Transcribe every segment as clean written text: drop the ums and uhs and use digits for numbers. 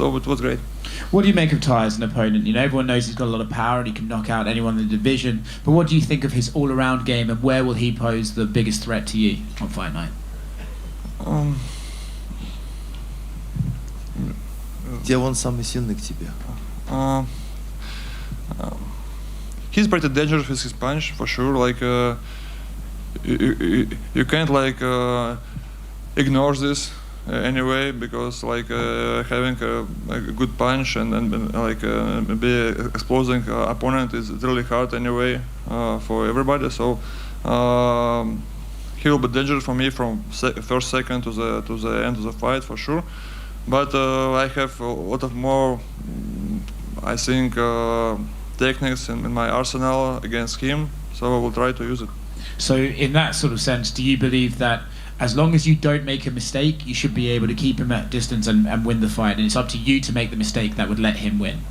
So it was great. What do you make of Tai as an opponent? You know, everyone knows he's got a lot of power and he can knock out anyone in the division. But what do you think of his all-around game, and where will he pose the biggest threat to you on fight night? Где он самый сильный к тебе? He's pretty dangerous with his punch, for sure. Like you can't like ignore this anyway, because like having a good punch and like be exploding opponent is really hard anyway for everybody. So he will be dangerous for me from first second to the end of the fight, for sure. But I have a lot of more, I think, techniques in my arsenal against him, so I will try to use it. So in that sort of sense, do you believe that as long as you don't make a mistake, you should be able to keep him at distance and win the fight, and it's up to you to make the mistake that would let him win?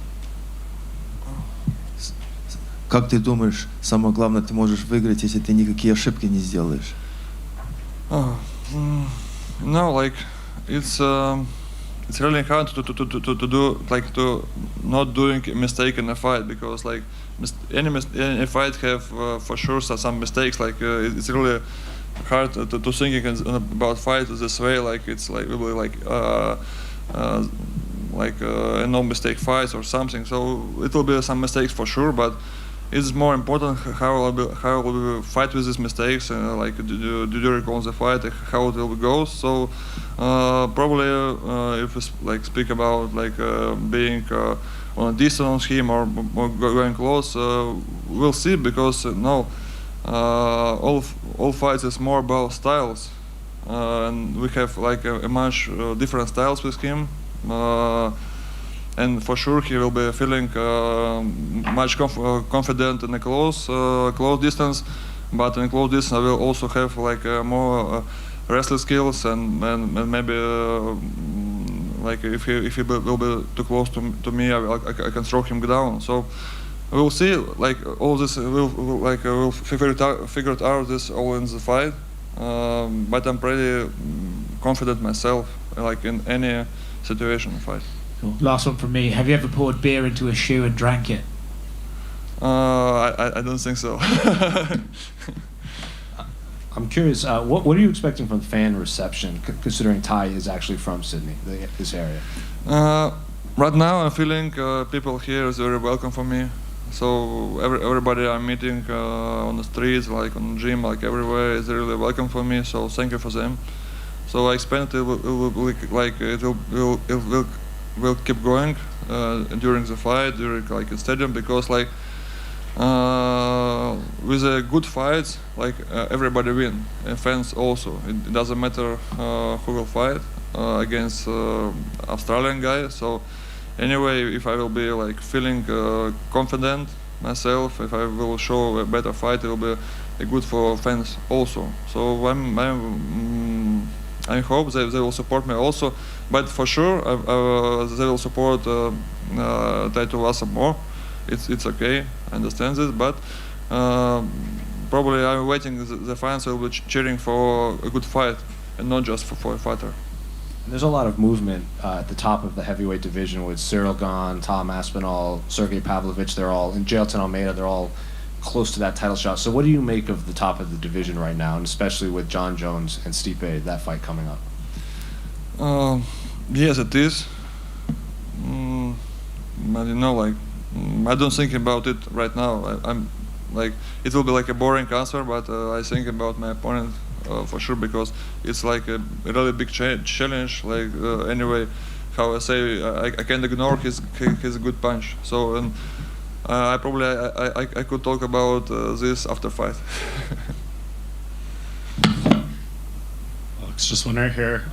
Как ты думаешь, самое главное, ты можешь выиграть, если ты никакие ошибки не сделаешь? No, like it's really hard to do, like, to not doing a mistake in a fight, because like any fight have for sure some mistakes. Like it's really hard to think about fight this way. Like it's like really like a no mistake fight or something. So it will be some mistakes for sure, but it's more important how I will fight with these mistakes, like during the fight, how it will go. So probably if we like speak about like being on a distance on him or going close, we'll see, because all fights is more about styles, and we have like a much different styles with him. And for sure he will be feeling much confident in a close distance, but in close distance I will also have like more wrestling skills, and maybe like if he will be too close to me, I can throw him down. So we'll see. Like all this we'll figure it out this all in the fight. But I'm pretty confident myself, like in any situation fight. Cool. Last one from me. Have you ever poured beer into a shoe and drank it? I don't think so. I'm curious, what are you expecting from fan reception, considering Tai is actually from Sydney, this area? Right now I'm feeling people here is very welcome for me. So everybody I'm meeting on the streets, like on the gym, like everywhere, is really welcome for me. So thank you for them. So I expect it will keep going during the fight, during like in stadium, because like with a good fights, like everybody win, and fans also. It doesn't matter who will fight against Australian guy. So anyway, if I will be like feeling confident myself, if I will show a better fight, it will be good for fans also. So I hope they will support me also, but for sure they will support Tai Tuivasa more. It's okay, I understand this, but probably I'm waiting the fans will be cheering for a good fight and not just for a fighter. There's a lot of movement at the top of the heavyweight division with Cyril Gane, Tom Aspinall, Sergey Pavlovich. They're all in Jailton Almeida. They're all close to that title shot. So what do you make of the top of the division right now, and especially with Jon Jones and Stipe, that fight coming up? Yes, it is. But you know, like I don't think about it right now. I'm like, it will be like a boring answer, but I think about my opponent for sure, because it's like a really big challenge. Like anyway, how I say, I can't ignore his good punch. So and I probably I could talk about this after fight. Just wondering here,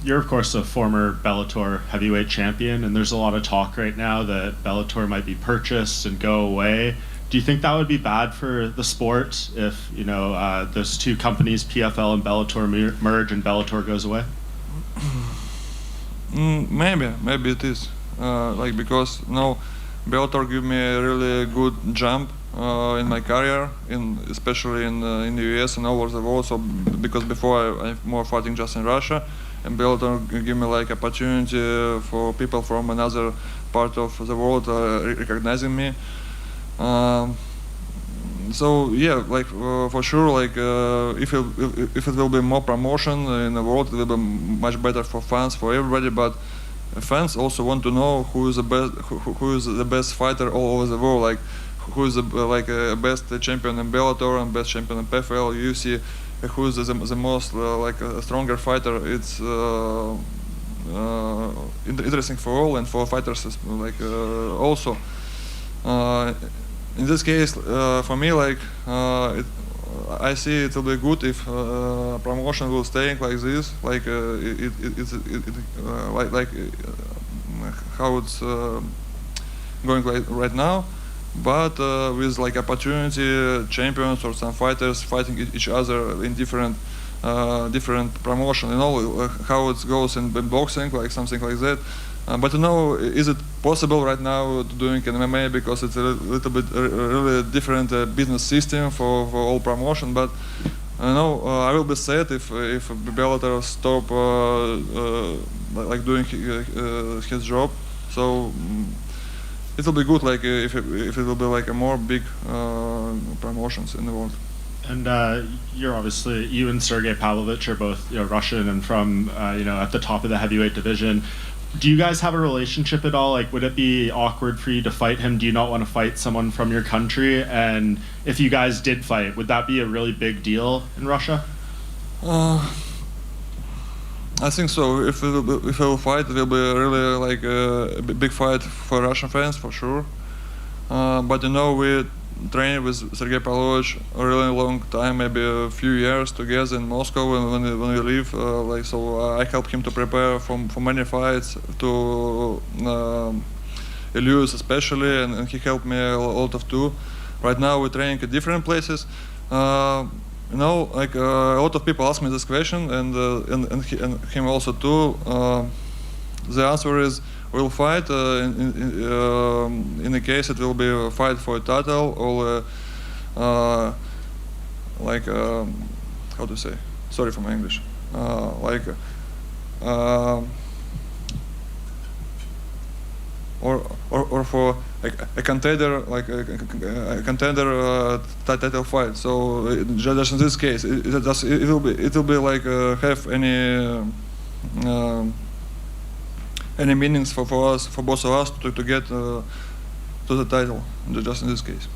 you're of course a former Bellator heavyweight champion, and there's a lot of talk right now that Bellator might be purchased and go away. Do you think that would be bad for the sport if, you know, those two companies, PFL and Bellator, merge and Bellator goes away? Maybe it is. Like because Bellator give me a really good jump in my career, especially in the US and all over the world. So because before I'm more fighting just in Russia, and Bellator give me like opportunity for people from another part of the world recognizing me. So yeah, like for sure, like if it will be more promotion in the world, it will be much better for fans, for everybody. But fans also want to know who is the best fighter all over the world, like who is the best champion in Bellator and best champion in PFL, UFC, who is the most like a stronger fighter. It's interesting for all and for fighters like also. In this case, for me, like I see it will be good if promotion will stay like this, like like how it's going right now, but with like opportunity champions or some fighters fighting each other in different promotion. You know how it goes in boxing, like something like that. But you know, is it possible right now doing an MMA because it's a little bit really different business system for all promotion. But you know, I will be sad if Bellator stop like doing his job. So it will be good, like if it will be like a more big promotions in the world. And you're obviously, you and Sergey Pavlovich are both Russian and from at the top of the heavyweight division. Do you guys have a relationship at all? Like, would it be awkward for you to fight him? Do you not want to fight someone from your country? And if you guys did fight, would that be a really big deal in Russia? I think so. If we will fight, it will be really like a big fight for Russian fans for sure. But you know, we trained with Sergey Pavlovich a really long time, maybe a few years together in Moscow when we live. Like so, I helped him to prepare for many fights, to Elias especially, and he helped me a lot of too. Right now we're training at different places. You know, like a lot of people ask me this question, and him also too. The answer is we'll fight. In the case it will be a fight for a title or like how to say? Sorry for my English. Or for a contender, like a contender title fight. So just in this case, it will be like have any meanings for us, for both of us to get to the title. Just in this case.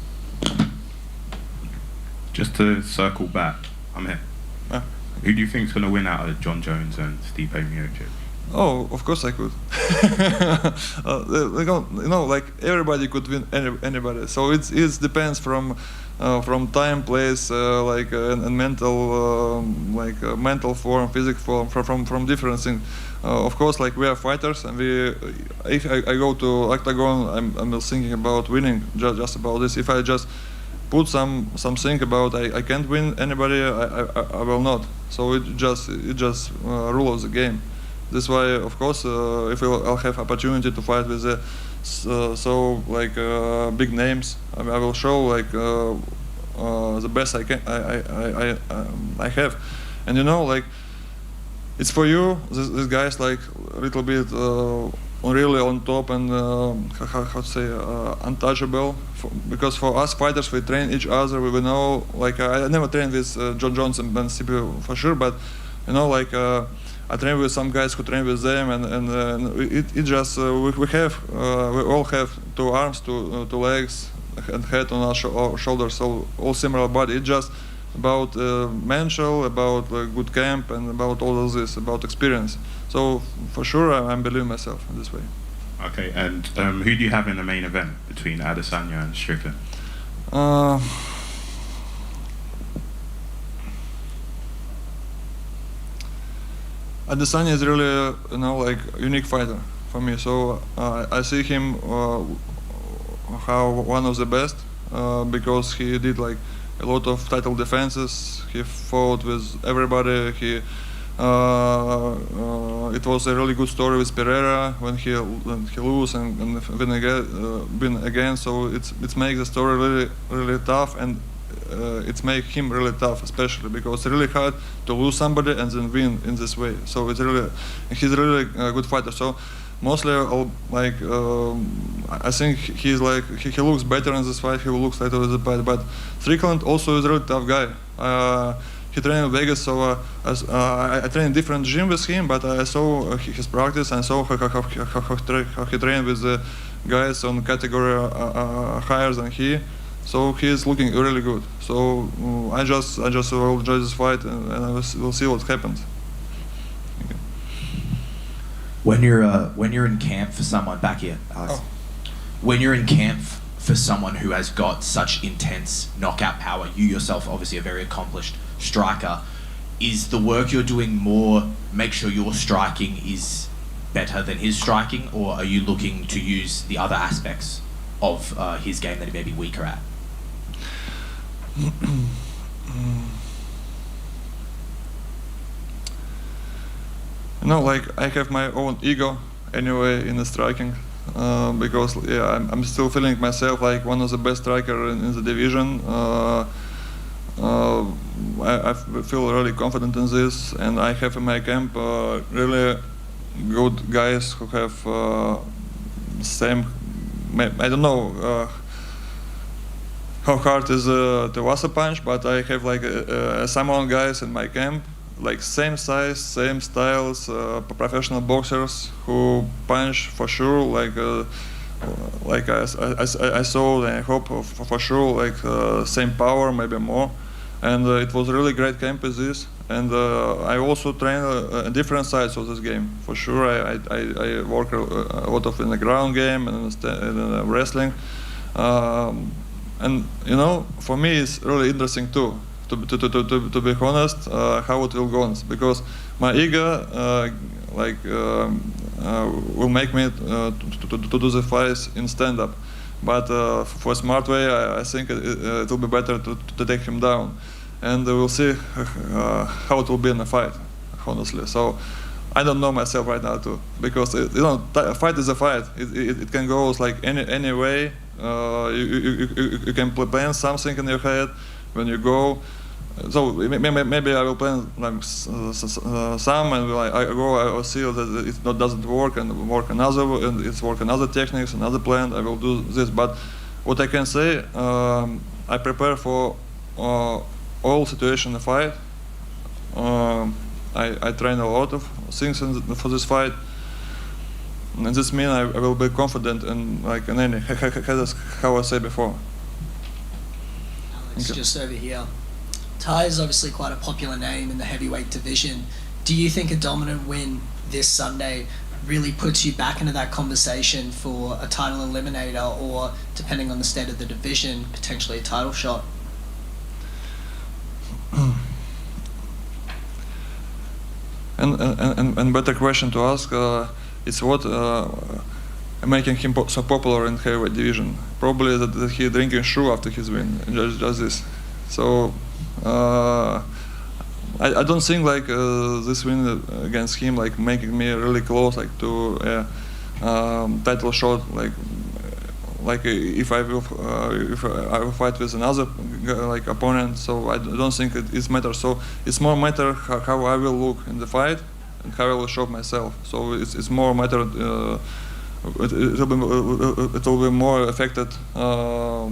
Just to circle back, I'm here. Who do you think is going to win out of Jon Jones and Stipe Miocic? Oh, of course I could. You know, like everybody could win anybody. So it depends from time, place, and mental, mental form, physical form, from different things. Of course, like we are fighters, and if I go to octagon, I'm thinking about winning. Just about this. If I just put something about I can't win anybody, I will not. So it just rule of the game. That's why, of course, if I'll have opportunity to fight with big names, I will show like the best I can. I have, and you know, like it's for you. This guy's like a little bit really on top and how to say untouchable. Because for us fighters, we train each other. We know, like I never trained with Jon Jones and Stipe for sure, but you know, like. I train with some guys who train with them, and it just we all have two arms, two legs, and head on our shoulders, so all similar body. It's just about mental, about good camp, and about all of this, about experience. So for sure, I believe myself in this way. Okay, and who do you have in the main event between Adesanya and Strickland? Adesanya is really, you know, like unique fighter for me. So I see him how one of the best because he did like a lot of title defenses. He fought with everybody. It was a really good story with Pereira when he lose and win again. So it makes the story really tough. And it's make him really tough, especially because it's really hard to lose somebody and then win in this way. So it's really, he's really a good fighter. So mostly, I think he's like he looks better in this fight. He looks later with the fight, but Strickland also is a really tough guy. He trained in Vegas, so I trained in different gym with him, but I saw his practice and saw how he trained with the guys on category higher than he. So he is looking really good. So I just will enjoy this fight and we'll see what happens. Okay. When you're in camp for someone back here, Alex. Oh. When you're in camp for someone who has got such intense knockout power, you yourself obviously a very accomplished striker, is the work you're doing more make sure your striking is better than his striking, or are you looking to use the other aspects of his game that he may be weaker at? You know, like I have my own ego anyway in the striking, because I'm still feeling myself like one of the best striker in the division. I feel really confident in this, and I have in my camp really good guys who have same. I don't know how hard is the Tuivasa punch, but I have like some guys in my camp, like same size, same styles, professional boxers who punch for sure, like I saw and I hope for sure, like same power, maybe more. And it was a really great camp with this. And I also train different sides of this game. For sure, I work a lot of in the ground game and in wrestling. And you know, for me, it's really interesting too. To be honest, how it will go on, because my ego will make me to do the fights in stand-up. But for a smart way, I think it will be better to take him down, and we'll see how it will be in a fight, honestly. So I don't know myself right now too, because you know, a fight is a fight. It can go like any way. You can plan something in your head when you go. So maybe I will plan like some, and I go. I will see that it doesn't work, and work another, and it's work another techniques, another plan. I will do this. But what I can say, I prepare for all situation in the fight. I train a lot of things for this fight, and this means I will be confident in like in any how I said before. Alex, just over here. Tai is obviously quite a popular name in the heavyweight division. Do you think a dominant win this Sunday really puts you back into that conversation for a title eliminator, or, depending on the state of the division, potentially a title shot? And better question to ask is what making him so popular in heavyweight division. Probably that he drinking shoe after his win, just this. So I don't think like this win against him like making me really close like to a title shot, like if I will fight with another like opponent. So I don't think it matters. So it's more matter how I will look in the fight and how I will show myself. So it's more matter. It will be more affected to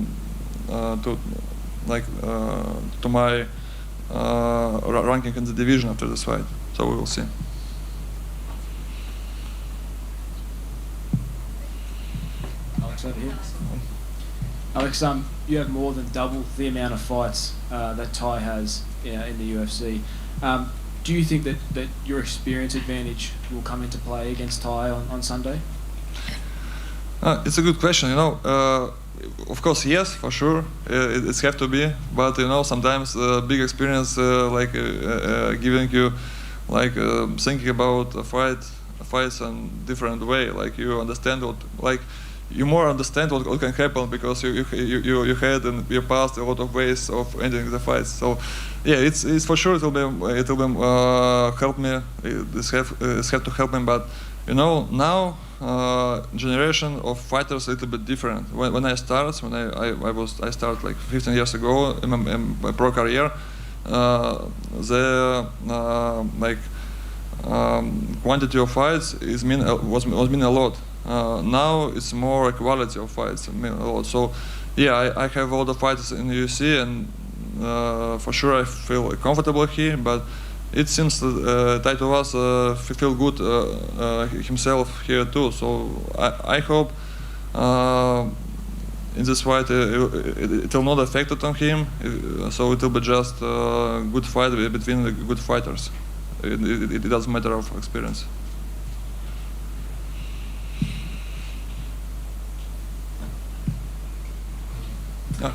my ranking in the division after this fight. So we will see. Alex over here. Alex, you have more than double the amount of fights that Tai has in the UFC. Do you think that your experience advantage will come into play against Tai on Sunday? It's a good question. You know, of course, yes, for sure, it's have to be. But you know, sometimes big experience giving you thinking about fights in different way. Like you understand you more understand what can happen because you had in your past a lot of ways of ending the fights. So yeah, it's for sure it will be help me. This have to help me. But you know, now generation of fighters a little bit different. When I started like 15 years ago in my pro career, the quantity of fights was mean a lot. Now it's more quality of fights mean a lot. So yeah, I have all the fighters in the UFC, and for sure I feel comfortable here, but it seems that Tai Tuivasa feel good himself here too. So I hope in this fight it will not affect it on him. So it will be just a good fight between the good fighters. It doesn't matter of experience.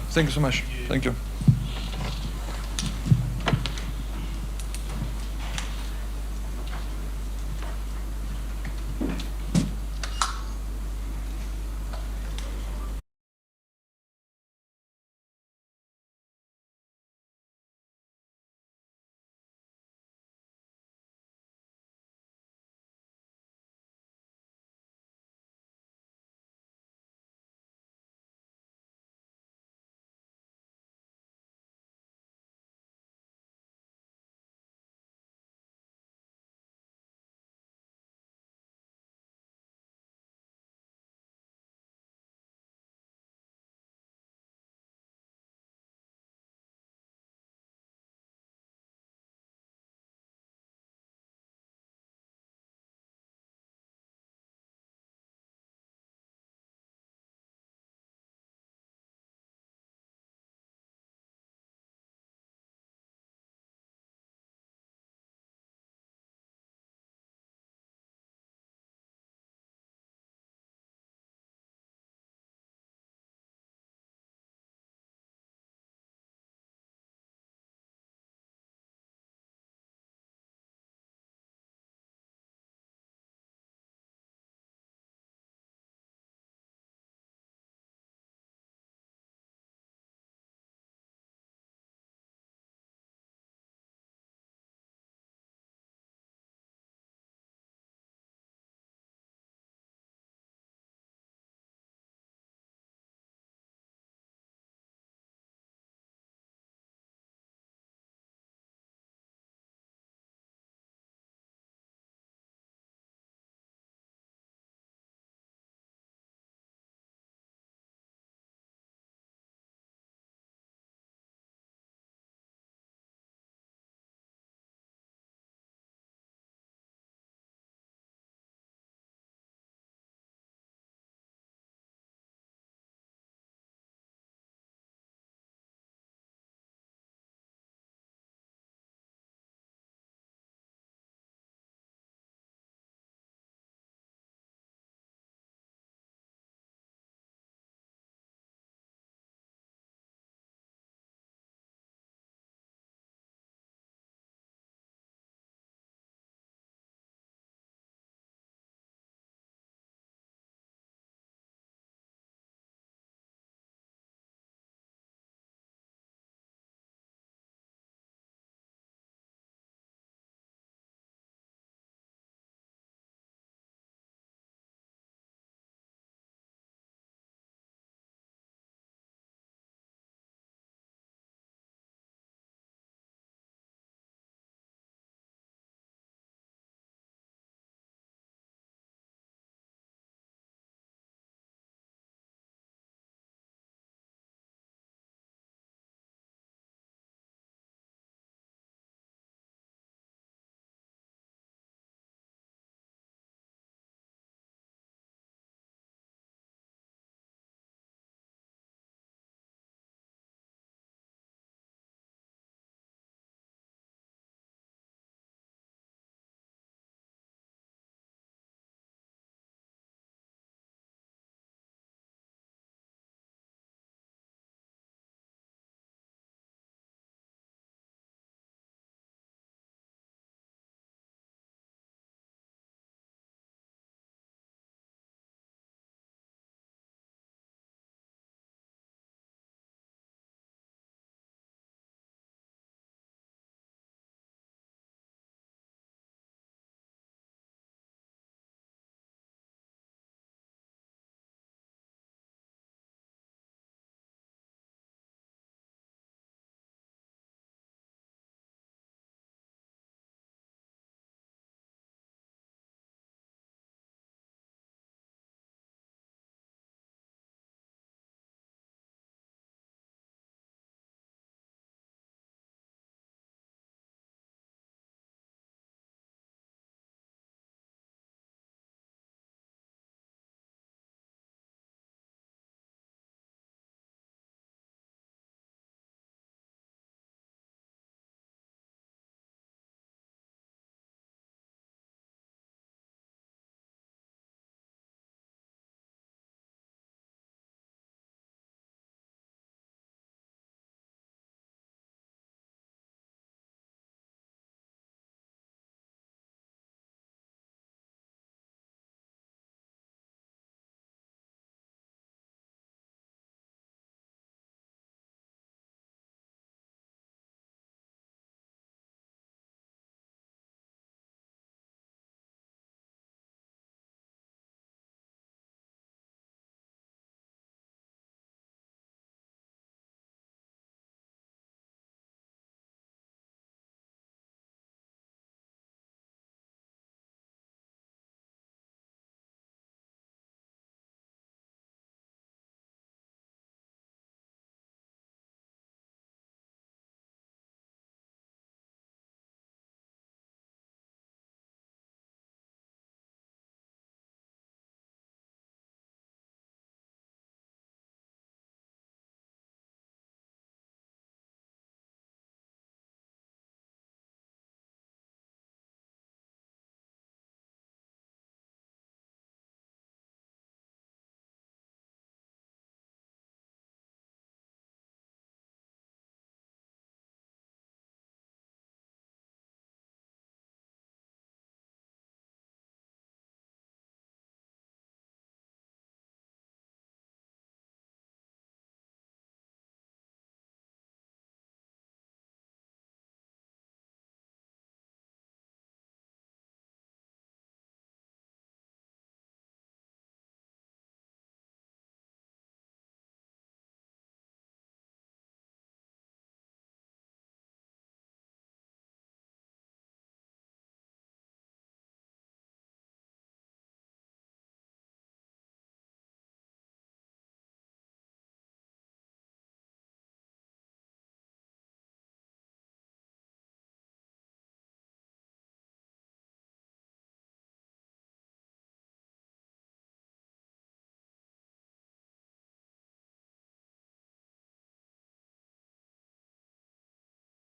Thank you so much. Thank you.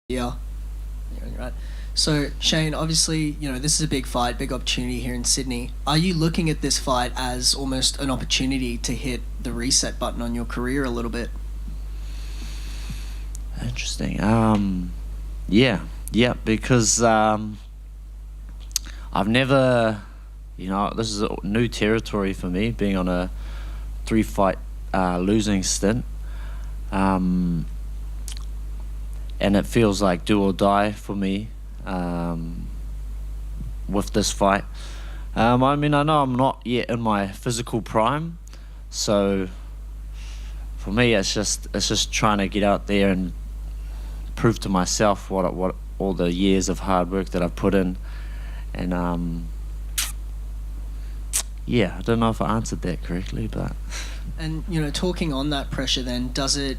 Yeah. Right. So, Shane, obviously, this is a big fight, big opportunity here in Sydney. Are you looking at this fight as almost an opportunity to hit the reset button on your career a little bit? Interesting. Yeah, because I've never, this is a new territory for me, being on a 3-fight losing stint. And it feels like do or die for me with this fight. I know I'm not yet in my physical prime, so for me it's just trying to get out there and prove to myself what all the years of hard work that I've put in. And I don't know if I answered that correctly, but. And talking on that pressure, then does it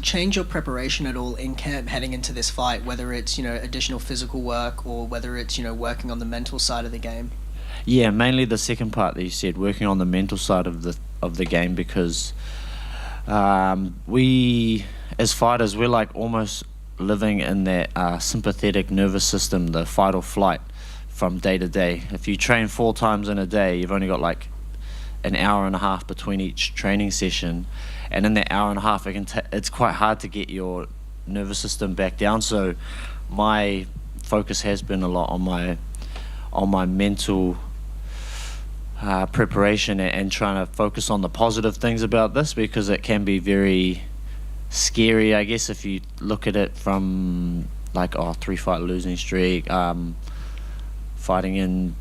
change your preparation at all in camp heading into this fight? Whether it's additional physical work or whether it's working on the mental side of the game. Yeah, mainly the second part that you said, working on the mental side of the game, because we as fighters, we're like almost living in that sympathetic nervous system, the fight or flight, from day to day. If you train 4 times in a day, you've only got like an hour and a half between each training session, and in that hour and a half it's quite hard to get your nervous system back down. So my focus has been a lot on my mental preparation and trying to focus on the positive things about this, because it can be very scary, I guess, if you look at it from like 3-fight losing streak, fighting in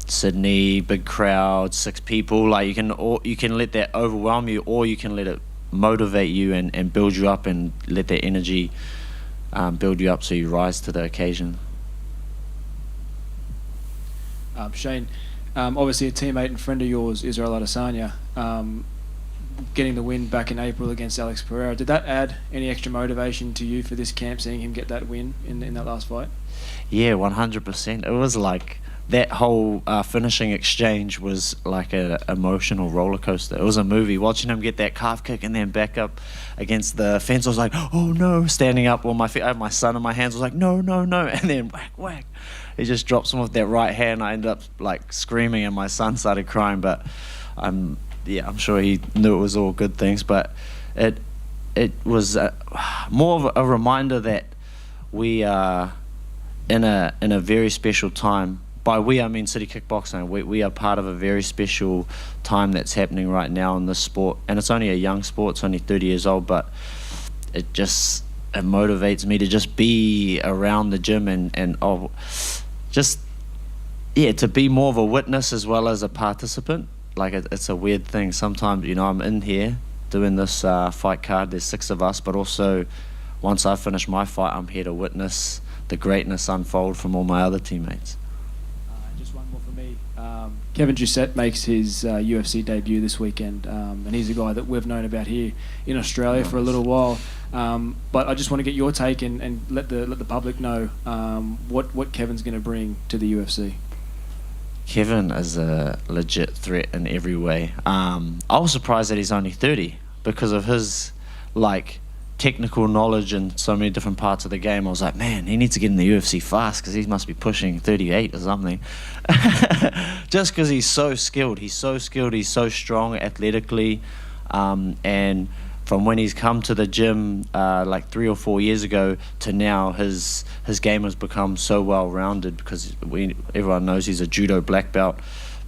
Sydney, big crowd, 6 people. Like you can let that overwhelm you, or you can let it motivate you and build you up, and let that energy build you up so you rise to the occasion. Shane, obviously a teammate and friend of yours, Israel Adesanya, getting the win back in April against Alex Pereira. Did that add any extra motivation to you for this camp, seeing him get that win in that last fight? Yeah, 100%. It was like that whole finishing exchange was like an emotional roller coaster. It was a movie. Watching him get that calf kick and then back up against the fence, I was like, oh no, standing up on my feet. I had my son in my hands. I was like, no, and then whack. He just drops him with that right hand. I ended up like screaming, and my son started crying. But I'm sure he knew it was all good things. But it was more of a reminder that we are in a very special time. By we, I mean City Kickboxing. We are part of a very special time that's happening right now in this sport. And it's only a young sport. It's only 30 years old, but it motivates me to just be around the gym and to be more of a witness as well as a participant. Like it's a weird thing. Sometimes, I'm in here doing this fight card. There's 6 of us, but also once I finish my fight, I'm here to witness the greatness unfold from all my other teammates. Kevin Jousset makes his UFC debut this weekend, and he's a guy that we've known about here in Australia for a little while. But I just want to get your take and let the public know what Kevin's going to bring to the UFC. Kevin is a legit threat in every way. I was surprised that he's only 30 because of his technical knowledge in so many different parts of the game. I was like, man, he needs to get in the UFC fast because he must be pushing 38 or something. Just because he's so skilled. He's so strong athletically. And from when he's come to the gym 3 or 4 years ago to now, his game has become so well-rounded because everyone knows he's a judo black belt,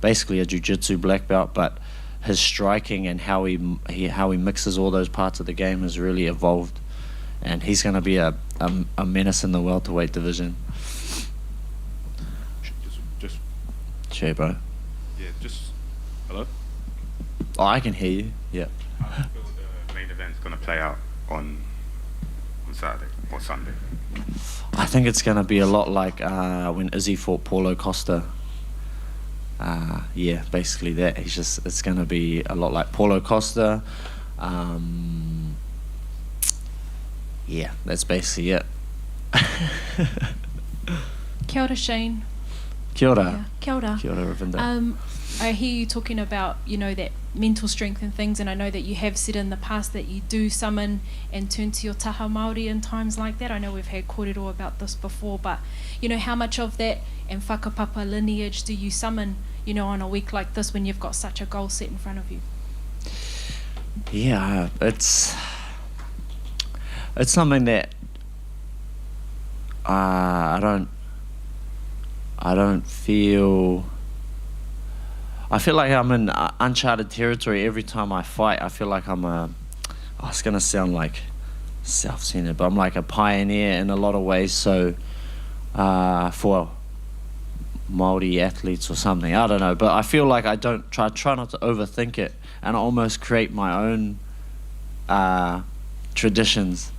basically a jiu-jitsu black belt, but his striking and how he mixes all those parts of the game has really evolved, and he's going to be a menace in the welterweight division. Just sure, bro. Yeah, just hello. Oh, I can hear you. Yeah. How do you feel the main event's going to play out on Saturday or Sunday? I think it's going to be a lot like when Izzy fought Paulo Costa. Basically that. It's going to be a lot like Paulo Costa. That's basically it. Kia ora, Shane. Kia ora. Yeah. Kia ora. Kia ora, Ravinda. I hear you talking about, that mental strength and things, and I know that you have said in the past that you do summon and turn to your taha Māori in times like that. I know we've had kōrero about this before, but, how much of that and whakapapa lineage do you summon, on a week like this when you've got such a goal set in front of you? Yeah, it's something that I feel like I'm in uncharted territory every time I fight. I feel like it's gonna sound like self-centered, but I'm like a pioneer in a lot of ways. So for Māori athletes or something, I don't know, but I feel like I don't try not to overthink it, and I almost create my own traditions.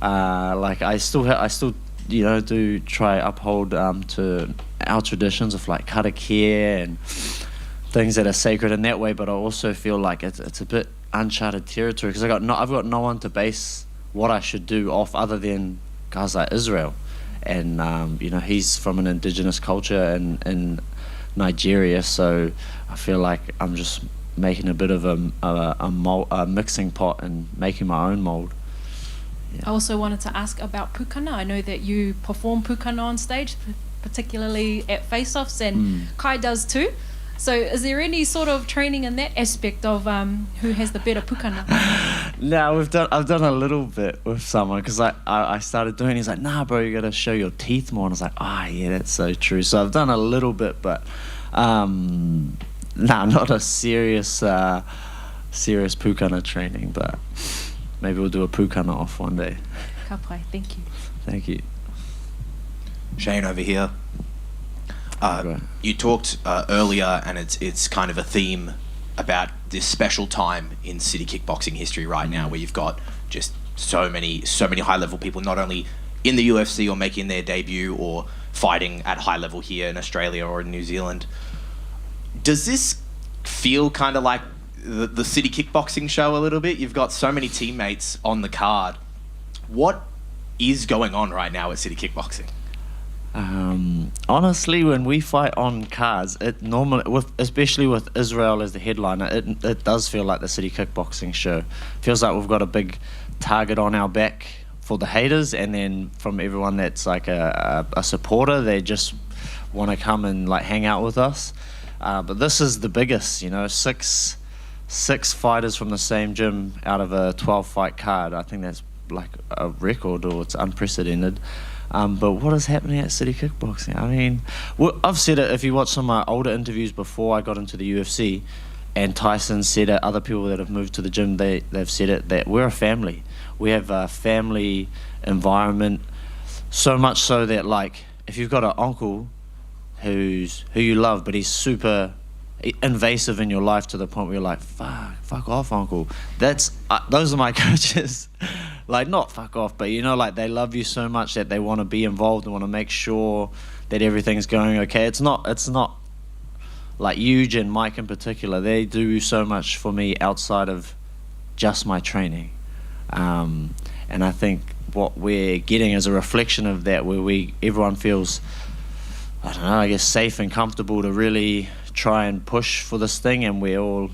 Like I still do try uphold to our traditions of like karakia and things that are sacred in that way, but I also feel like it's a bit uncharted territory because I've got no one to base what I should do off other than guys like Israel, and he's from an indigenous culture in Nigeria, so I feel like I'm just making a bit of a mixing pot and making my own mold. Yeah. I also wanted to ask about pukana. I know that you perform pukana on stage, particularly at face-offs, and Kai does too. So is there any sort of training in that aspect of who has the better pukana? No, I've done a little bit with someone because I started doing. He's like, nah, bro, you gotta show your teeth more, and I was like, yeah, that's so true. So I've done a little bit, but not a serious pukana training, but maybe we'll do a pukana off one day. Ka pai, thank you. Thank you. Shane over here. You talked earlier, and it's kind of a theme about this special time in city kickboxing history right now, where you've got just so many high-level people, not only in the UFC or making their debut or fighting at high level here in Australia or in New Zealand. Does this feel kind of like the city kickboxing show a little bit? You've got so many teammates on the card. What is going on right now at city kickboxing? Honestly, when we fight on cards, it normally, especially with Israel as the headliner, it does feel like the city kickboxing show. Feels like we've got a big target on our back for the haters, and then from everyone that's like a supporter, they just want to come and like hang out with us. But this is the biggest, six fighters from the same gym out of a 12-fight card. I think that's like a record, or it's unprecedented. But what is happening at city kickboxing? I mean, I've said it, if you watch some of my older interviews before I got into the UFC, and Tyson said it, other people that have moved to the gym, they've said it, that we're a family. We have a family environment, so much so that, like, if you've got an uncle who you love, but he's super invasive in your life to the point where you're like, fuck off, uncle. Those are my coaches. Like, not fuck off, but like, they love you so much that they want to be involved and want to make sure that everything's going okay. It's not like Huge and Mike in particular. They do so much for me outside of just my training. And I think what we're getting is a reflection of that, where everyone feels, I don't know, I guess safe and comfortable to really try and push for this thing, and we're all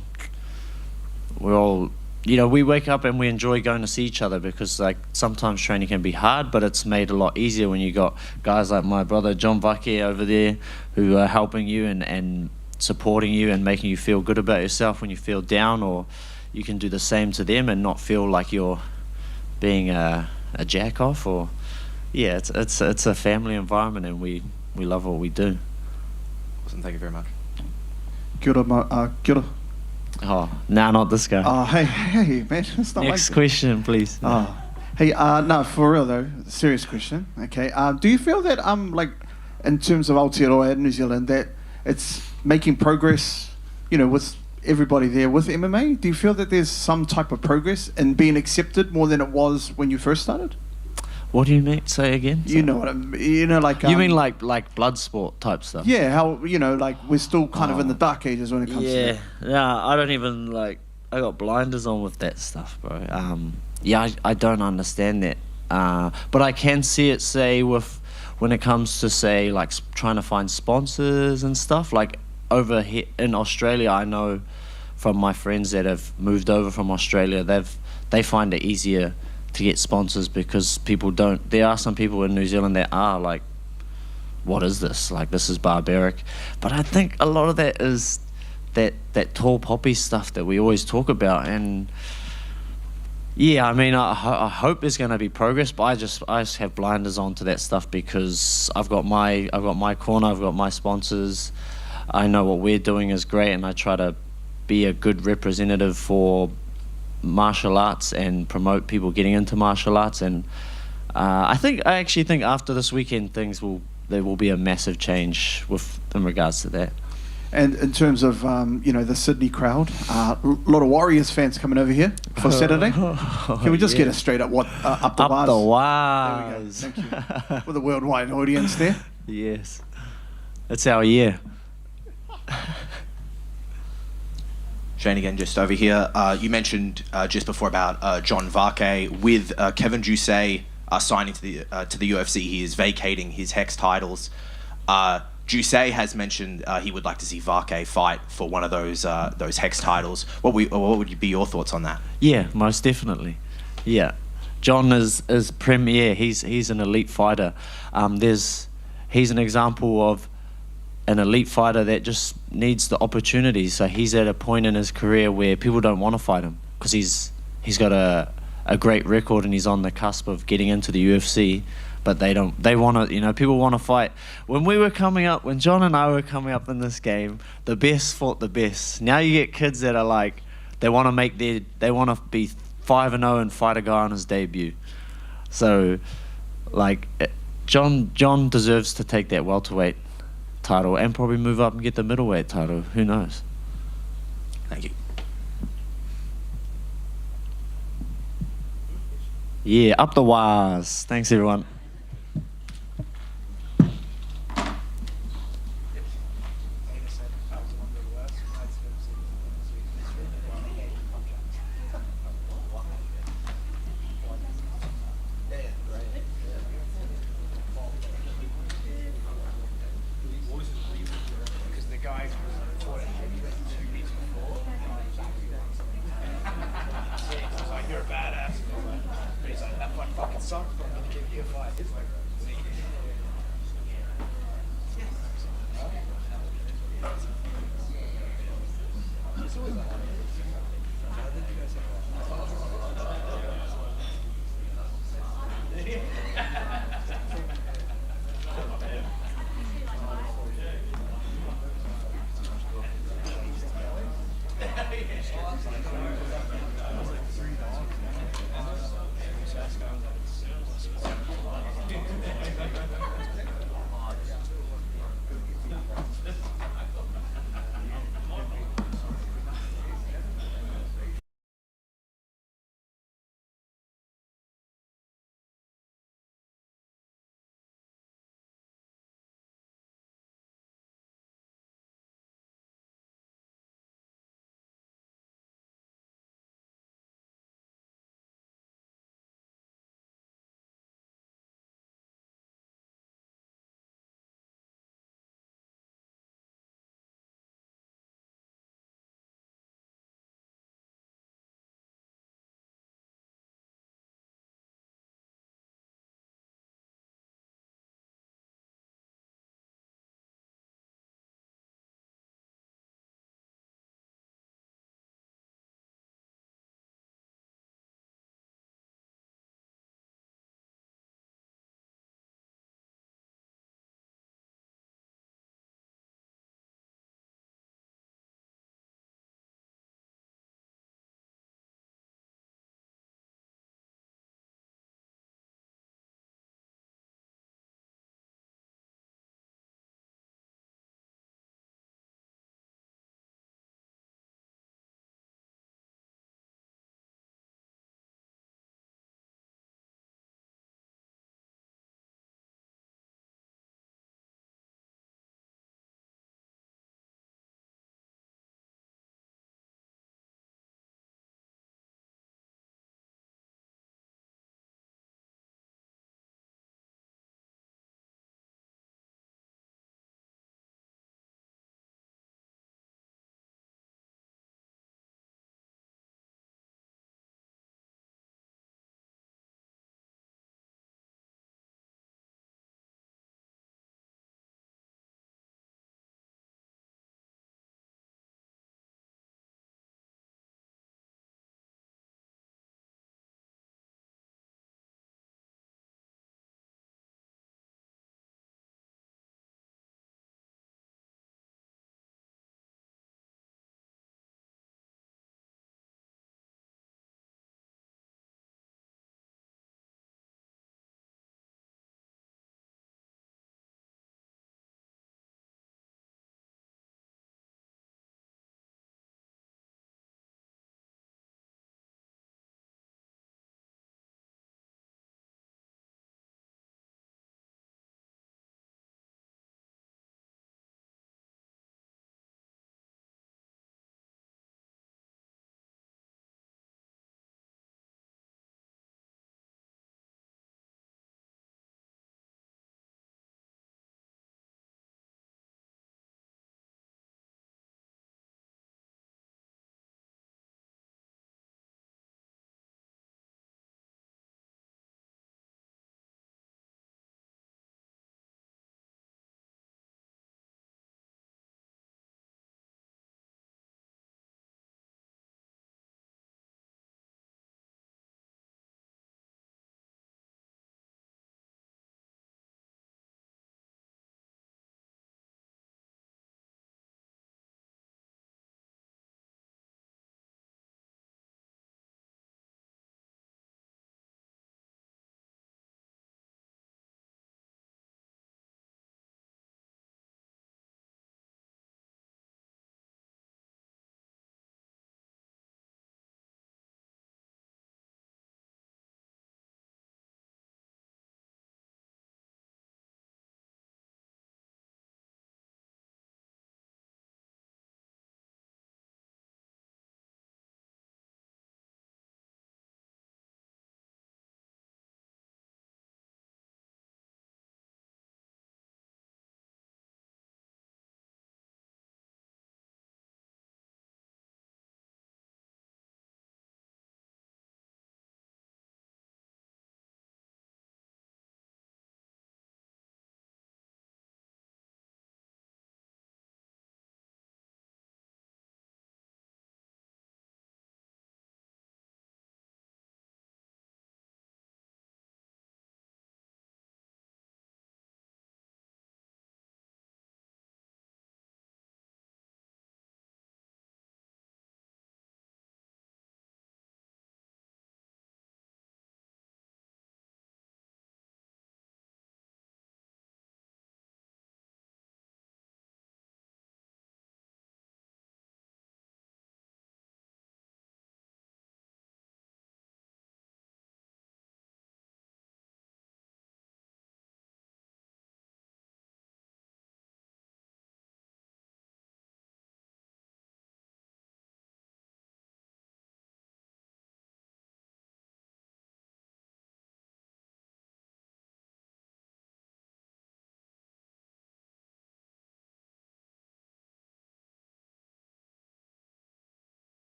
we wake up and we enjoy going to see each other, because like sometimes training can be hard, but it's made a lot easier when you got guys like my brother John Vake over there who are helping you and supporting you and making you feel good about yourself when you feel down, or you can do the same to them and not feel like you're being a jack off. Or it's a family environment, and we love what we do. Awesome, thank you very much. Kia ora, kia ora. Oh, not this guy. Hey, man, it's not Next like question, please. Hey, no, for real though, serious question. Okay, do you feel that like in terms of Aotearoa in New Zealand, that it's making progress, with everybody there with MMA? Do you feel that there's some type of progress in being accepted more than it was when you first started? What do you mean? Say again. You know what I mean? Like you mean like blood sport type stuff? Yeah, how like we're still kind of in the dark ages when it comes to that. Yeah, I don't even I got blinders on with that stuff, bro. I don't understand that. But I can see it, say, when it comes to, say, like trying to find sponsors and stuff. Like, over here in Australia, I know from my friends that have moved over from Australia, they find it easier to get sponsors because people don't. There are some people in New Zealand that are like, what is this? Like, this is barbaric. But I think a lot of that is that tall poppy stuff that we always talk about. And yeah, I mean, I hope there's going to be progress, but I just have blinders on to that stuff because I've got my corner, I've got my sponsors. I know what we're doing is great, and I try to be a good representative for martial arts and promote people getting into martial arts. And I actually think after this weekend there will be a massive change in regards to that. And in terms of the Sydney crowd, a lot of Warriors fans coming over here for Saturday. Can we just get a straight up up the wires? Up the wires. There we go. Thank you. With a worldwide audience there. Yes, that's our year. Shane again, just over here. You mentioned just before about John Varkey with Kevin Jousset signing to the UFC. He is vacating his Hex titles. Jousset has mentioned he would like to see Varkey fight for one of those Hex titles. What would be your thoughts on that? Yeah, most definitely. Yeah, John is premier. He's an elite fighter. He's an example of an elite fighter that just needs the opportunity. So he's at a point in his career where people don't want to fight him because he's got a great record and he's on the cusp of getting into the UFC. But they want to, people want to fight. When John and I were coming up in this game, the best fought the best. Now you get kids that are like, they want to be 5-0 and fight a guy on his debut. So, like, John deserves to take that welterweight title and probably move up and get the middleweight title. Who knows? Thank you. Yeah, up the wires. Thanks, everyone.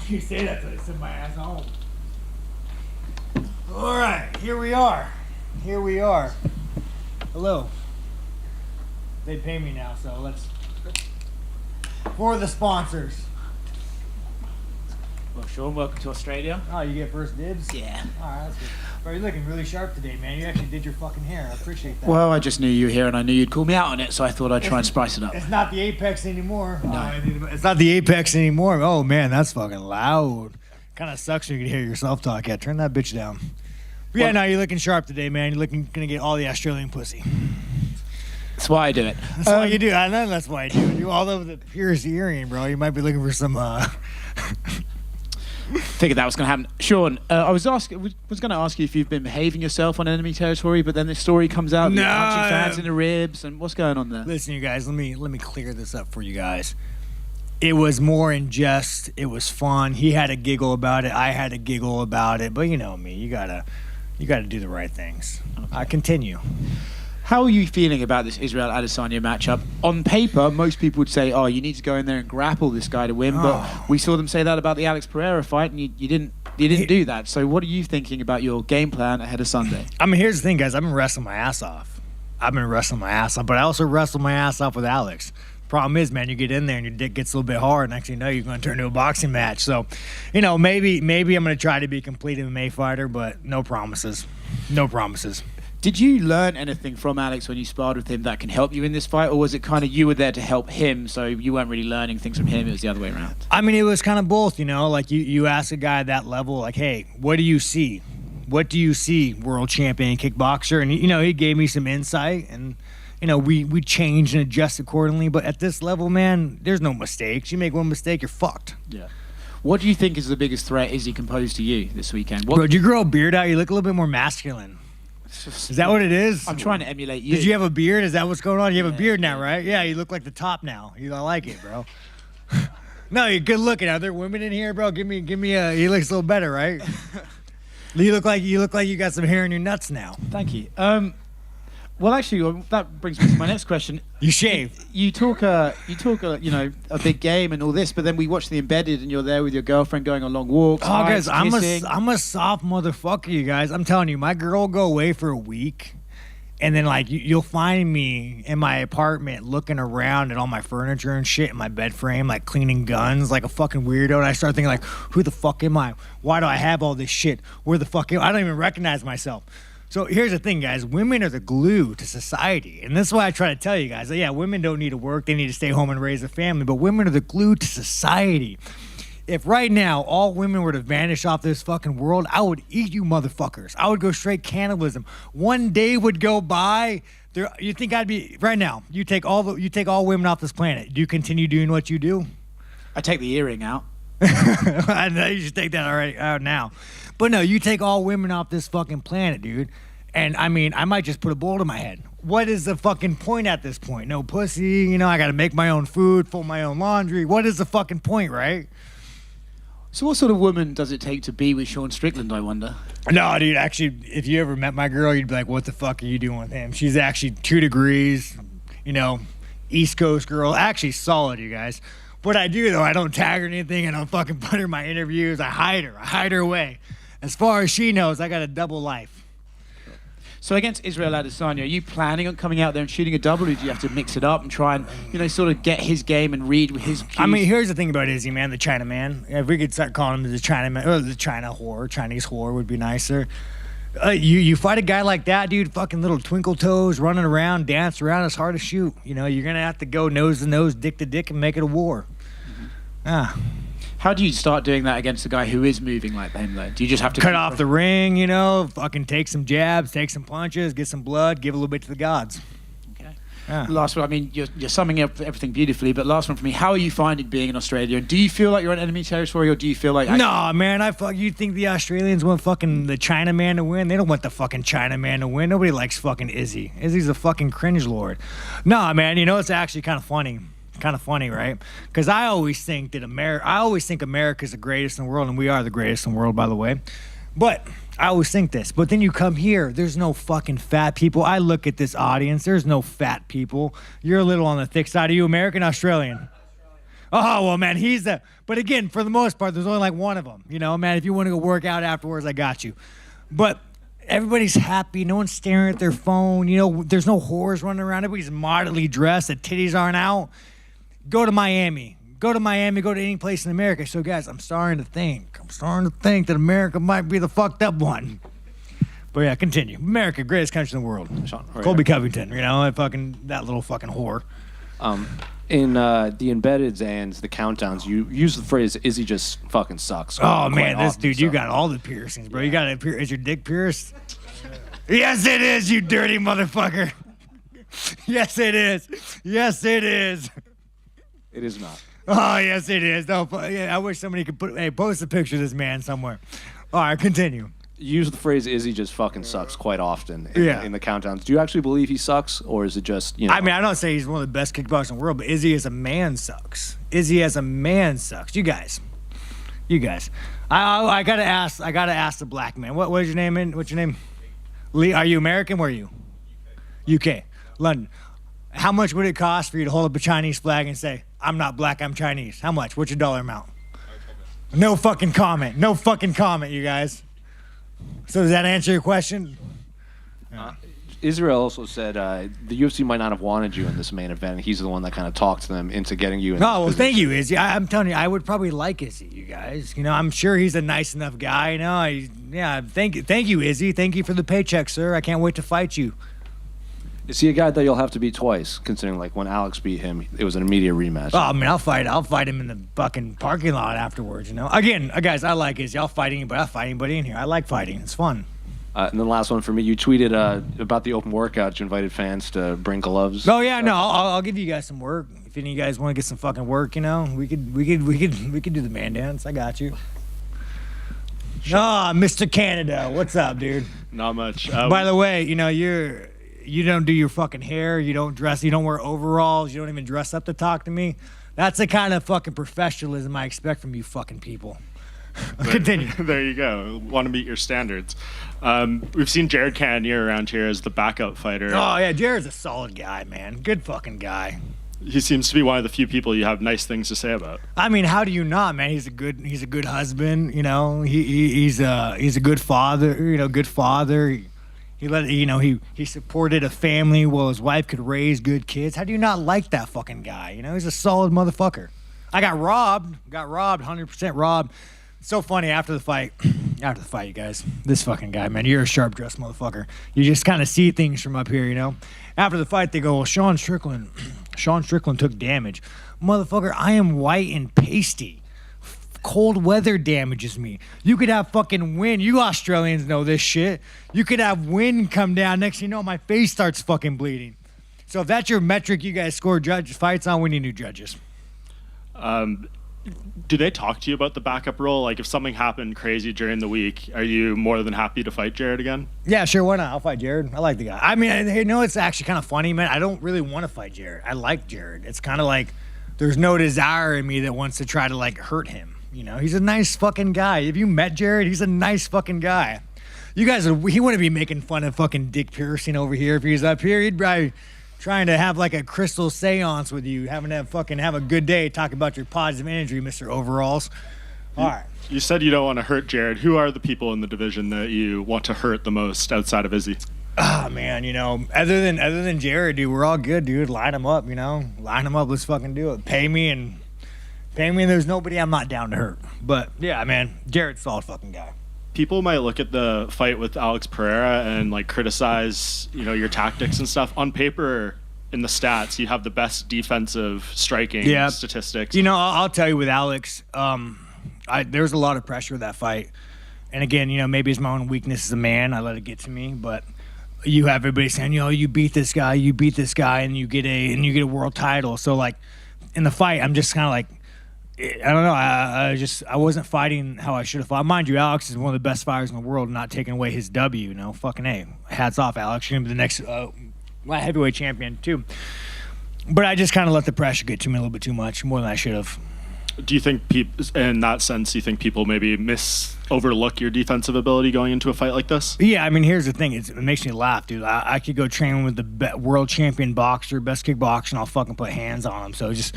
You say that till I send my ass home. All right, here we are. Here we are. Hello. They pay me now, so let's. For the sponsors. Well, Sean, welcome to Australia. Oh, you get first dibs? Yeah. All right, that's good. Bro, you're looking really sharp today, man. You actually did your fucking hair. I appreciate that. Well, I just knew you were here and I knew you'd call me out on it, so I thought I'd try and spice it up. It's not the Apex anymore. No. It's not the Apex anymore. Oh, man, that's fucking loud. Kind of sucks when you can hear yourself talk. Yeah, turn that bitch down. But yeah, no, you're looking sharp today, man. You're gonna get all the Australian pussy. That's why I do it. That's why you do. I know that's why I do it. You all over the purest earring, bro. You might be looking for some. Figured that was going to happen. Sean, I was going to ask you if you've been behaving yourself on enemy territory, but then this story comes out. No. You're punching fans in the ribs, and what's going on there? Listen, you guys, let me clear this up for you guys. It was more in jest. It was fun. He had a giggle about it. I had a giggle about it. But you know me. You gotta do the right things. Okay. Continue. How are you feeling about this Israel Adesanya matchup? On paper, most people would say, "Oh, you need to go in there and grapple this guy to win." But we saw them say that about the Alex Pereira fight, and you didn't do that. So, what are you thinking about your game plan ahead of Sunday? I mean, here's the thing, guys. I've been wrestling my ass off. But I also wrestled my ass off with Alex. Problem is, man, you get in there and your dick gets a little bit hard. Next thing you know, you're going to turn into a boxing match. So, you know, maybe I'm going to try to be a complete MMA fighter, but no promises. No promises. Did you learn anything from Alex when you sparred with him that can help you in this fight, or was it kind of you were there to help him, so you weren't really learning things from him, it was the other way around? I mean, it was kind of both, you know? Like, you ask a guy at that level, like, hey, what do you see? What do you see, world champion kickboxer? And, you know, he gave me some insight, and, you know, we changed and adjusted accordingly. But at this level, man, there's no mistakes. You make one mistake, you're fucked. Yeah. What do you think is the biggest threat Izzy can pose to you this weekend? Bro, did you grow a beard out? You look a little bit more masculine. Is that what it is? I'm trying to emulate you. Did you have a beard? Is that what's going on? You have a beard now, right? Yeah, you look like the top now. I like it, bro. No, you're good looking. Are there women in here, bro? Give me a. He looks a little better, right? You look like you got some hair in your nuts now. Thank you. Well, actually, that brings me to my next question. You shave. You talk a big game and all this, but then we watch the Embedded, and you're there with your girlfriend going on long walks. Oh, guys, I'm a soft motherfucker, you guys. I'm telling you, my girl will go away for a week, and then like you'll find me in my apartment looking around at all my furniture and shit in my bed frame, like cleaning guns, like a fucking weirdo. And I start thinking like, who the fuck am I? Why do I have all this shit? Where the fuck am I? I don't even recognize myself. So here's the thing, guys. Women are the glue to society. And this is why I try to tell you guys, yeah, women don't need to work. They need to stay home and raise a family. But women are the glue to society. If right now all women were to vanish off this fucking world, I would eat you motherfuckers. I would go straight cannibalism. One day would go by. You think I'd be right now? You take all women off this planet. Do you continue doing what you do? I take the earring out. I know you should take that already out now. But no, you take all women off this fucking planet, dude. And I mean, I might just put a bullet in my head. What is the fucking point at this point? No pussy, you know, I gotta make my own food, fold my own laundry. What is the fucking point, right? So what sort of woman does it take to be with Sean Strickland, I wonder? No, dude, actually, if you ever met my girl, you'd be like, what the fuck are you doing with him? She's actually 2 degrees, you know, East Coast girl. Actually solid, you guys. What I do, though, I don't tag her or anything. I don't fucking put her in my interviews. I hide her away. As far as she knows, I got a double life. So against Israel Adesanya, are you planning on coming out there and shooting a double, or do you have to mix it up and try and, you know, sort of get his game and read his cues? I mean, here's the thing about Izzy, man, the China man. If we could start calling him the China man, or the China whore, Chinese whore would be nicer. You fight a guy like that, dude, fucking little twinkle toes, running around, dance around, it's hard to shoot. You know, you're going to have to go nose to nose, dick to dick, and make it a war. How do you start doing that against a guy who is moving like him, though? Do you just have to cut off the ring, you know, fucking take some jabs, take some punches, get some blood, give a little bit to the gods. Okay. Yeah. Last one, I mean, you're summing up everything beautifully, but last one for me, how are you finding being in Australia? Do you feel like you're on enemy territory, or do you feel like... No, man, you think the Australians want fucking the China man to win? They don't want the fucking China man to win. Nobody likes fucking Izzy. Izzy's a fucking cringe lord. No, man, you know, it's actually kind of funny. Right? Because I always think America's the greatest in the world, and we are the greatest in the world, by the way. But I always think this. But then you come here, there's no fucking fat people. I look at this audience, there's no fat people. You're a little on the thick side. Are you American, Australian? Oh, well, man, but again, for the most part, there's only like one of them. You know, man, if you want to go work out afterwards, I got you. But everybody's happy. No one's staring at their phone. You know, there's no whores running around. Everybody's moderately dressed. The titties aren't out. Go to Miami. Go to any place in America. So, guys, I'm starting to think that America might be the fucked up one. But yeah, continue. America, greatest country in the world. Colby Covington, you know, that little fucking whore. In the embeddeds and the countdowns, you use the phrase "Izzy just fucking sucks." Oh man, this dude, you got all the piercings, bro. You got is your dick pierced? Yes, it is, you dirty motherfucker. Yes, it is. Yes, it is. It is not. Oh, yes, it is. No, yeah, I wish somebody could post a picture of this man somewhere. All right, continue. You use the phrase "Izzy just fucking sucks" quite often in the countdowns. Do you actually believe he sucks, or is it just, you know? I mean, I don't say he's one of the best kickboxers in the world, but Izzy as a man sucks. Izzy as a man sucks. You guys. I gotta ask the black man. What is your name? What's your name? Lee. Are you American? Where are you? UK. London. How much would it cost for you to hold up a Chinese flag and say, "I'm not black, I'm Chinese"? How much? What's your dollar amount? No fucking comment. No fucking comment, you guys. So does that answer your question? Israel also said the UFC might not have wanted you in this main event, and he's the one that kind of talked to them into getting you in. Oh, well, thank you, Izzy. I'm telling you, I would probably like Izzy, you guys. You know, I'm sure he's a nice enough guy. You know, thank you, Izzy. Thank you for the paycheck, sir. I can't wait to fight you. Is he a guy that you'll have to beat twice, considering like when Alex beat him, it was an immediate rematch? Oh, I mean, I'll fight him in the fucking parking lot afterwards, you know? Again, guys, I like Izzy. I'll fight anybody in here. I like fighting. It's fun. And then the last one for me, you tweeted about the open workout. You invited fans to bring gloves. Oh yeah, no, I'll give you guys some work. If any of you guys want to get some fucking work, you know, we could do the man dance. I got you. Mr. Canada, what's up, dude? Not much. By the way, you know, you don't do your fucking hair. You don't dress. You don't wear overalls. You don't even dress up to talk to me. That's the kind of fucking professionalism I expect from you fucking people. Continue. There you go. Want to meet your standards. We've seen Jared Cannonier around here as the backup fighter. Oh yeah, Jared's a solid guy, man. Good fucking guy. He seems to be one of the few people you have nice things to say about. I mean, how do you not, man? He's a good husband. You know, he's a good father. You know, good father. He supported a family while his wife could raise good kids. How do you not like that fucking guy? You know, he's a solid motherfucker. I got robbed, 100% robbed. It's so funny after the fight, you guys. This fucking guy, man, you're a sharp dressed motherfucker. You just kind of see things from up here, you know. After the fight, they go, well, Sean Strickland took damage. Motherfucker, I am white and pasty. Cold weather damages me. You could have fucking wind. You Australians know this shit. You could have wind come down. Next thing you know, my face starts fucking bleeding. So if that's your metric you guys score fights on, we need new judges. Do they talk to you about the backup role? Like if something happened crazy during the week, are you more than happy to fight Jared again? Yeah, sure. Why not? I'll fight Jared. I like the guy. I mean, you know, it's actually kind of funny, man. I don't really want to fight Jared. I like Jared. It's kind of like there's no desire in me that wants to try to like hurt him. You know, he's a nice fucking guy. Have you met Jared? He's a nice fucking guy. You guys, he wouldn't be making fun of fucking dick piercing over here if he was up here. He'd probably trying to have like a crystal seance with you, having to fucking have a good day, talk about your positive energy, Mr. Overalls. All right. You said you don't want to hurt Jared. Who are the people in the division that you want to hurt the most outside of Izzy? Oh man, you know, other than Jared, dude, we're all good, dude. Line them up, you know. Line them up. Let's fucking do it. Pay me and there's nobody I'm not down to hurt. But yeah, man, Jared's a solid fucking guy. People might look at the fight with Alex Pereira and like criticize, you know, your tactics and stuff. On paper, in the stats, you have the best defensive striking statistics. You know, I'll tell you with Alex, there was a lot of pressure with that fight. And again, you know, maybe it's my own weakness as a man. I let it get to me, but you have everybody saying, you know, you beat this guy, and you get a world title. So like in the fight, I'm just kind of like, I don't know. I wasn't fighting how I should have fought. Mind you, Alex is one of the best fighters in the world, not taking away his W. You know, fucking A. Hats off, Alex. You're gonna be the next heavyweight champion too. But I just kind of let the pressure get to me a little bit too much, more than I should have. Do you think in that sense, you think people maybe overlook your defensive ability going into a fight like this? Yeah, I mean, here's the thing. It makes me laugh, dude. I could go train with the world champion boxer, best kickboxer, and I'll fucking put hands on him. So it just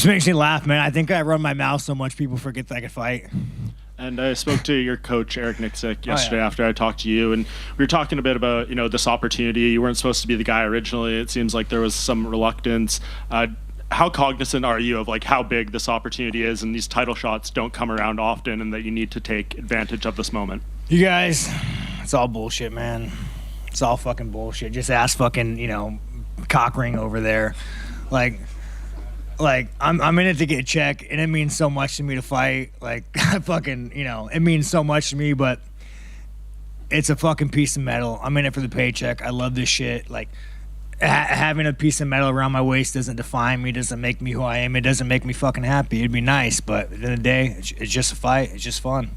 makes me laugh, man. I think I run my mouth so much, people forget that I can fight. And I spoke to your coach, Eric Nixick, yesterday after I talked to you, and we were talking a bit about, this opportunity. You weren't supposed to be the guy originally. It seems like there was some reluctance. How cognizant are you of how big this opportunity is, and these title shots don't come around often, and that you need to take advantage of this moment? You guys, it's all bullshit, man. It's all fucking bullshit. Just ask fucking, Cockring over there. Like I'm in it to get a check, and it means so much to me to fight. It means so much to me, but it's a fucking piece of metal. I'm in it for the paycheck. I love this shit. Having a piece of metal around my waist doesn't define me, doesn't make me who I am. It doesn't make me fucking happy. It'd be nice, but at the end of the day, it's just a fight. It's just fun.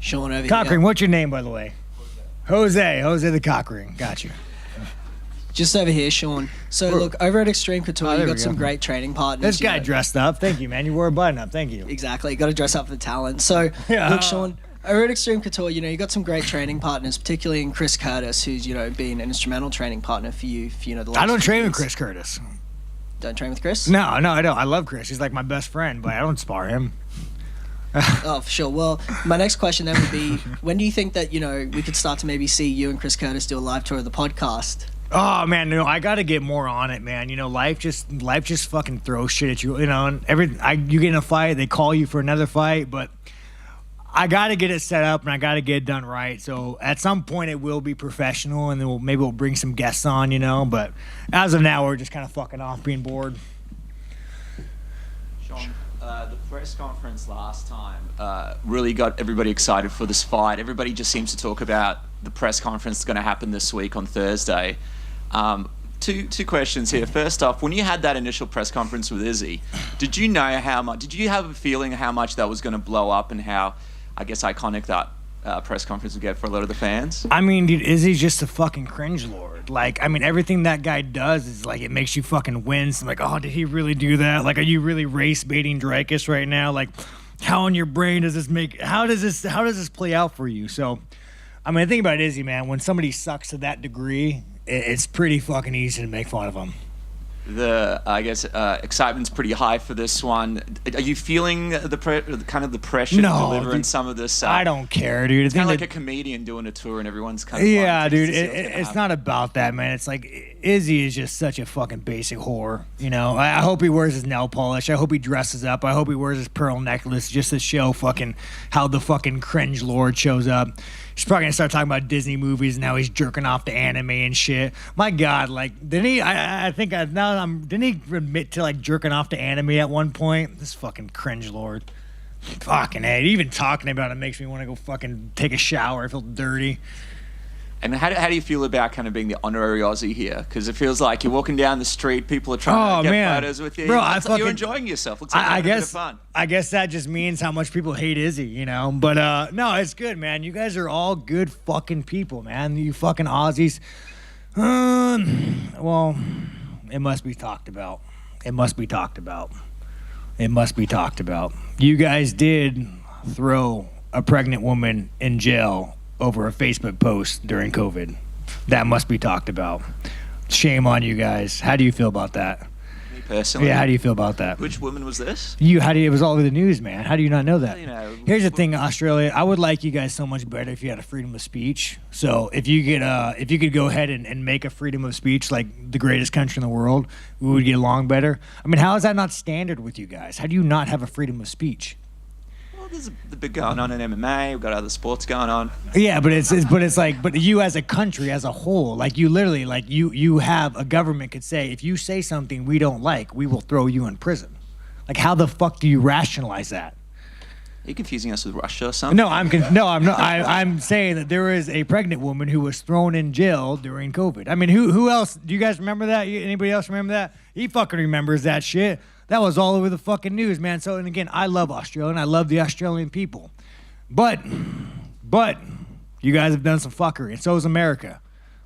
Sean, over Cockring, here. what's your name, by the way? Jose the Cockring. Got you. Just over here, Sean. So look, over at Extreme Couture, you got some great training partners. This guy dressed up. Thank you, man. You wore a button up. Thank you. Exactly. You got to dress up for the talent. So look, Sean, over at Extreme Couture, you got some great training partners, particularly in Chris Curtis, who's been an instrumental training partner for you for the last I don't few train years. with Chris Curtis. Don't train with Chris? No, I don't. I love Chris. He's like my best friend, but I don't spar him. Oh, for sure. Well, my next question then would be, when do you think that we could start to maybe see you and Chris Curtis do a live tour of the podcast? Oh man, no, I gotta get more on it, man. Life just fucking throws shit at you, and you get in a fight, they call you for another fight, but I gotta get it set up and I gotta get it done right. So at some point it will be professional, and then maybe we'll bring some guests on, But as of now, we're just kind of fucking off, being bored. Sean, the press conference last time really got everybody excited for this fight. Everybody just seems to talk about the press conference that's going to happen this week on Thursday. Two questions here. First off, when you had that initial press conference with Izzy, did you know how much? Did you have a feeling how much that was going to blow up, and how, I guess, iconic that press conference would get for a lot of the fans? I mean, dude, Izzy's just a fucking cringe lord. Everything that guy does is it makes you fucking wince. I'm like, oh, did he really do that? Are you really race baiting Dreykus right now? How in your brain does this how does this play out for you? So, the thing about Izzy, man, when somebody sucks to that degree, it's pretty fucking easy to make fun of them. Excitement's pretty high for this one. Are you feeling the pressure to deliver in some of this? I don't care, dude. It's kind of like a comedian doing a tour, and everyone's kind of dude. It's not about that, man. It's Izzy is just such a fucking basic whore. I hope he wears his nail polish. I hope he dresses up. I hope he wears his pearl necklace just to show fucking how the fucking cringe lord shows up. He's probably gonna start talking about Disney movies and how he's jerking off to anime and shit. My God, didn't he? Didn't he admit to jerking off to anime at one point? This fucking cringe lord. Fucking hey, even talking about it makes me want to go fucking take a shower. I feel dirty. And how do you feel about kind of being the honorary Aussie here? Because it feels like you're walking down the street, people are trying to get photos with you. Bro, you're enjoying yourself. Looks like you're having a bit of fun. I guess that just means how much people hate Izzy, But no, it's good, man. You guys are all good fucking people, man. You fucking Aussies. Well, it must be talked about. It must be talked about. It must be talked about. You guys did throw a pregnant woman in jail over a Facebook post during COVID. That must be talked about. Shame on you guys. How do you feel about that? Me personally? Yeah, how do you feel about that? Which woman was this? It was all over the news, man. How do you not know that? Well, Here's the thing, Australia. I would like you guys so much better if you had a freedom of speech. So if you could go ahead and make a freedom of speech like the greatest country in the world, we would get along better. How is that not standard with you guys? How do you not have a freedom of speech? Well, there's a bit going on in MMA. We've got other sports going on. Yeah, but but you as a country as a whole, you literally you have a government could say, if you say something we don't like, we will throw you in prison. How the fuck do you rationalize that? Are you confusing us with Russia or something? No, I'm not. I'm saying that there is a pregnant woman who was thrown in jail during COVID. Who else? Do you guys remember that? Anybody else remember that? He fucking remembers that shit. That was all over the fucking news, man. So, and again, I love Australia and I love the Australian people. But you guys have done some fuckery, and so has America.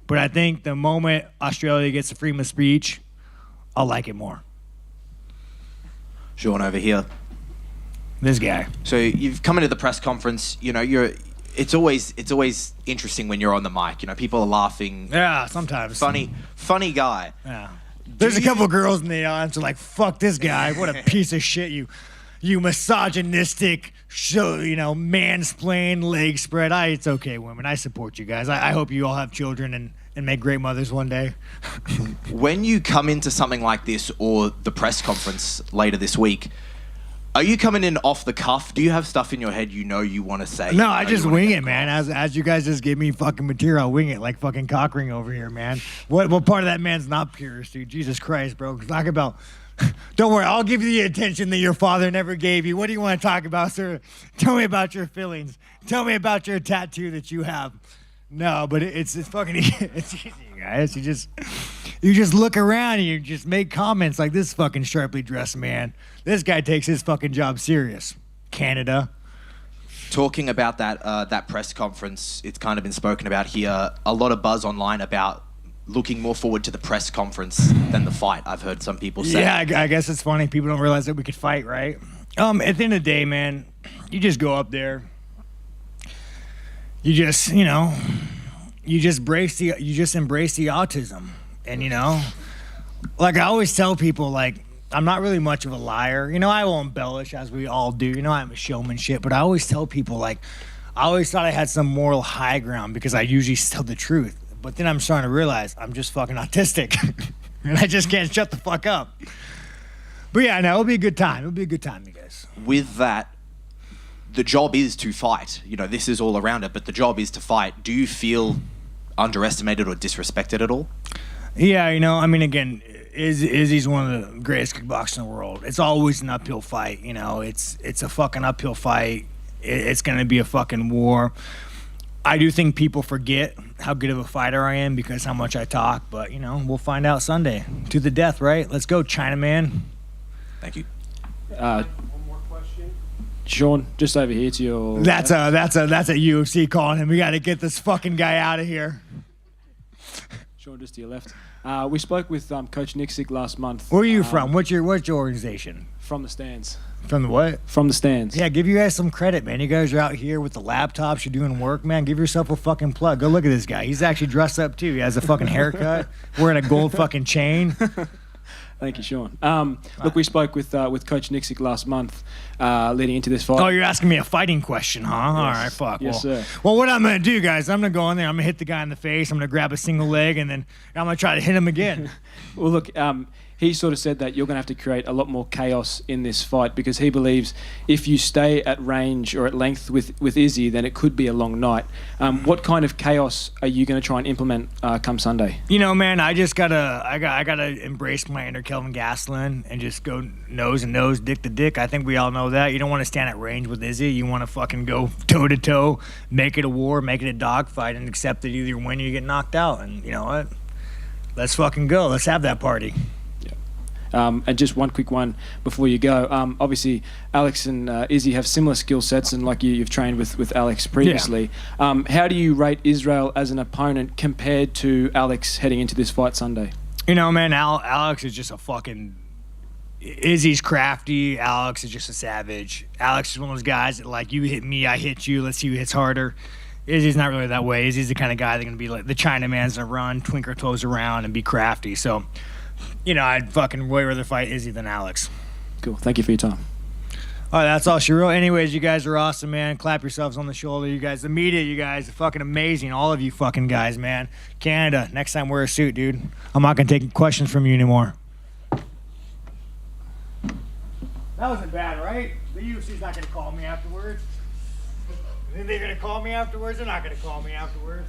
But I think the moment Australia gets the freedom of speech, I'll like it more. Sean over here. This guy. So you've come into the press conference. You know, it's always interesting when you're on the mic. You know, people are laughing. Yeah, sometimes. Funny guy. Yeah. There's a couple girls in the audience who are like, fuck this guy. What a piece of shit, you misogynistic, mansplain, leg spread. It's okay, women. I support you guys. I hope you all have children and make great mothers one day. When you come into something like this or the press conference later this week, are you coming in off the cuff? Do you have stuff in your head you want to say? No, I just wing it, man. As you guys just give me fucking material, I'll wing it like fucking Cockring over here, man. What part of that man's not purist, dude? Jesus Christ, bro. Talk about... Don't worry, I'll give you the attention that your father never gave you. What do you want to talk about, sir? Tell me about your feelings. Tell me about your tattoo that you have. No, but it's fucking it's easy, guys. You just look around and you just make comments like this fucking sharply dressed man. This guy takes his fucking job serious. Canada. Talking about that press conference, it's kind of been spoken about here. A lot of buzz online about looking more forward to the press conference than the fight. I've heard some people say. Yeah, I guess it's funny. People don't realize that we could fight, right? At the end of the day, man, you just go up there. You just embrace the autism. And, like I always tell people, like, I'm not really much of a liar. I will embellish as we all do. I'm a showman shit. But I always tell people, like, I always thought I had some moral high ground because I usually tell the truth. But then I'm starting to realize I'm just fucking autistic. And I just can't shut the fuck up. But yeah, no, it'll be a good time. It'll be a good time, you guys. With that, the job is to fight. This is all around it, but the job is to fight. Do you feel underestimated or disrespected at all? Yeah, again, Izzy's one of the greatest kickboxers in the world. It's always an uphill fight, It's a fucking uphill fight. It's going to be a fucking war. I do think people forget how good of a fighter I am because how much I talk, but, we'll find out Sunday. To the death, right? Let's go, Chinaman. Thank you. One more question. Sean, just over here to your... That's a UFC calling him. We got to get this fucking guy out of here. Sean, just to your left. We spoke with Coach Nixick last month. Where are you from? What's your organization? From the stands. From the what? From the stands. Yeah, give you guys some credit, man. You guys are out here with the laptops. You're doing work, man. Give yourself a fucking plug. Go look at this guy. He's actually dressed up, too. He has a fucking haircut, wearing a gold fucking chain. Thank you, Sean. Look, we spoke with Coach Nixick last month leading into this fight. Oh, you're asking me a fighting question, huh? Yes. All right, fuck. Yes, sir. Well, what I'm going to do, guys, I'm going to go in there. I'm going to hit the guy in the face. I'm going to grab a single leg, and then I'm going to try to hit him again. Well, look, he sort of said that you're going to have to create a lot more chaos in this fight because he believes if you stay at range or at length with Izzy, then it could be a long night. What kind of chaos are you going to try and implement come Sunday? Man, I just gotta embrace my inner Kelvin Gastelum and just go nose and nose, dick to dick. I think we all know that. You don't want to stand at range with Izzy. You want to fucking go toe to toe, make it a war, make it a dogfight, and accept that either you win or you get knocked out. And you know what? Let's fucking go. Let's have that party. And just one quick one before you go. Obviously, Alex and Izzy have similar skill sets, and like you've trained with Alex previously. Yeah. How do you rate Israel as an opponent compared to Alex heading into this fight Sunday? Man, Alex is just a fucking... Izzy's crafty. Alex is just a savage. Alex is one of those guys that, like, you hit me, I hit you. Let's see who hits harder. Izzy's not really that way. Izzy's the kind of guy that's going to be like the Chinaman's going to run, twink her toes around, and be crafty. So... I'd fucking way rather fight Izzy than Alex. Cool. Thank you for your time. All right, that's all she wrote. Anyways, you guys are awesome, man. Clap yourselves on the shoulder. You guys, the media, you guys are fucking amazing. All of you fucking guys, man. Canada, next time wear a suit, dude. I'm not going to take questions from you anymore. That wasn't bad, right? The UFC's not going to call me afterwards. Think they're going to call me afterwards? They're not going to call me afterwards.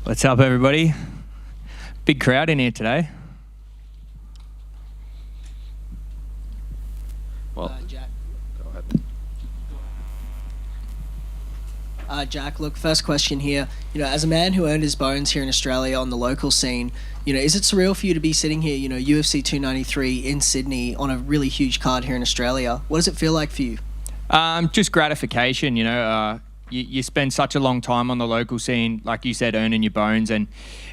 What's up, everybody? Big crowd in here today. Well, Jack. Go ahead. Jack, look, first question here. You know, as a man who earned his bones here in Australia on the local scene, you know, is it surreal for you to be sitting here, you know, UFC 293 in Sydney on a really huge card here in Australia? What does it feel like for you? Just gratification, you know. You spend such a long time on the local scene, like you said, earning your bones, and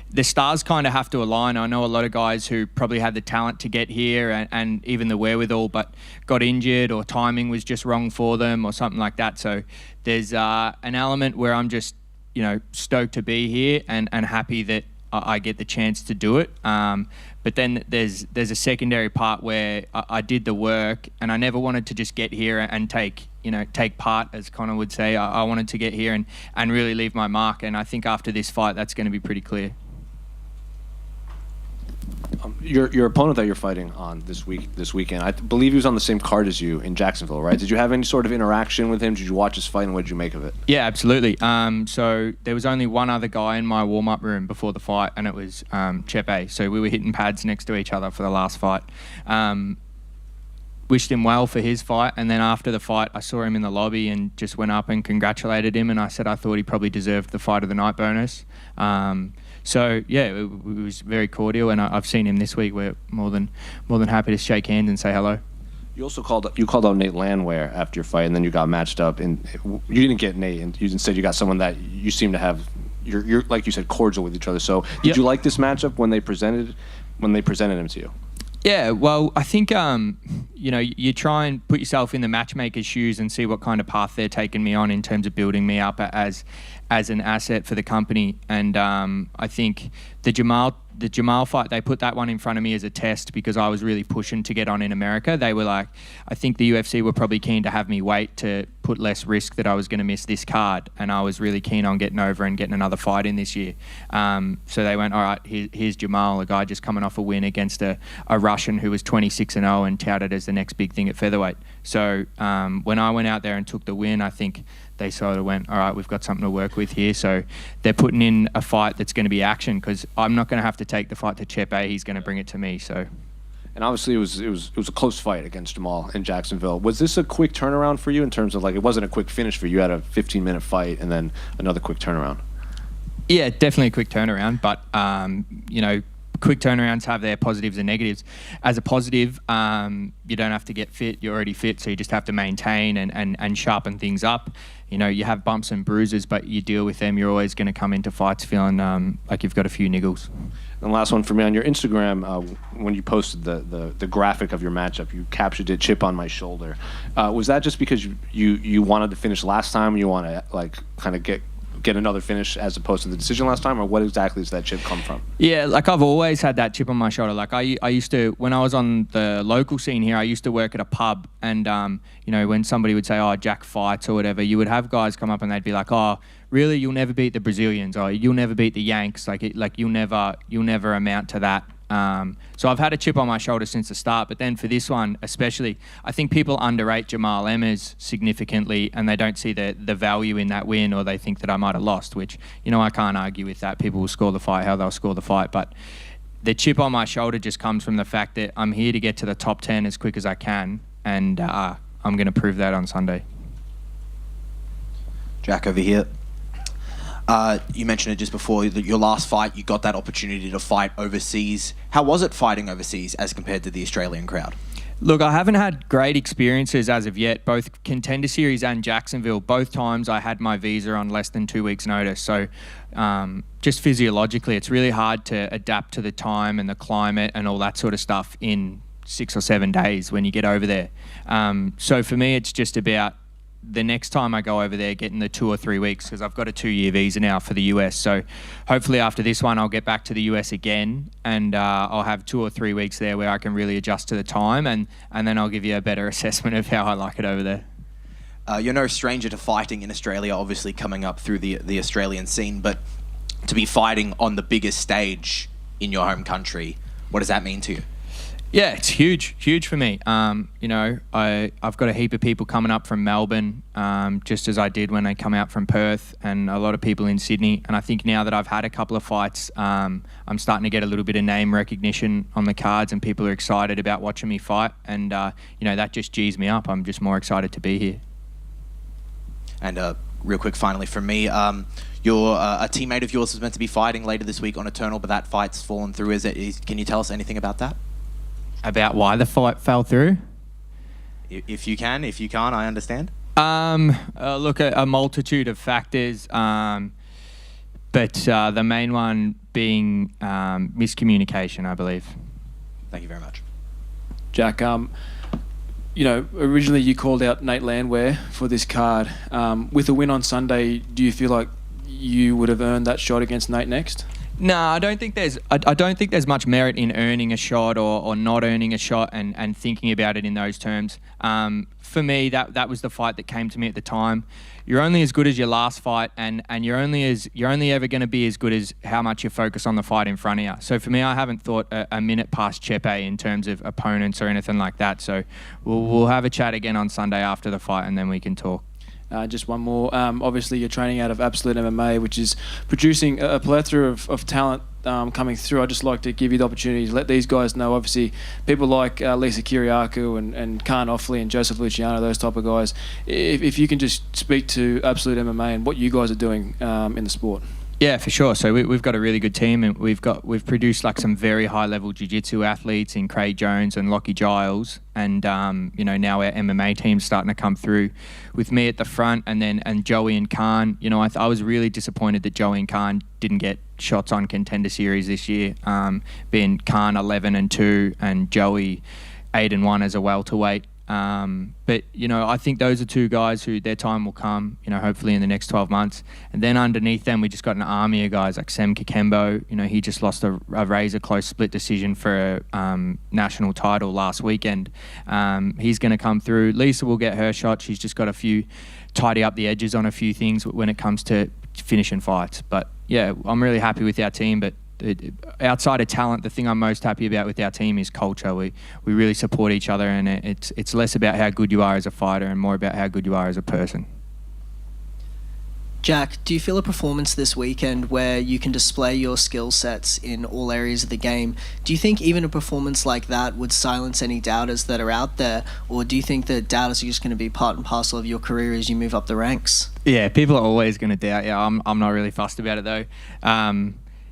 the stars kind of have to align. I know a lot of guys who probably had the talent to get here and even the wherewithal, but got injured or timing was just wrong for them or something like that. So there's an element where I'm just, you know, stoked to be here and happy that I get the chance to do it. But then there's a secondary part where I did the work, and I never wanted to just get here and take part, as Connor would say. I wanted to get here and really leave my mark. And I think after this fight, that's going to be pretty clear. Your opponent that you're fighting on this weekend, I believe he was on the same card as you in Jacksonville, right? Did you have any sort of interaction with him? Did you watch his fight, and what did you make of it? Yeah, absolutely. So there was only one other guy in my warm-up room before the fight, and it was Chepe. So we were hitting pads next to each other for the last fight. Wished him well for his fight, and then after the fight I saw him in the lobby and just went up and congratulated him, and I said I thought he probably deserved the fight of the night bonus. So yeah, it was very cordial, and I've seen him this week. We're more than happy to shake hands and say hello. You also called out Nate Landwehr after your fight, and then you got matched up, and you didn't get Nate, and instead you got someone that you seem to have. You're like you said, cordial with each other. So did you like this matchup when they presented him to you? Yeah, well, I think, you know, you try and put yourself in the matchmaker's shoes and see what kind of path they're taking me on in terms of building me up as an asset for the company. And I think the Jamal fight, they put that one in front of me as a test because I was really pushing to get on in America. They were like, I think the UFC were probably keen to have me wait to put less risk that I was going to miss this card. And I was really keen on getting over and getting another fight in this year. So they went, all right, here's Jamal, a guy just coming off a win against a Russian who was 26-0 and touted as the next big thing at featherweight. So when I went out there and took the win, I think they sort of went, all right, we've got something to work with here. So they're putting in a fight that's going to be action because I'm not going to have to take the fight to Chepe. He's going to bring it to me. So, and obviously it was a close fight against Jamal in Jacksonville. Was this a quick turnaround for you in terms of, like, it wasn't a quick finish for you? You had a 15-minute fight and then another quick turnaround. Yeah, definitely a quick turnaround, but you know, quick turnarounds have their positives and negatives. As a positive, you don't have to get fit. You're already fit, so you just have to maintain and sharpen things up. You know, you have bumps and bruises, but you deal with them. You're always going to come into fights feeling like you've got a few niggles. And last one for me, on your Instagram, when you posted the graphic of your matchup, you captured it, "Chip on my shoulder." Was that just because you wanted to finish last time? You want to, like, kind of get another finish as opposed to the decision last time, or what exactly does that chip come from? Yeah, like I've always had that chip on my shoulder. Like I used to, when I was on the local scene here, I used to work at a pub, and you know, when somebody would say, "Oh, Jack fights" or whatever, you would have guys come up and they'd be like, "Oh, really? You'll never beat the Brazilians, or you'll never beat the Yanks. Like you'll never amount to that." So I've had a chip on my shoulder since the start, but then for this one especially, I think people underrate Jamal Emmers significantly, and they don't see the value in that win, or they think that I might have lost, which, you know, I can't argue with that. People will score the fight how they'll score the fight, but the chip on my shoulder just comes from the fact that I'm here to get to the top 10 as quick as I can, and I'm going to prove that on Sunday. Jack, over here. You mentioned it just before, your last fight, you got that opportunity to fight overseas. How was it fighting overseas as compared to the Australian crowd? Look, I haven't had great experiences as of yet, both Contender Series and Jacksonville. Both times I had my visa on less than 2 weeks' notice. So just physiologically, it's really hard to adapt to the time and the climate and all that sort of stuff in 6 or 7 days when you get over there. So for me, it's just about the next time I go over there, getting the 2 or 3 weeks, because I've got a 2-year visa now for the US. So hopefully after this one, I'll get back to the US again, and I'll have 2 or 3 weeks there where I can really adjust to the time, and then I'll give you a better assessment of how I like it over there. You're no stranger to fighting in Australia, obviously coming up through the Australian scene, but to be fighting on the biggest stage in your home country, what does that mean to you? Yeah, it's huge for me. I've got a heap of people coming up from Melbourne, just as I did when I come out from Perth, and a lot of people in Sydney. And I think now that I've had a couple of fights, I'm starting to get a little bit of name recognition on the cards, and people are excited about watching me fight. And that just G's me up. I'm just more excited to be here. And real quick, finally from me, you're a teammate of yours is meant to be fighting later this week on Eternal, but that fight's fallen through. Can you tell us anything about that? About why the fight fell through? If you can. If you can't, I understand. Look, a multitude of factors, but the main one being miscommunication, I believe. Thank you very much. Jack, originally you called out Nate Landwehr for this card. With a win on Sunday, do you feel like you would have earned that shot against Nate next? No, I don't think there's much merit in earning a shot or not earning a shot and thinking about it in those terms. For me, that was the fight that came to me at the time. You're only as good as your last fight, and you're only ever going to be as good as how much you focus on the fight in front of you. So for me, I haven't thought a minute past Chepe in terms of opponents or anything like that. So we'll have a chat again on Sunday after the fight, and then we can talk. Just one more. Obviously, you're training out of Absolute MMA, which is producing a plethora of talent coming through. I'd just like to give you the opportunity to let these guys know. Obviously, people like Lisa Kiriakou and Khan Offley and Joseph Luciano, those type of guys. If you can just speak to Absolute MMA and what you guys are doing in the sport. Yeah, for sure. So we've got a really good team, and we've produced like some very high level jiu-jitsu athletes in Craig Jones and Lockie Giles, and now our MMA team's starting to come through with me at the front, and Joey and Khan. I was really disappointed that Joey and Khan didn't get shots on Contender Series this year, being Khan 11-2 and Joey 8-1 as a welterweight. But I think those are two guys who their time will come, hopefully in the next 12 months. And then underneath them, we just got an army of guys like Sem Kikembo. He just lost a razor close split decision for a national title last weekend. He's going to come through. Lisa will get her shot. She's just got tidy up the edges on a few things when it comes to finishing fights. But yeah, I'm really happy with our team. But outside of talent, the thing I'm most happy about with our team is culture. We really support each other, and it's less about how good you are as a fighter and more about how good you are as a person. Jack, do you feel a performance this weekend where you can display your skill sets in all areas of the game? Do you think even a performance like that would silence any doubters that are out there, or do you think that doubters are just going to be part and parcel of your career as you move up the ranks? Yeah, people are always going to doubt you. I'm not really fussed about it though.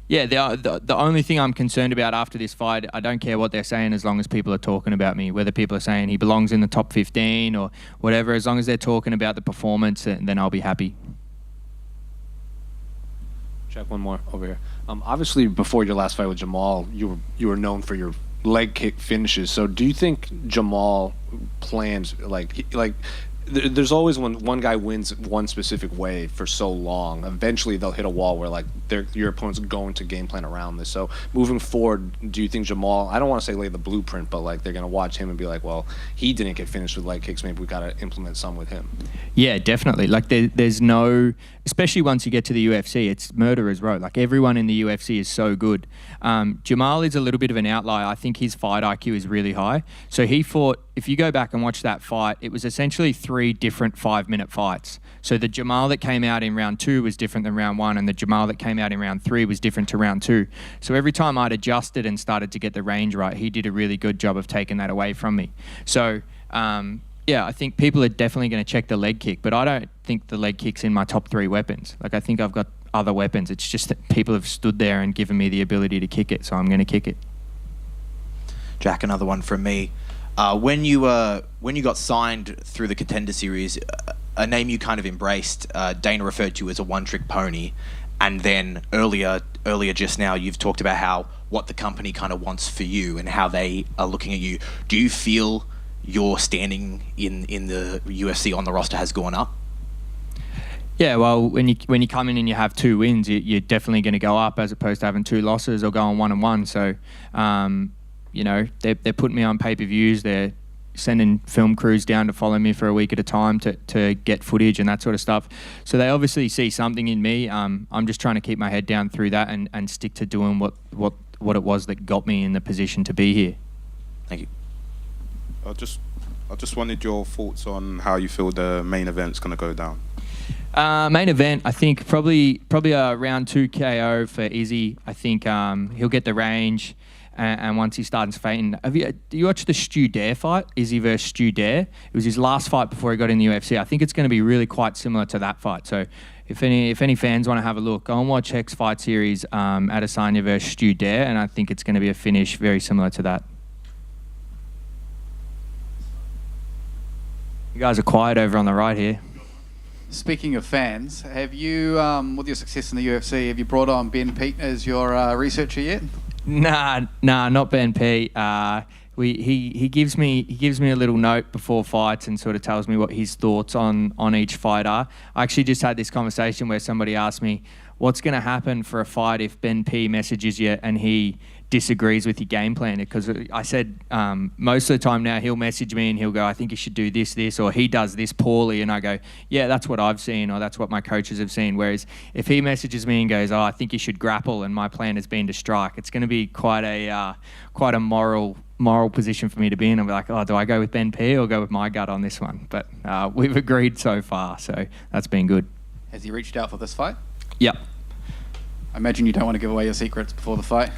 Yeah, the only thing I'm concerned about after this fight, I don't care what they're saying as long as people are talking about me, whether people are saying he belongs in the top 15 or whatever. As long as they're talking about the performance, then I'll be happy. Check one more over here. Obviously, before your last fight with Jamal, you were known for your leg kick finishes. So do you think Jamal plans there's always when one guy wins one specific way for so long, eventually they'll hit a wall where your opponent's going to game plan around this. So moving forward, do you think Jamal, I don't want to say lay the blueprint, but they're going to watch him and be like, well, he didn't get finished with leg kicks, maybe we got to implement some with him? Yeah, definitely. There's no, especially once you get to the UFC, it's murderer's row. Everyone in the UFC is so good. Jamal is a little bit of an outlier. I think his fight IQ is really high. So he fought, if you go back and watch that fight, it was essentially 3 different 5-minute fights. So the Jamal that came out in round 2 was different than round 1, and the Jamal that came out in round 3 was different to round 2. So every time I'd adjusted and started to get the range right, he did a really good job of taking that away from me. So yeah, I think people are definitely going to check the leg kick, but I don't think the leg kick's in my top 3 weapons. I think I've got other weapons. It's just that people have stood there and given me the ability to kick it, so I'm going to kick it. Jack, another one from me. When you got signed through the Contender Series, a name you kind of embraced, Dana referred to as a one-trick pony, and then earlier just now you've talked about what the company kind of wants for you and how they are looking at you. Do you feel your standing in the UFC on the roster has gone up? Yeah, well, when you come in and you have 2 wins, you're definitely going to go up as opposed to having 2 losses or going 1-1. So, they're putting me on pay-per-views. They're sending film crews down to follow me for a week at a time to get footage and that sort of stuff. So they obviously see something in me. I'm just trying to keep my head down through that and stick to doing what it was that got me in the position to be here. Thank you. I just wanted your thoughts on how you feel the main event's going to go down. Main event, I think probably a round 2 KO for Izzy. I think he'll get the range, and once he starts fighting, do you watch the Stu Dare fight? Izzy versus Stu Dare. It was his last fight before he got in the UFC. I think it's going to be really quite similar to that fight. So if any fans want to have a look, go and watch Hex Fight Series, Adesanya versus Stu Dare, and I think it's going to be a finish very similar to that. You guys are quiet over on the right here. Speaking of fans, have you, with your success in the UFC, have you brought on Ben Pete as your researcher yet? Nah, not Ben P. He gives me a little note before fights and sort of tells me what his thoughts on each fight are. I actually just had this conversation where somebody asked me, what's going to happen for a fight if Ben P messages you and he disagrees with your game plan? Because I said most of the time now he'll message me and he'll go, I think you should do this, or he does this poorly, and I go, yeah, that's what I've seen, or that's what my coaches have seen. Whereas if he messages me and goes, oh, I think you should grapple, and my plan has been to strike, it's going to be quite a moral position for me to be in. I'll be like, oh, do I go with Ben P or go with my gut on this one? But we've agreed so far, so that's been good. Has he reached out for this fight? Yep. I imagine you don't want to give away your secrets before the fight.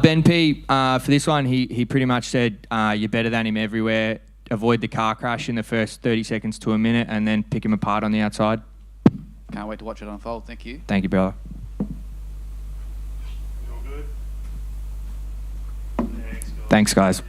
Ben P, for this one, he pretty much said, you're better than him everywhere. Avoid the car crash in the first 30 seconds to a minute and then pick him apart on the outside. Can't wait to watch it unfold. Thank you. Thank you, brother. Thanks, guys.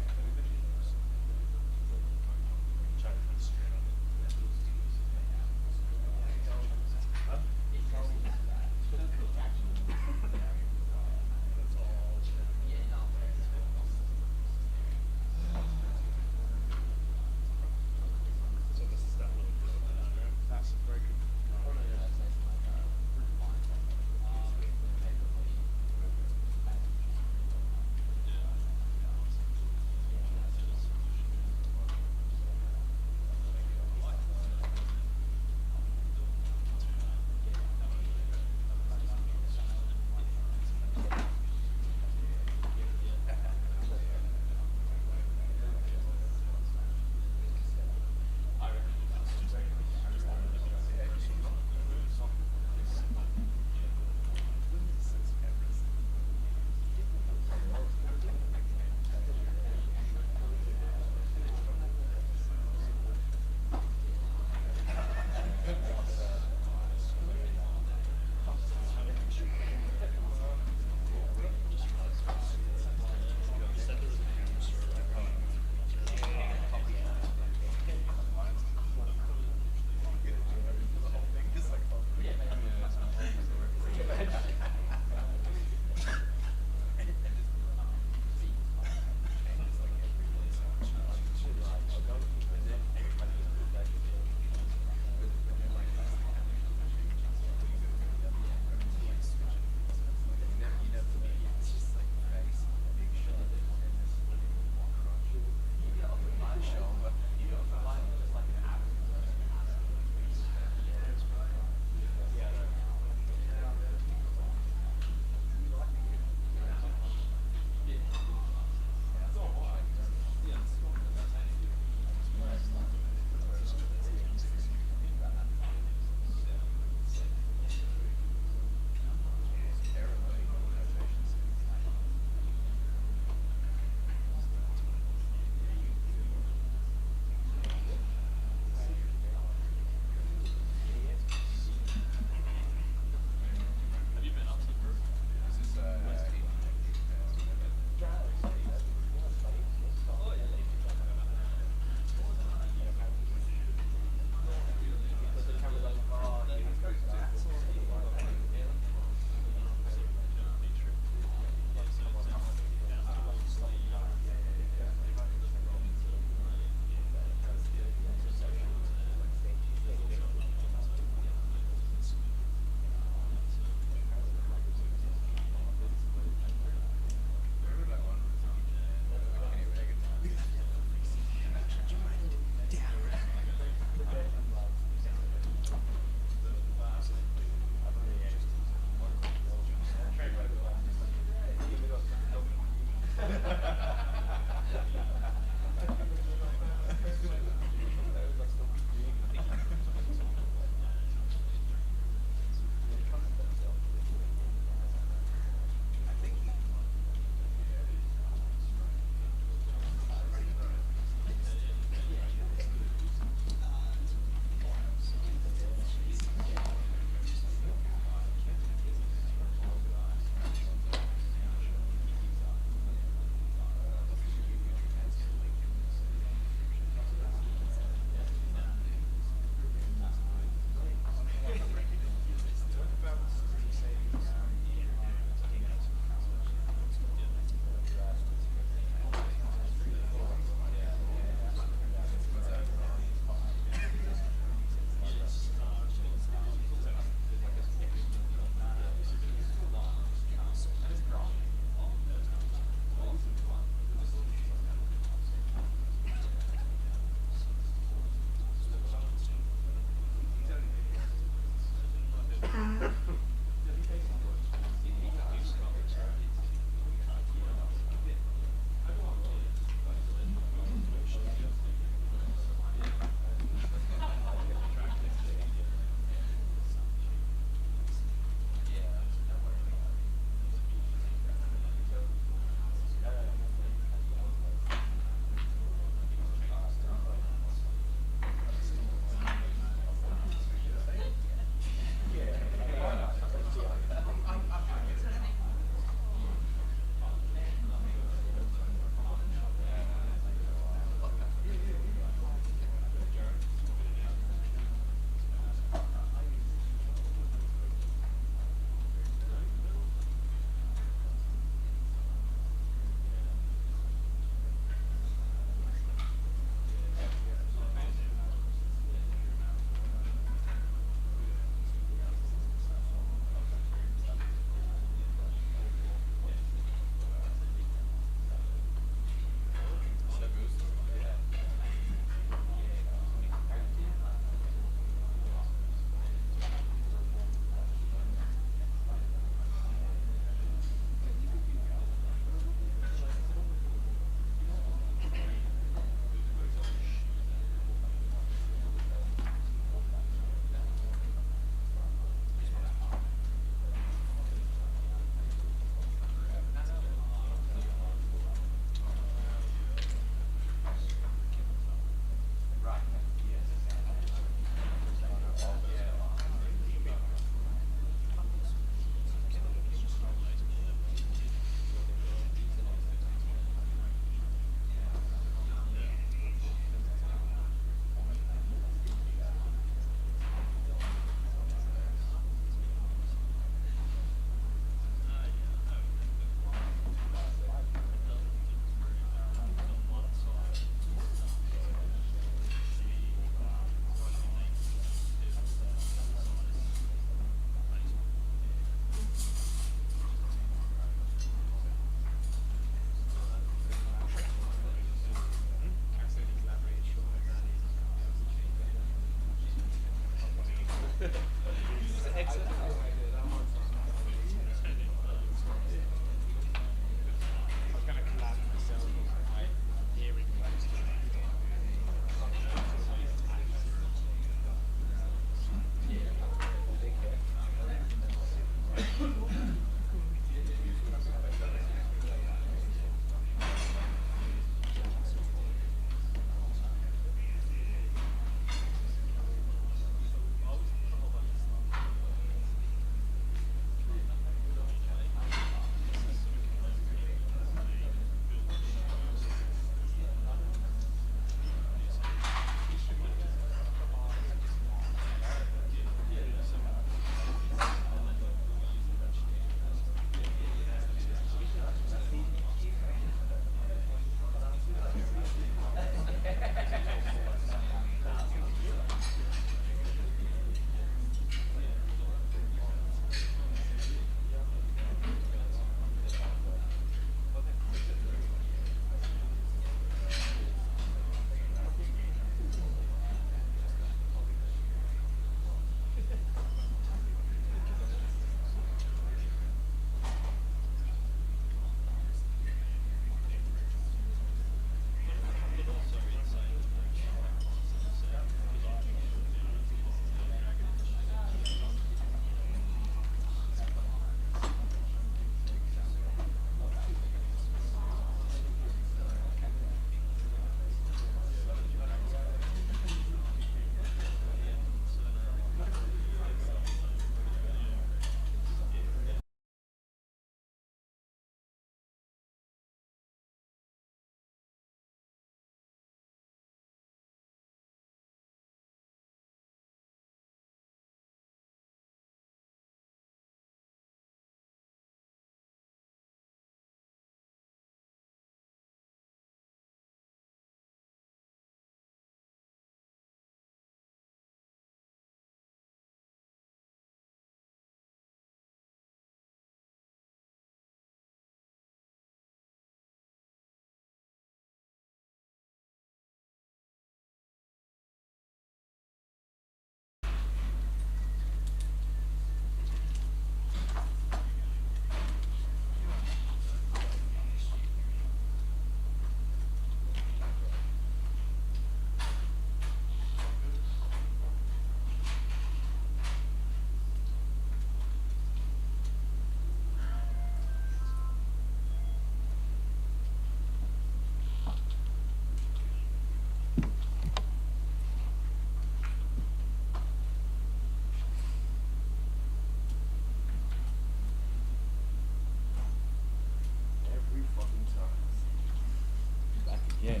Yes.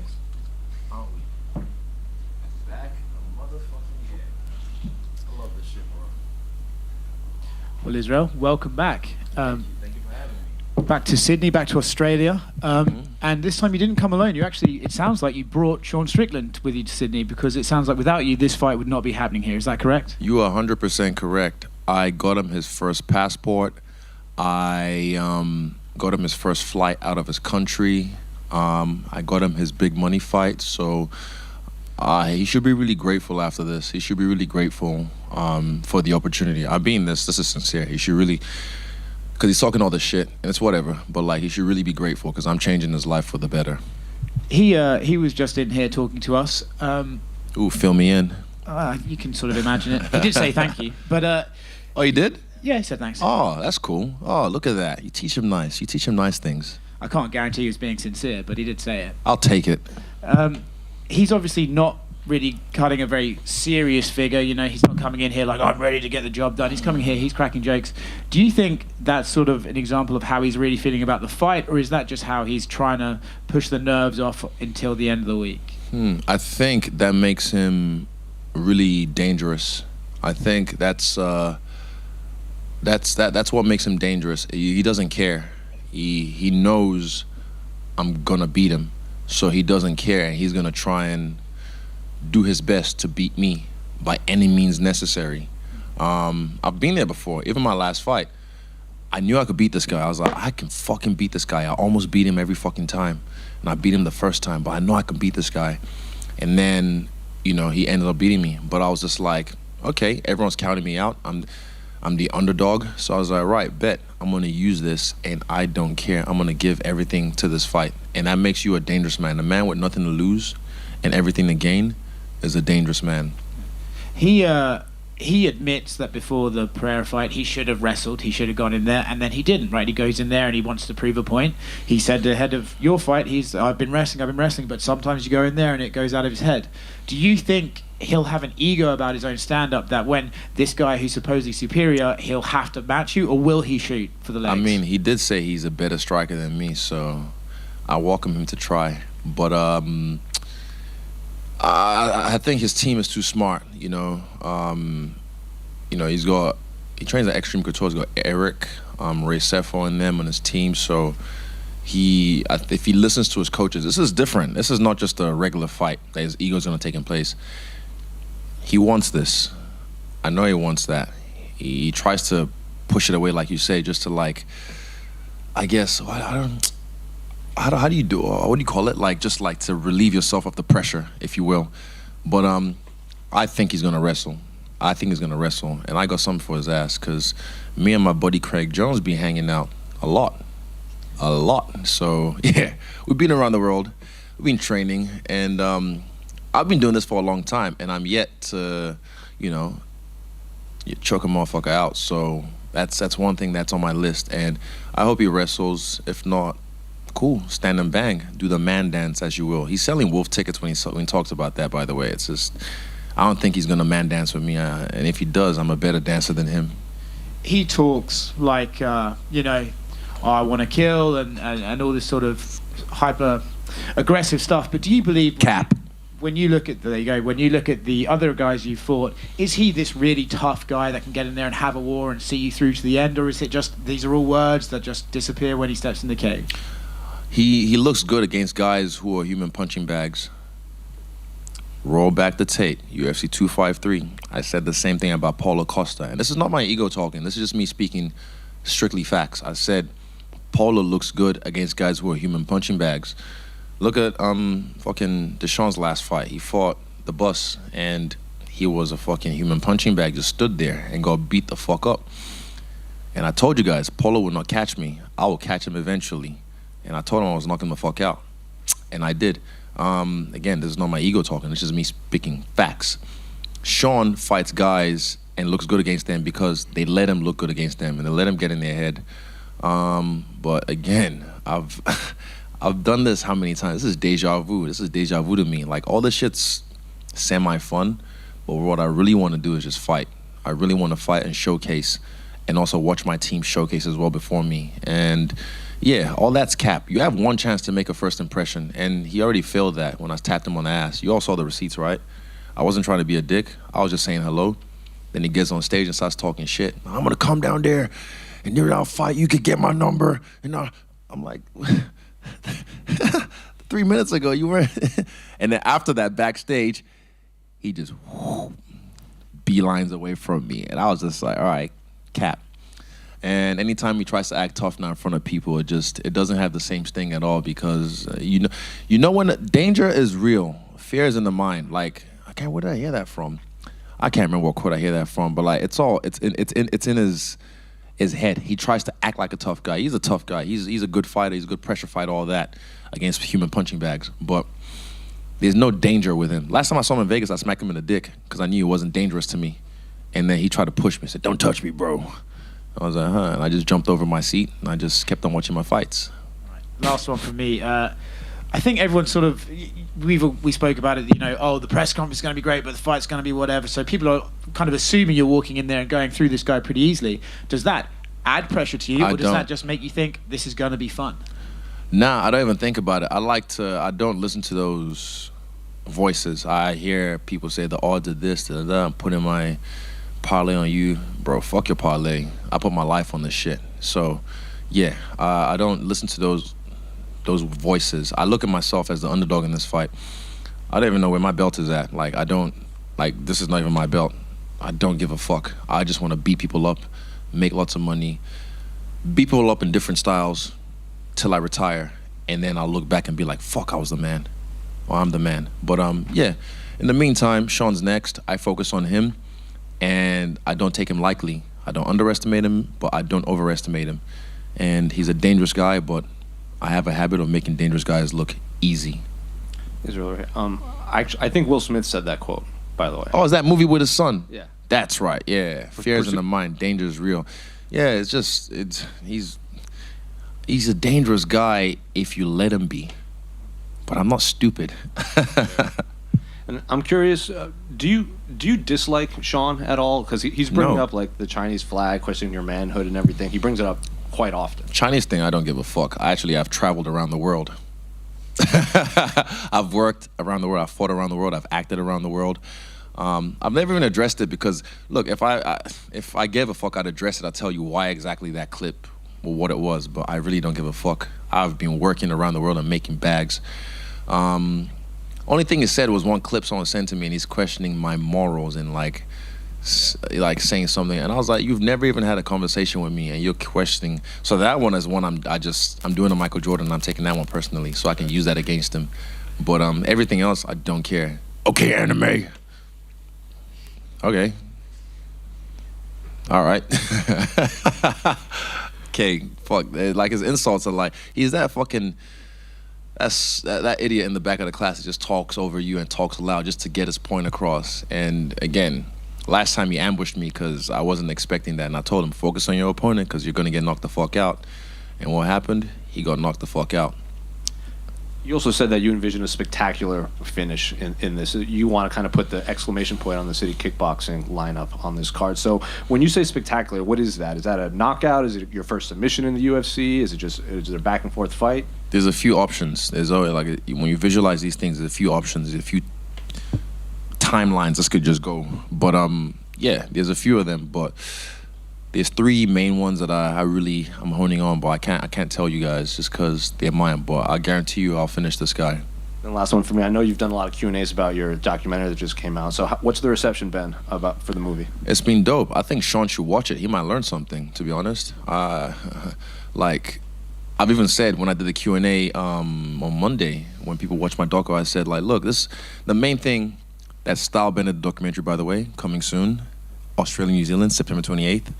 Aren't we? Back a motherfucking yeah. I love this shit, bro. Well, Israel, welcome back. Thank you for having me. Back to Sydney, back to Australia. And this time you didn't come alone. You actually, it sounds like you brought Sean Strickland with you to Sydney, because it sounds like without you, this fight would not be happening here. Is that correct? You are 100% correct. I got him his first passport. I got him his first flight out of his country. I got him his big money fight. So he should be really grateful after this. He should be really grateful for the opportunity. I mean this is sincere. He should really, because he's talking all this shit, and it's whatever, but like he should really be grateful because I'm changing his life for the better. He was just in here talking to us. Ooh, fill me in. You can sort of imagine it. He did say thank you, but oh, he did? Yeah, he said thanks. Oh, that's cool. Oh, look at that. You teach him nice. You teach him nice things. I can't guarantee he was being sincere, but he did say it. I'll take it. He's obviously not really cutting a very serious figure. You know, he's not coming in here like, I'm ready to get the job done. He's coming here, he's cracking jokes. Do you think that's sort of an example of how he's really feeling about the fight, or is that just how he's trying to push the nerves off until the end of the week? I think that makes him really dangerous. I think that's what makes him dangerous. He doesn't care. He knows I'm gonna beat him, so he doesn't care, and he's gonna try and do his best to beat me by any means necessary. I've been there before. Even my last fight, I knew I could beat this guy. I was like, I can fucking beat this guy. I almost beat him every fucking time, and I beat him the first time, but I know I can beat this guy. And then, you know, he ended up beating me, but I was just like, okay, everyone's counting me out. I'm the underdog, so I was like, right, bet I'm gonna use this, and I don't care. I'm gonna give everything to this fight, and that makes you a dangerous man. A man with nothing to lose and everything to gain is a dangerous man. He admits that before the Pereira fight, he should have wrestled, he should have gone in there, and then he didn't, right? He goes in there and he wants to prove a point. He said ahead of your fight, I've been wrestling, but sometimes you go in there and it goes out of his head. Do you think he'll have an ego about his own stand-up, that when this guy who's supposedly superior, he'll have to match you, or will he shoot for the legs? I mean, he did say he's a better striker than me, so I welcome him to try. But I think his team is too smart, you know. You know, he trains at Extreme Couture. He's got Eric, Ray Sefo and them on his team. So if he listens to his coaches, this is different. This is not just a regular fight that his ego's gonna take in place. He wants this. I know he wants that. He tries to push it away, like you say, just to like, I guess, how do you do, what do you call it? Like, just like to relieve yourself of the pressure, if you will. But I think he's gonna wrestle. I think he's gonna wrestle, and I got something for his ass, because me and my buddy Craig Jones be hanging out a lot. So yeah, we've been around the world, we've been training, and I've been doing this for a long time, and I'm yet to, you know, choke a motherfucker out. So that's one thing that's on my list, and I hope he wrestles. If not, cool, stand and bang, do the man dance, as you will. He's selling wolf tickets when he talks about that, by the way. It's just, I don't think he's gonna man dance with me, and if he does, I'm a better dancer than him. He talks like, you know, I want to kill and all this sort of hyper aggressive stuff. But do you believe when you look at when you look at the other guys you fought, is he this really tough guy that can get in there and have a war and see you through to the end, or is it just these are all words that just disappear when he steps in the cage? He looks good against guys who are human punching bags. Roll back the tape, UFC 253. I said the same thing about Paulo Costa. And this is not my ego talking. This is just me speaking strictly facts. I said Paulo looks good against guys who are human punching bags. Look at fucking Deshaun's last fight. He fought the bus, and he was a fucking human punching bag, just stood there and got beat the fuck up. And I told you guys, Paulo will not catch me. I will catch him eventually. And I told him I was knocking him the fuck out. And I did. Again, this is not my ego talking. This is me speaking facts. Sean fights guys and looks good against them because they let him look good against them and they let him get in their head. But again, I've done this how many times? This is deja vu. This is deja vu to me. Like, all this shit's semi-fun, but what I really want to do is just fight. I really want to fight and showcase, and also watch my team showcase as well before me. And Yeah, all that's cap. You have one chance to make a first impression, and he already failed that when I tapped him on the ass. You all saw the receipts, right? I wasn't trying to be a dick. I was just saying hello. Then he gets on stage and starts talking shit. I'm gonna come down there, and during our fight, you could get my number. And I'm like, 3 minutes ago, you were. And then after that, backstage, he just beelines away from me, and I was just like, all right, cap. And anytime he tries to act tough now in front of people, it doesn't have the same sting at all, because you know when danger is real, fear is in the mind. Like, where did I hear that from? I can't remember what quote I hear that from, but like it's in his head. He tries to act like a tough guy. He's a tough guy. He's a good fighter. He's a good pressure fighter. All that against human punching bags, but there's no danger with him. Last time I saw him in Vegas, I smacked him in the dick because I knew he wasn't dangerous to me, and then he tried to push me. Said, "Don't touch me, bro." I was like, huh, and I just jumped over my seat, and I just kept on watching my fights. Last one from me. I think everyone sort of, we spoke about it, the press conference is going to be great, but the fight's going to be whatever. So people are kind of assuming you're walking in there and going through this guy pretty easily. Does that add pressure to you, or does that just make you think this is going to be fun? Nah, I don't even think about it. I don't listen to those voices. I hear people say the odds of this, I'm putting my parlay on you. Bro, fuck your parlay. I put my life on this shit. So, yeah, I don't listen to those voices. I look at myself as the underdog in this fight. I don't even know where my belt is at. Like, this is not even my belt. I don't give a fuck. I just want to beat people up, make lots of money, beat people up in different styles till I retire, and then I'll look back and be like, fuck, I was the man. Or I'm the man. But, yeah, in the meantime, Sean's next. I focus on him, and I don't take him lightly. I don't underestimate him, but I don't overestimate him. And he's a dangerous guy, but I have a habit of making dangerous guys look easy. Israel, I think Will Smith said that quote, by the way. Oh, is that movie with his son? Yeah. That's right, yeah. Fear's in the mind, danger is real. Yeah, he's a dangerous guy if you let him be. But I'm not stupid. And I'm curious, do you dislike Sean at all? Because he's bringing up like the Chinese flag, questioning your manhood and everything. He brings it up quite often. Chinese thing, I don't give a fuck. I've traveled around the world. I've worked around the world. I've fought around the world. I've acted around the world. I've never even addressed it because, look, if I gave a fuck, I'd address it. I'd tell you why exactly that clip or what it was. But I really don't give a fuck. I've been working around the world and making bags. Only thing he said was one clip someone sent to me, and he's questioning my morals and like saying something, and I was like, you've never even had a conversation with me, and you're questioning. So that one is one I'm doing a Michael Jordan, and I'm taking that one personally, so I can use that against him. But everything else, I don't care. Okay, anime. Okay. All right. Okay. Fuck. Like his insults are like he's that fucking. That's that idiot in the back of the class that just talks over you and talks loud just to get his point across. And again, last time he ambushed me because I wasn't expecting that, and I told him, focus on your opponent because you're going to get knocked the fuck out. And what happened? He got knocked the fuck out. You also said that you envision a spectacular finish in this. You want to kind of put the exclamation point on the City Kickboxing lineup on this card. So when you say spectacular, what is that? Is that a knockout? Is it your first submission in the UFC? Is it a back and forth fight? There's a few options. There's always when you visualize these things, there's a few options, there's a few timelines this could just go. But yeah, there's a few of them. But there's three main ones that I'm honing on, but I can't tell you guys just because they're mine. But I guarantee you, I'll finish this guy. And last one for me. I know you've done a lot of Q&As about your documentary that just came out. So what's the reception been for the movie? It's been dope. I think Sean should watch it. He might learn something, to be honest. Like I've even said when I did the Q&A on Monday, when people watch my doco, I said like, look, the main thing. That's style bended documentary, by the way, coming soon. Australia, New Zealand, September 28th.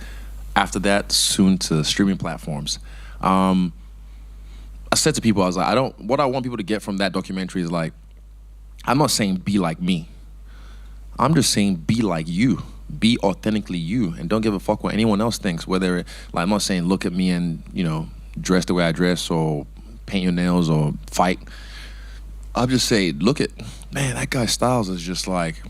After that, soon to streaming platforms. I said to people, I was like, what I want people to get from that documentary is like, I'm not saying be like me. I'm just saying be like you. Be authentically you, and don't give a fuck what anyone else thinks. Whether, like, I'm not saying look at me and, dress the way I dress or paint your nails or fight. I'll just say, man, that guy Styles is just like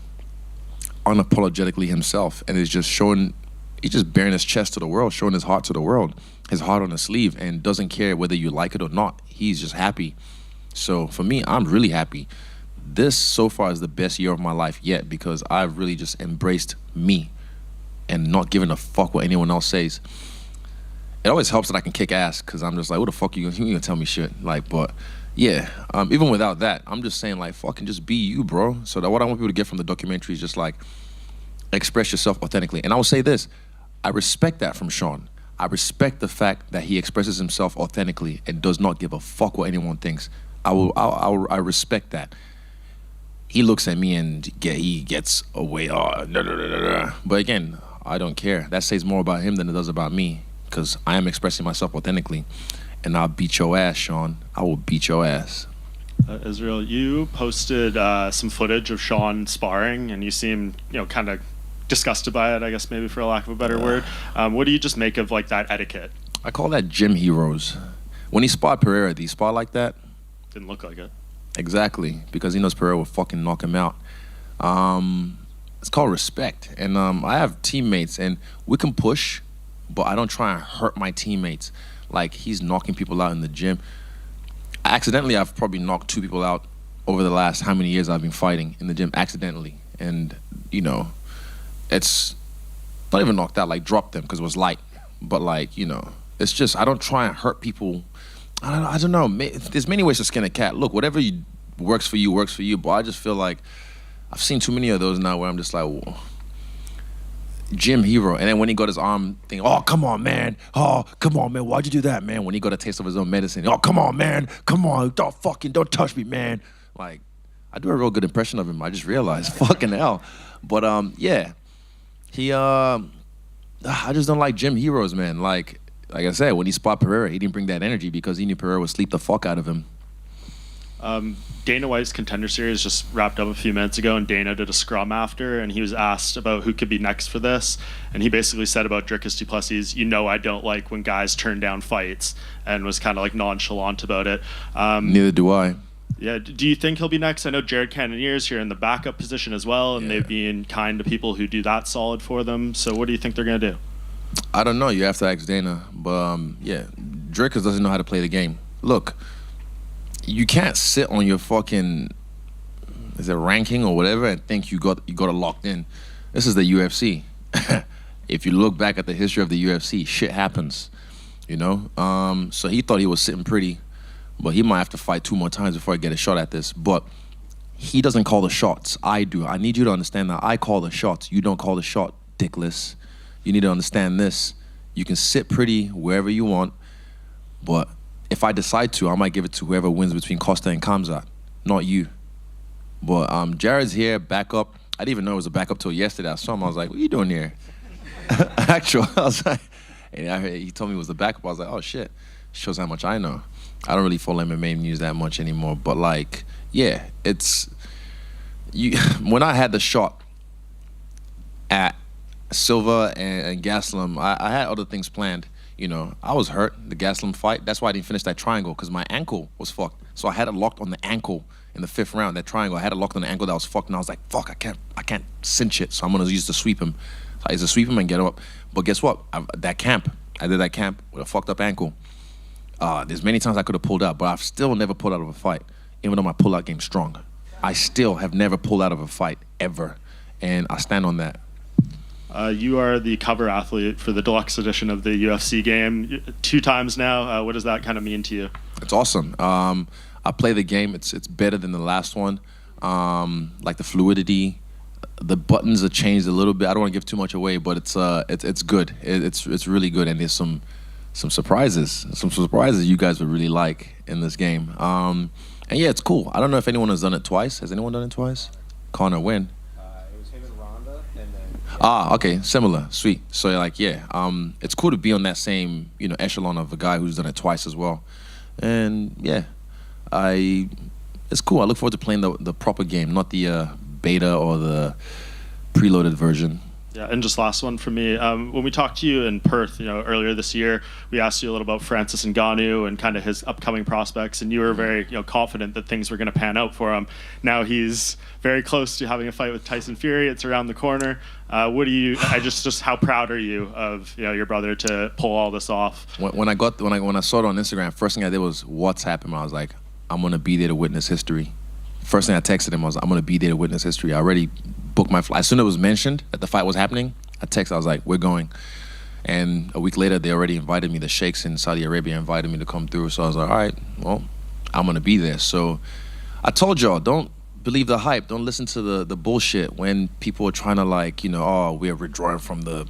unapologetically himself, and is just showing. He's just bearing his chest to the world, showing his heart to the world. his heart on his sleeve and doesn't care whether you like it or not. He's just happy. So for me, I'm really happy. This so far is the best year of my life yet because I've really just embraced me and not giving a fuck what anyone else says. It always helps that I can kick ass because I'm just like, what the fuck you gonna tell me shit? Like, but yeah, even without that, I'm just saying like, fucking just be you, bro. So that what I want people to get from the documentary is just like, express yourself authentically. And I will say this, I respect that from Sean. I respect the fact that he expresses himself authentically and does not give a fuck what anyone thinks. I respect that. He looks at me and he gets away. But again, I don't care. That says more about him than it does about me because I am expressing myself authentically. And I'll beat your ass, Sean. I will beat your ass. Israel, you posted some footage of Sean sparring, and you seem, kind of disgusted by it, I guess, maybe for a lack of a better word. What do you just make of like that etiquette? I call that gym heroes. When he sparred Pereira, did he spar like that? Didn't look like it. Exactly, because he knows Pereira will fucking knock him out. It's called respect. And I have teammates, and we can push, but I don't try and hurt my teammates. Like, he's knocking people out in the gym. Accidentally, I've probably knocked 2 people out over the last how many years I've been fighting in the gym, accidentally. And, it's not even knocked out, like dropped them because it was light. But like, it's just, I don't try and hurt people. I don't know. There's many ways to skin a cat. Look, whatever works for you. But I just feel like I've seen too many of those now where I'm just like, whoa. Gym hero. And then when he got his arm thing, oh, come on, man. Oh, come on, man. Why'd you do that, man? When he got a taste of his own medicine, oh, come on, man. Come on. Don't touch me, man. Like, I do a real good impression of him. I just realized, fucking hell. But, yeah. I just don't like gym heroes, man. Like I said, when he spot Pereira, he didn't bring that energy because he knew Pereira would sleep the fuck out of him. Dana White's Contender Series just wrapped up a few minutes ago, and Dana did a scrum after, and he was asked about who could be next for this, and he basically said about Dricus du Plessis, I don't like when guys turn down fights, and was kind of like nonchalant about it. Neither do I. Yeah, do you think he'll be next? I know Jared Cannonier's here in the backup position as well, and they've been kind to people who do that solid for them. So what do you think they're going to do? I don't know. You have to ask Dana. But, yeah, Dricus doesn't know how to play the game. Look, you can't sit on your fucking, ranking or whatever and think you got it locked in. This is the UFC. If you look back at the history of the UFC, shit happens, So he thought he was sitting pretty. But he might have to fight 2 more times before I get a shot at this. But he doesn't call the shots. I do. I need you to understand that I call the shots. You don't call the shot, dickless. You need to understand this. You can sit pretty wherever you want, but if I decide to, I might give it to whoever wins between Costa and Khamzat, not you. But Jared's here, backup. I didn't even know it was a backup till yesterday. I saw him. I was like, what are you doing here? Actual. I was like, and he told me it was the backup. I was like, oh, shit. Shows how much I know. I don't really follow MMA news that much anymore, but like, yeah, it's when I had the shot at Silva and Gastelum, I had other things planned. I was hurt, the Gastelum fight. That's why I didn't finish that triangle, because my ankle was fucked. So I had it locked on the ankle in the 5th round, that triangle. I had it locked on the ankle that was fucked, and I was like, fuck, I can't cinch it, so I'm gonna use to sweep him. So I used to sweep him and get him up. But guess what? I did that camp with a fucked up ankle. There's many times I could have pulled out, but I've still never pulled out of a fight, even though my pull-out game's strong. I still have never pulled out of a fight, ever. And I stand on that. You are the cover athlete for the deluxe edition of the UFC game 2 times now. What does that kind of mean to you? It's awesome. I play the game. It's better than the last one. Like the fluidity. The buttons are changed a little bit. I don't want to give too much away, but it's good. It's really good, and there's some surprises you guys would really like in this game. And yeah, it's cool. I don't know if anyone has done it twice. Has anyone done it twice? Connor, when? It was him and Ronda, and then. Okay, similar, sweet. So like, yeah, it's cool to be on that same echelon of a guy who's done it twice as well. And yeah, it's cool. I look forward to playing the proper game, not the beta or the preloaded version. Yeah, and just last one from me. When we talked to you in Perth, earlier this year, we asked you a little about Francis Ngannou and kind of his upcoming prospects, and you were very, confident that things were going to pan out for him. Now he's very close to having a fight with Tyson Fury. It's around the corner. Just how proud are you of, your brother to pull all this off? When I saw it on Instagram, first thing I did was WhatsApp him. I was like, I'm gonna be there to witness history. First thing I texted him was, I'm gonna be there to witness history. I already booked my flight. As soon as it was mentioned that the fight was happening, I was like, we're going. And a week later, they already invited me. The sheikhs in Saudi Arabia invited me to come through. So I was like, all right, well, I'm gonna be there. So I told y'all, don't believe the hype. Don't listen to the bullshit when people are trying to we're withdrawing from the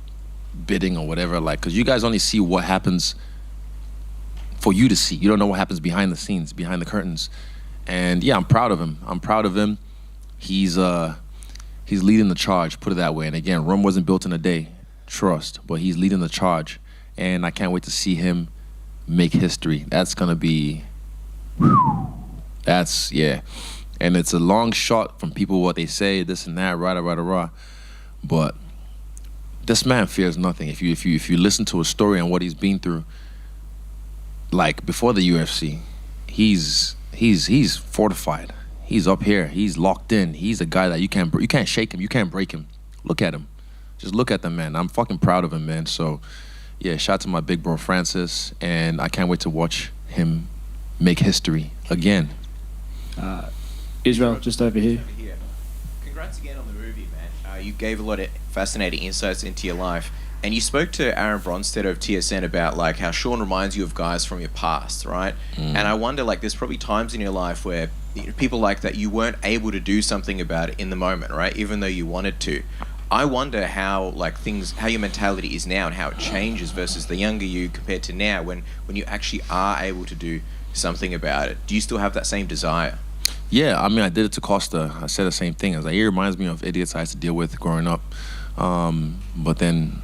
bidding or whatever. Because you guys only see what happens for you to see. You don't know what happens behind the scenes, behind the curtains. And yeah, I'm proud of him. He's leading the charge, put it that way. And again, Rome wasn't built in a day, trust, but he's leading the charge. And I can't wait to see him make history. That's gonna be, yeah. And it's a long shot from people, what they say, this and that, rah. But this man fears nothing. If you listen to a story and what he's been through, like before the UFC, he's fortified. He's up here. He's locked in. He's a guy that you can't shake him. You can't break him. Look at him. Just look at the man. I'm fucking proud of him, man. So, yeah, shout out to my big bro Francis, and I can't wait to watch him make history again. Israel, just over here. Congrats again on the movie, man. You gave a lot of fascinating insights into your life. And you spoke to Aaron Bronstedt of TSN about how Sean reminds you of guys from your past, right? And I wonder, there's probably times in your life where people like that, you weren't able to do something about it in the moment, right? Even though you wanted to. I wonder how how your mentality is now and how it changes versus the younger you compared to now when you actually are able to do something about it. Do you still have that same desire? Yeah, I mean, I did it to Costa. I said the same thing. I was like, it reminds me of idiots I had to deal with growing up. But then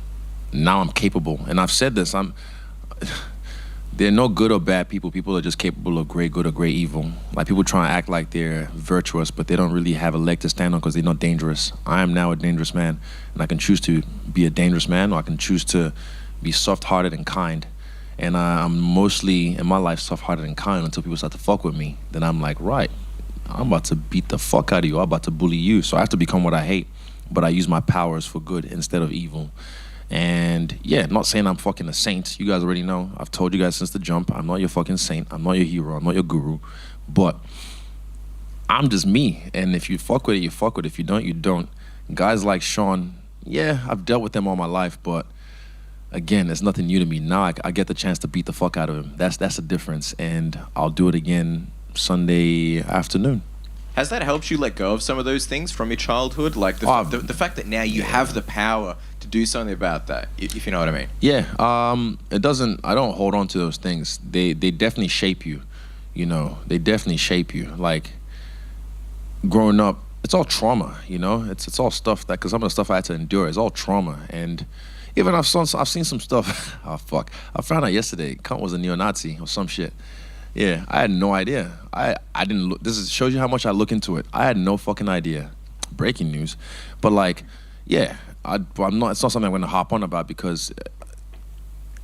now I'm capable. And I've said this, there are no good or bad people. People are just capable of great good or great evil. People try to act like they're virtuous, but they don't really have a leg to stand on because they're not dangerous. I am now a dangerous man, and I can choose to be a dangerous man, or I can choose to be soft-hearted and kind. And I'm mostly, in my life, soft-hearted and kind until people start to fuck with me. Then I'm like, right, I'm about to beat the fuck out of you. I'm about to bully you. So I have to become what I hate, but I use my powers for good instead of evil. And yeah, not saying I'm fucking a saint. You guys already know. I've told you guys since the jump, I'm not your fucking saint. I'm not your hero. I'm not your guru. But I'm just me. And if you fuck with it, you fuck with it. If you don't, you don't. Guys like Sean, yeah, I've dealt with them all my life, but again, it's nothing new to me. Now I get the chance to beat the fuck out of him. That's the difference. And I'll do it again Sunday afternoon. Has that helped you let go of some of those things from your childhood? The fact that now you have the power to do something about that, if you know what I mean. Yeah, I don't hold on to those things. They definitely shape you, they definitely shape you. Growing up, it's all trauma, it's all stuff because some of the stuff I had to endure is all trauma. And even I've seen some stuff, oh fuck, I found out yesterday, Cunt was a neo-Nazi or some shit. Yeah, I had no idea. I didn't look. Shows you how much I look into it. I had no fucking idea. Breaking news, but yeah, I'm not. It's not something I'm going to hop on about because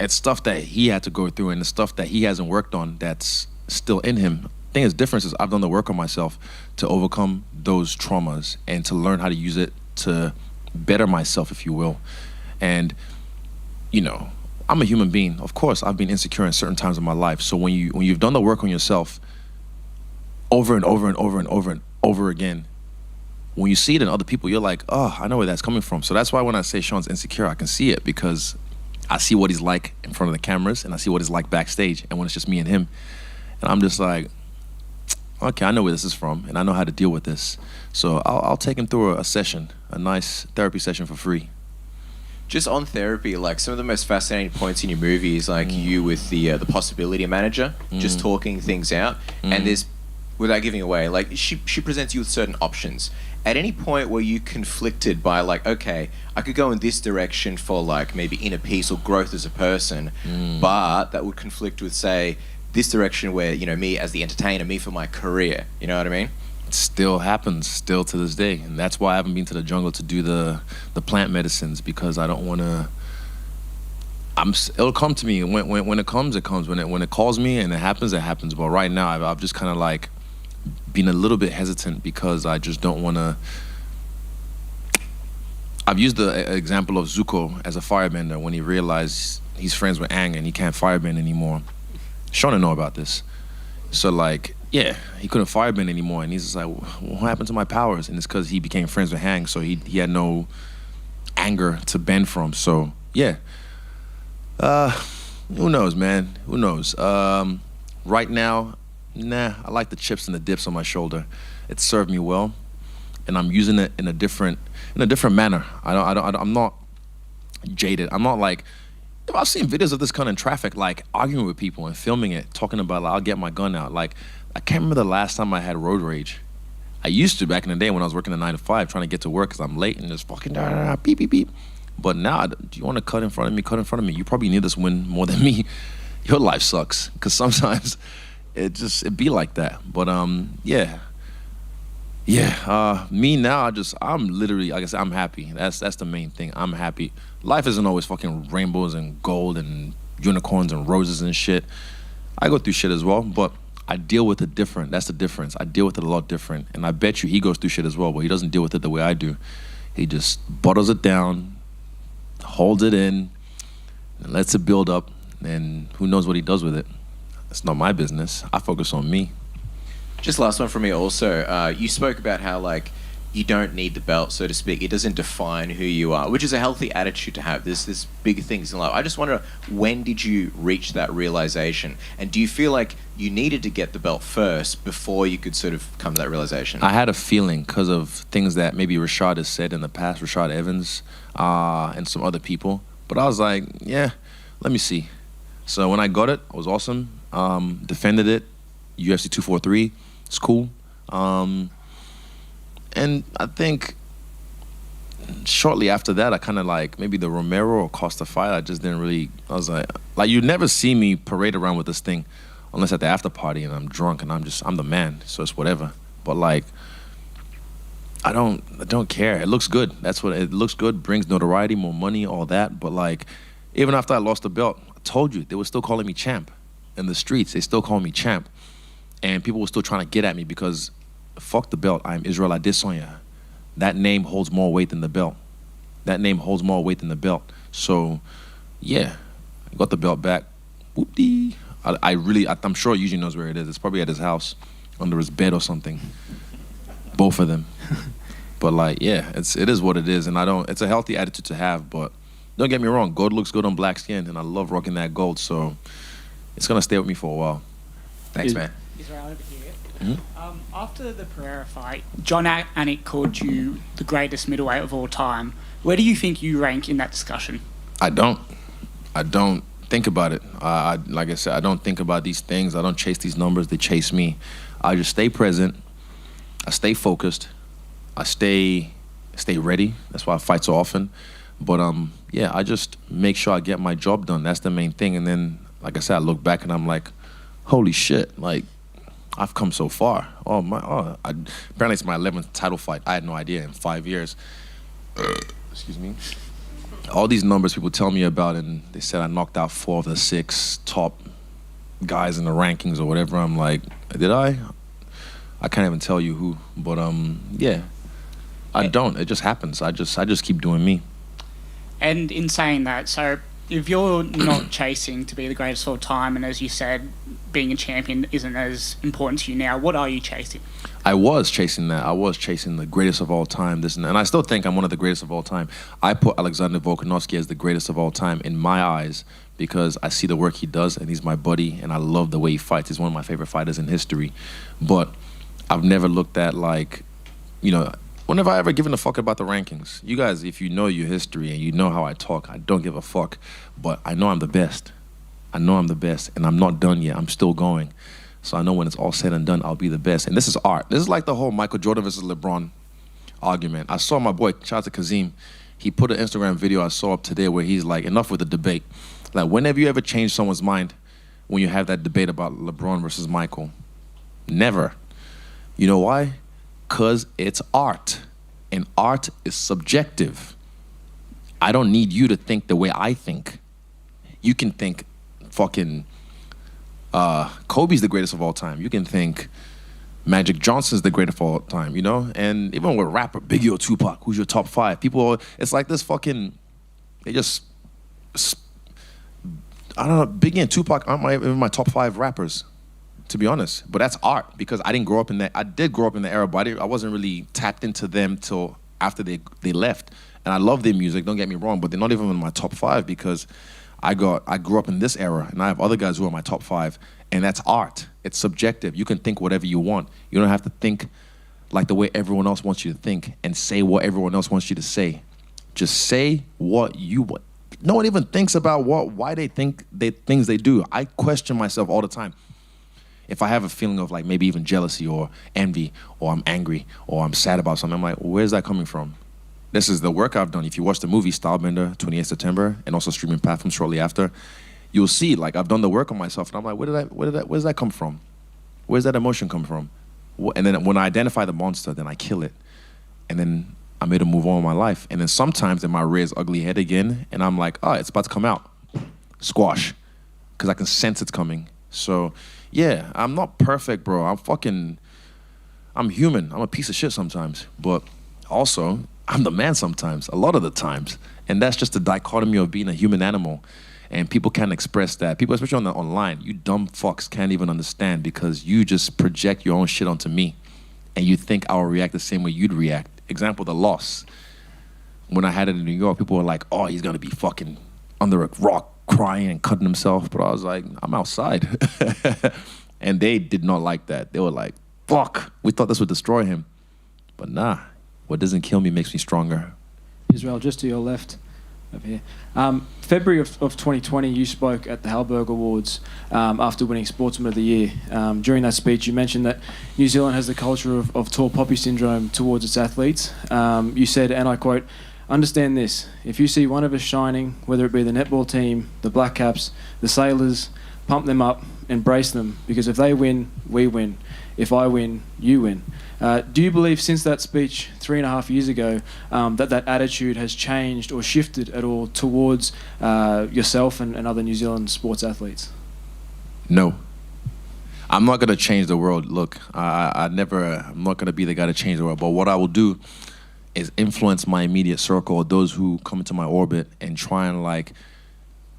it's stuff that he had to go through and the stuff that he hasn't worked on that's still in him. The thing is, difference is I've done the work on myself to overcome those traumas and to learn how to use it to better myself, if you will. And I'm a human being. Of course, I've been insecure in certain times of my life. So when you've done the work on yourself over and over and over and over and over again, when you see it in other people, you're like, oh, I know where that's coming from. So that's why when I say Sean's insecure, I can see it because I see what he's like in front of the cameras and I see what he's like backstage. And when it's just me and him, and I'm just like, okay, I know where this is from and I know how to deal with this. So I'll take him through a session, a nice therapy session for free. Just on therapy, some of the most fascinating points in your movie is you with the possibility manager, just talking things out. And there's, without giving away, she presents you with certain options. At any point were you conflicted by okay, I could go in this direction for maybe inner peace or growth as a person, but that would conflict with say this direction where me as the entertainer, me for my career. You know what I mean? still happens, still to this day. And that's why I haven't been to the jungle to do the plant medicines, because I don't want to. It'll come to me. When it comes, it comes. When it calls me and it happens, it happens. But right now, I've just kind of like been a little bit hesitant because I just don't want to. I've used the example of Zuko as a firebender when he realized he's friends with Aang and he can't firebend anymore. Sean didn't know about this. So like, yeah, he couldn't firebend anymore, and he's just like, what happened to my powers? And it's because he became friends with Aang, so he had no anger to bend from. So yeah. Who knows, man? Who knows? Right now, nah, I like the chips and the dips on my shoulder. It served me well, and I'm using it in a different manner. I'm not jaded. I'm not like, I've seen videos of this kind of in traffic, like arguing with people and filming it, talking about like, I'll get my gun out. Like, I can't remember the last time I had road rage. I used to back in the day when I was working a 9 to 5, trying to get to work because I'm late and just fucking beep, beep, beep. But now, do you want to cut in front of me? Cut in front of me. You probably need this win more than me. Your life sucks, because sometimes it be like that. But yeah. Me now, I'm literally, like I said, I'm happy. That's the main thing. I'm happy. Life isn't always fucking rainbows and gold and unicorns and roses and shit. I go through shit as well, but I deal with it different. That's the difference. I deal with it a lot different. And I bet you he goes through shit as well, but he doesn't deal with it the way I do. He just bottles it down, holds it in, and lets it build up, and who knows what he does with it. It's not my business. I focus on me. Just last one from me also. You spoke about how like you don't need the belt, so to speak. It doesn't define who you are, which is a healthy attitude to have. There's big things in life. I just wonder, when did you reach that realization? And do you feel like you needed to get the belt first before you could sort of come to that realization? I had a feeling because of things that maybe Rashad has said in the past, Rashad Evans, and some other people. But I was like, yeah, let me see. So when I got it was awesome. Defended it, UFC 243. It's cool. And I think shortly after that, I kind of like maybe the Romero or Costa fight. I just didn't really. I was like you never see me parade around with this thing, unless at the after party and I'm drunk and I'm the man. So it's whatever. But like, I don't care. It looks good. That's what it looks good. Brings notoriety, more money, all that. But like, even after I lost the belt, I told you they were still calling me champ in the streets. They still call me champ, and people were still trying to get at me because. Fuck the belt. I'm Israel Adesanya. That name holds more weight than the belt. That name holds more weight than the belt. So, yeah, I got the belt back. Whoop-dee. I'm sure he usually knows where it is. It's probably at his house, under his bed or something. Both of them. But like, yeah, it is what it is, and it's a healthy attitude to have. But don't get me wrong, gold looks good on black skin, and I love rocking that gold. So it's gonna stay with me for a while. Thanks, man. Israel over here. Mm-hmm. After the Pereira fight, John Anik called you the greatest middleweight of all time. Where do you think you rank in that discussion? I don't think about it. Like I said, I don't think about these things. I don't chase these numbers. They chase me. I just stay present. I stay focused. I stay ready. That's why I fight so often. But yeah, I just make sure I get my job done. That's the main thing. And then, like I said, I look back and I'm like, holy shit, like, I've come so far. Apparently it's my 11th title fight. I had no idea in 5 years. Excuse me. All these numbers people tell me about, and they said I knocked out 4 of the 6 top guys in the rankings or whatever. I'm like, did I? I can't even tell you who. But yeah, I don't. It just happens. I just keep doing me. And in saying that, so if you're not chasing to be the greatest of all time, and as you said, being a champion isn't as important to you now, what are you chasing? I was chasing that. I was chasing the greatest of all time, this and that. And I still think I'm one of the greatest of all time. I put Alexander Volkanovski as the greatest of all time in my eyes because I see the work he does, and he's my buddy, and I love the way he fights. He's one of my favorite fighters in history. But I've never looked at, like, you know, when have I ever given a fuck about the rankings? You guys, if you know your history and you know how I talk, I don't give a fuck. But I know I'm the best. I know I'm the best, and I'm not done yet. I'm still going. So I know when it's all said and done, I'll be the best. And this is art. This is like the whole Michael Jordan versus LeBron argument. I saw my boy, shout out to Kazim, he put an Instagram video I saw up today where he's like, enough with the debate. Like, when have you ever changed someone's mind when you have that debate about LeBron versus Michael? Never. You know why? Because it's art. And art is subjective. I don't need you to think the way I think. You can think fucking Kobe's the greatest of all time. You can think Magic Johnson's the greatest of all time, you know? And even with rapper, Biggie or Tupac, who's your top 5? People, it's like this fucking, they just, I don't know, Biggie and Tupac aren't even my top 5 rappers, to be honest. But that's art, because I didn't grow up in that. I did grow up in the era, but I wasn't really tapped into them till after they left. And I love their music, don't get me wrong, but they're not even in my top 5 because I grew up in this era, and I have other guys who are my top 5, and that's art. It's subjective. You can think whatever you want. You don't have to think like the way everyone else wants you to think and say what everyone else wants you to say. Just say what you want. No one even thinks about why they think things they do. I question myself all the time. If I have a feeling of like maybe even jealousy or envy, or I'm angry, or I'm sad about something, I'm like, where's that coming from? This is the work I've done. If you watch the movie Stylebender, 28 September, and also streaming platforms shortly after, you'll see like I've done the work on myself, and I'm like, where does that come from? Where's that emotion come from? And then when I identify the monster, then I kill it, and then I'm able to move on with my life. And then sometimes then my rear its ugly head again, and I'm like, oh, it's about to come out, squash, because I can sense it's coming. So yeah, I'm not perfect, bro. I'm human. I'm a piece of shit sometimes, but also I'm the man sometimes, a lot of the times. And that's just the dichotomy of being a human animal. And people can't express that. People, especially online, you dumb fucks can't even understand because you just project your own shit onto me. And you think I will react the same way you'd react. Example, the loss. When I had it in New York, people were like, oh, he's gonna be fucking under a rock crying and cutting himself. But I was like, I'm outside. And they did not like that. They were like, fuck, we thought this would destroy him. But nah. What doesn't kill me makes me stronger. Israel, just to your left, over here. February of 2020, you spoke at the Halberg Awards after winning Sportsman of the Year. During that speech, you mentioned that New Zealand has the culture of tall poppy syndrome towards its athletes. You said, and I quote, "Understand this, if you see one of us shining, whether it be the netball team, the Black Caps, the Sailors, pump them up, embrace them, because if they win, we win. If I win, you win." Do you believe since that speech 3.5 years ago that attitude has changed or shifted at all towards yourself and other New Zealand sports athletes? No. I'm not going to change the world. Look, I'm not going to be the guy to change the world. But what I will do is influence my immediate circle, or those who come into my orbit, and try and like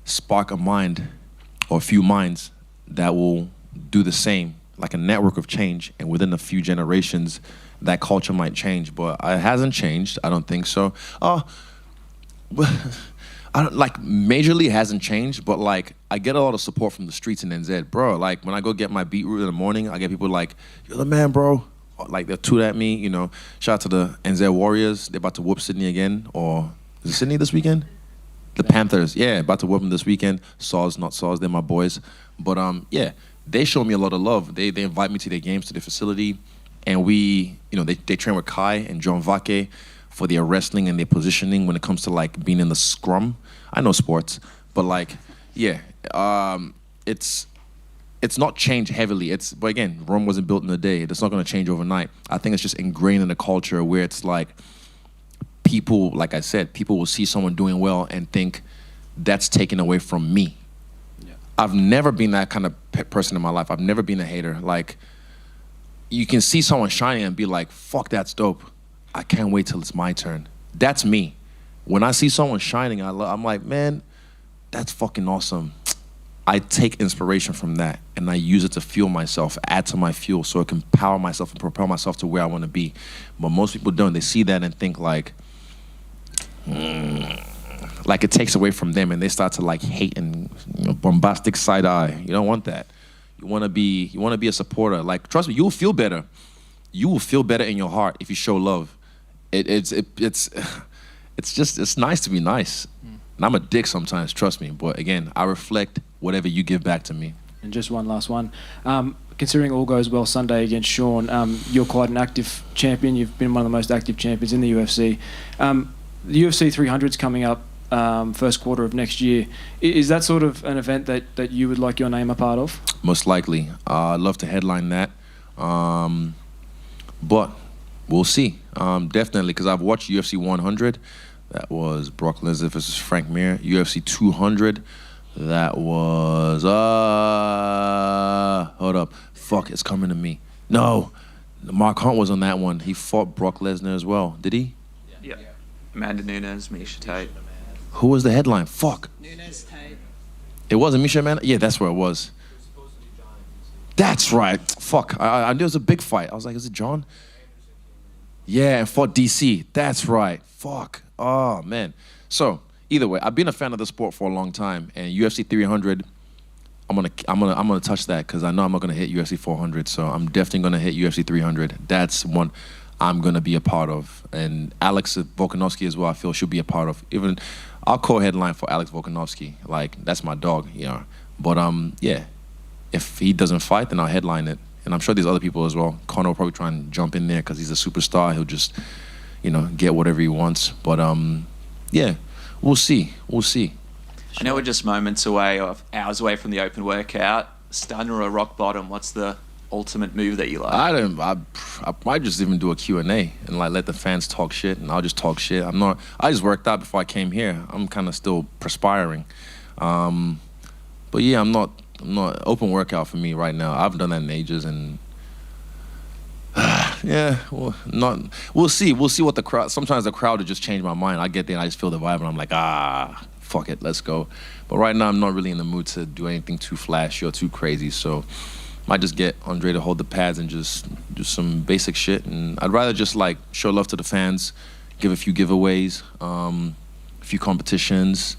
spark a mind or a few minds that will do the same. Like a network of change, and within a few generations that culture might change, but it hasn't changed. I don't think so. I don't like majorly it hasn't changed, but like I get a lot of support from the streets in NZ, bro. Like when I go get my beetroot in the morning, I get people like, "You're the man, bro." Like they'll toot at me, you know. Shout out to the NZ Warriors. They're about to whoop Sydney again, or is it Sydney this weekend? The Panthers, yeah, about to whoop them this weekend. Saws, not Saws, they're my boys. But yeah. They show me a lot of love. They invite me to their games, to their facility, and we, you know, they train with Kai and John Vake for their wrestling and their positioning when it comes to like being in the scrum. I know sports, but like, yeah, it's not changed heavily. But again, Rome wasn't built in a day. It's not going to change overnight. I think it's just ingrained in the culture where it's like people, like I said, people will see someone doing well and think that's taken away from me. I've never been that kind of person in my life. I've never been a hater. Like, you can see someone shining and be like, fuck, that's dope. I can't wait till it's my turn. That's me. When I see someone shining, I'm like, man, that's fucking awesome. I take inspiration from that, and I use it to fuel myself, add to my fuel, so it can power myself and propel myself to where I want to be. But most people don't. They see that and think like it takes away from them, and they start to like hate and, you know, bombastic side eye. You don't want that. You want to be a supporter. Like, trust me, you will feel better. You will feel better in your heart if you show love. It's nice to be nice. And I'm a dick sometimes, trust me. But again, I reflect whatever you give back to me. And just one last one. Considering all goes well Sunday against Sean, you're quite an active champion. You've been one of the most active champions in the UFC. The UFC 300's coming up first quarter of next year. Is that sort of an event that you would like your name a part of? Most likely. I'd love to headline that. But We'll see. Definitely, because I've watched UFC 100. That was Brock Lesnar versus Frank Mir. UFC 200. That was hold up. Fuck, it's coming to me. No, Mark Hunt was on that one. He fought Brock Lesnar as well. Did he? Yeah. Amanda Nunes, Miocic Tate. Who was the headline? Fuck. Nunes, Tate. It wasn't Misha Man. Yeah, that's where it was. That's right. Fuck. I knew it was a big fight. I was like, is it John? Yeah, and fought DC. That's right. Fuck. Oh man. So either way, I've been a fan of the sport for a long time, and UFC 300. I'm gonna touch that because I know I'm not gonna hit UFC 400. So I'm definitely gonna hit UFC 300. That's one I'm gonna be a part of, and Alex Volkanovski as well. I feel should be a part of. Even I'll co-headline for Alex Volkanovski. Like that's my dog, you know. But yeah, if he doesn't fight, then I'll headline it. And I'm sure there's other people as well. Conor will probably try and jump in there because he's a superstar. He'll just, you know, get whatever he wants. But yeah, we'll see. We'll see. I know we're just moments away, or hours away from the open workout. Stunner or rock bottom? What's the ultimate move that you like? I might just even do a Q&A and like let the fans talk shit, and I'll just talk shit. I just worked out before I came here. I'm kind of still perspiring. But yeah, I'm not open workout for me right now. I haven't done that in ages, and yeah, well, we'll see. We'll see what the crowd. Sometimes the crowd will just change my mind. I get there and I just feel the vibe, and I'm like, fuck it, let's go. But right now, I'm not really in the mood to do anything too flashy or too crazy. So, might just get Andre to hold the pads and just do some basic shit. And I'd rather just like show love to the fans, give a few giveaways, a few competitions.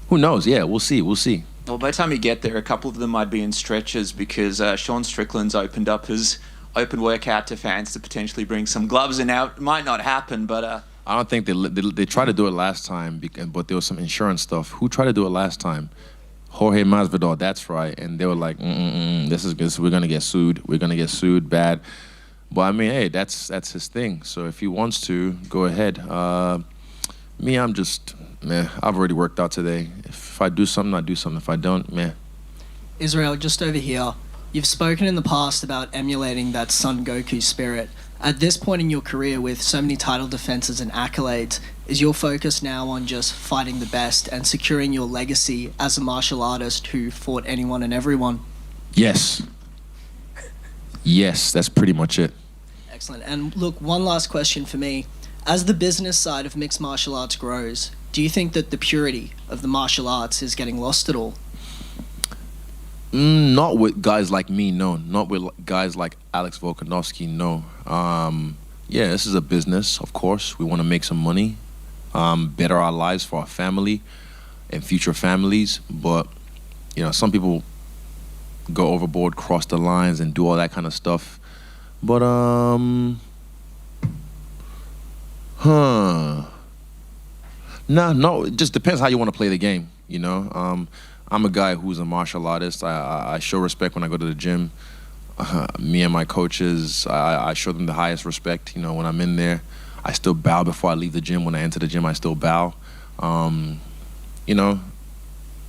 Who knows? Yeah, we'll see. We'll see. Well, by the time you get there, a couple of them might be in stretches because Sean Strickland's opened up his open workout to fans to potentially bring some gloves in. Now, it might not happen, but I don't think they tried to do it last time, but there was some insurance stuff. Who tried to do it last time? Jorge Masvidal, that's right. And they were like, this is good. We're gonna get sued. We're gonna get sued bad. But I mean, hey, that's his thing. So if he wants to, go ahead. Me, I'm just, I've already worked out today. If I do something, I do something. If I don't, Israel, just over here. You've spoken in the past about emulating that Son Goku spirit. At this point in your career, with so many title defenses and accolades, is your focus now on just fighting the best and securing your legacy as a martial artist who fought anyone and everyone? Yes. Yes, that's pretty much it. Excellent. And look, one last question for me. As the business side of mixed martial arts grows, do you think that the purity of the martial arts is getting lost at all? Not with guys like me, no. Not with guys like Alex Volkanovski, no. Yeah, this is a business, of course. We want to make some money, better our lives for our family and future families. But, you know, some people go overboard, cross the lines, and do all that kind of stuff. But, No, it just depends how you want to play the game, you know? I'm a guy who's a martial artist. I show respect when I go to the gym. Me and my coaches, I show them the highest respect. You know, when I'm in there, I still bow before I leave the gym. When I enter the gym, I still bow. You know,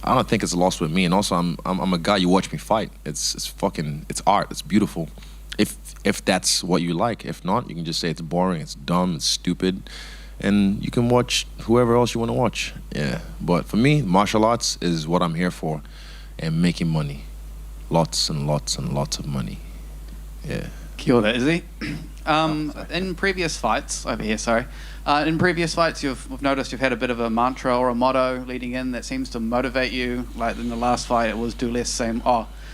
I don't think it's lost with me. And also, I'm a guy. You watch me fight. It's art. It's beautiful. If that's what you like. If not, you can just say it's boring. It's dumb. It's stupid. And you can watch whoever else you want to watch. Yeah. But for me, martial arts is what I'm here for. And making money. Lots and lots and lots of money. Yeah. Kia ora, Izzy. In previous fights, over here, sorry. In previous fights, we've noticed you've had a bit of a mantra or a motto leading in that seems to motivate you. Like in the last fight, it was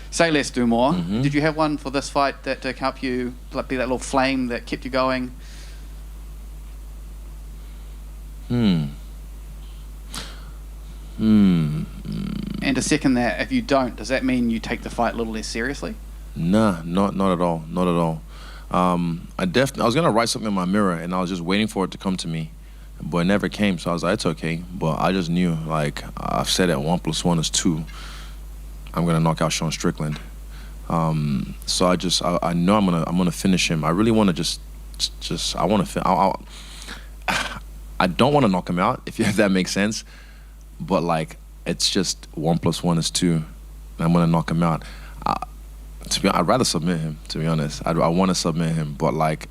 say less, do more. Mm-hmm. Did you have one for this fight that to help you, like, be that little flame that kept you going? And to second that, if you don't, does that mean you take the fight a little less seriously? Nah, not at all. Not at all. I was gonna write something in my mirror, and I was just waiting for it to come to me, but it never came. So I was like, it's okay. But I just knew, like I've said, that 1 + 1 is 2. I'm gonna knock out Sean Strickland. So I know I'm gonna finish him. I really want to I don't want to knock him out, if that makes sense. But like, it's just 1 + 1 is 2. And I'm gonna knock him out. I'd rather submit him, to be honest. I want to submit him, but like,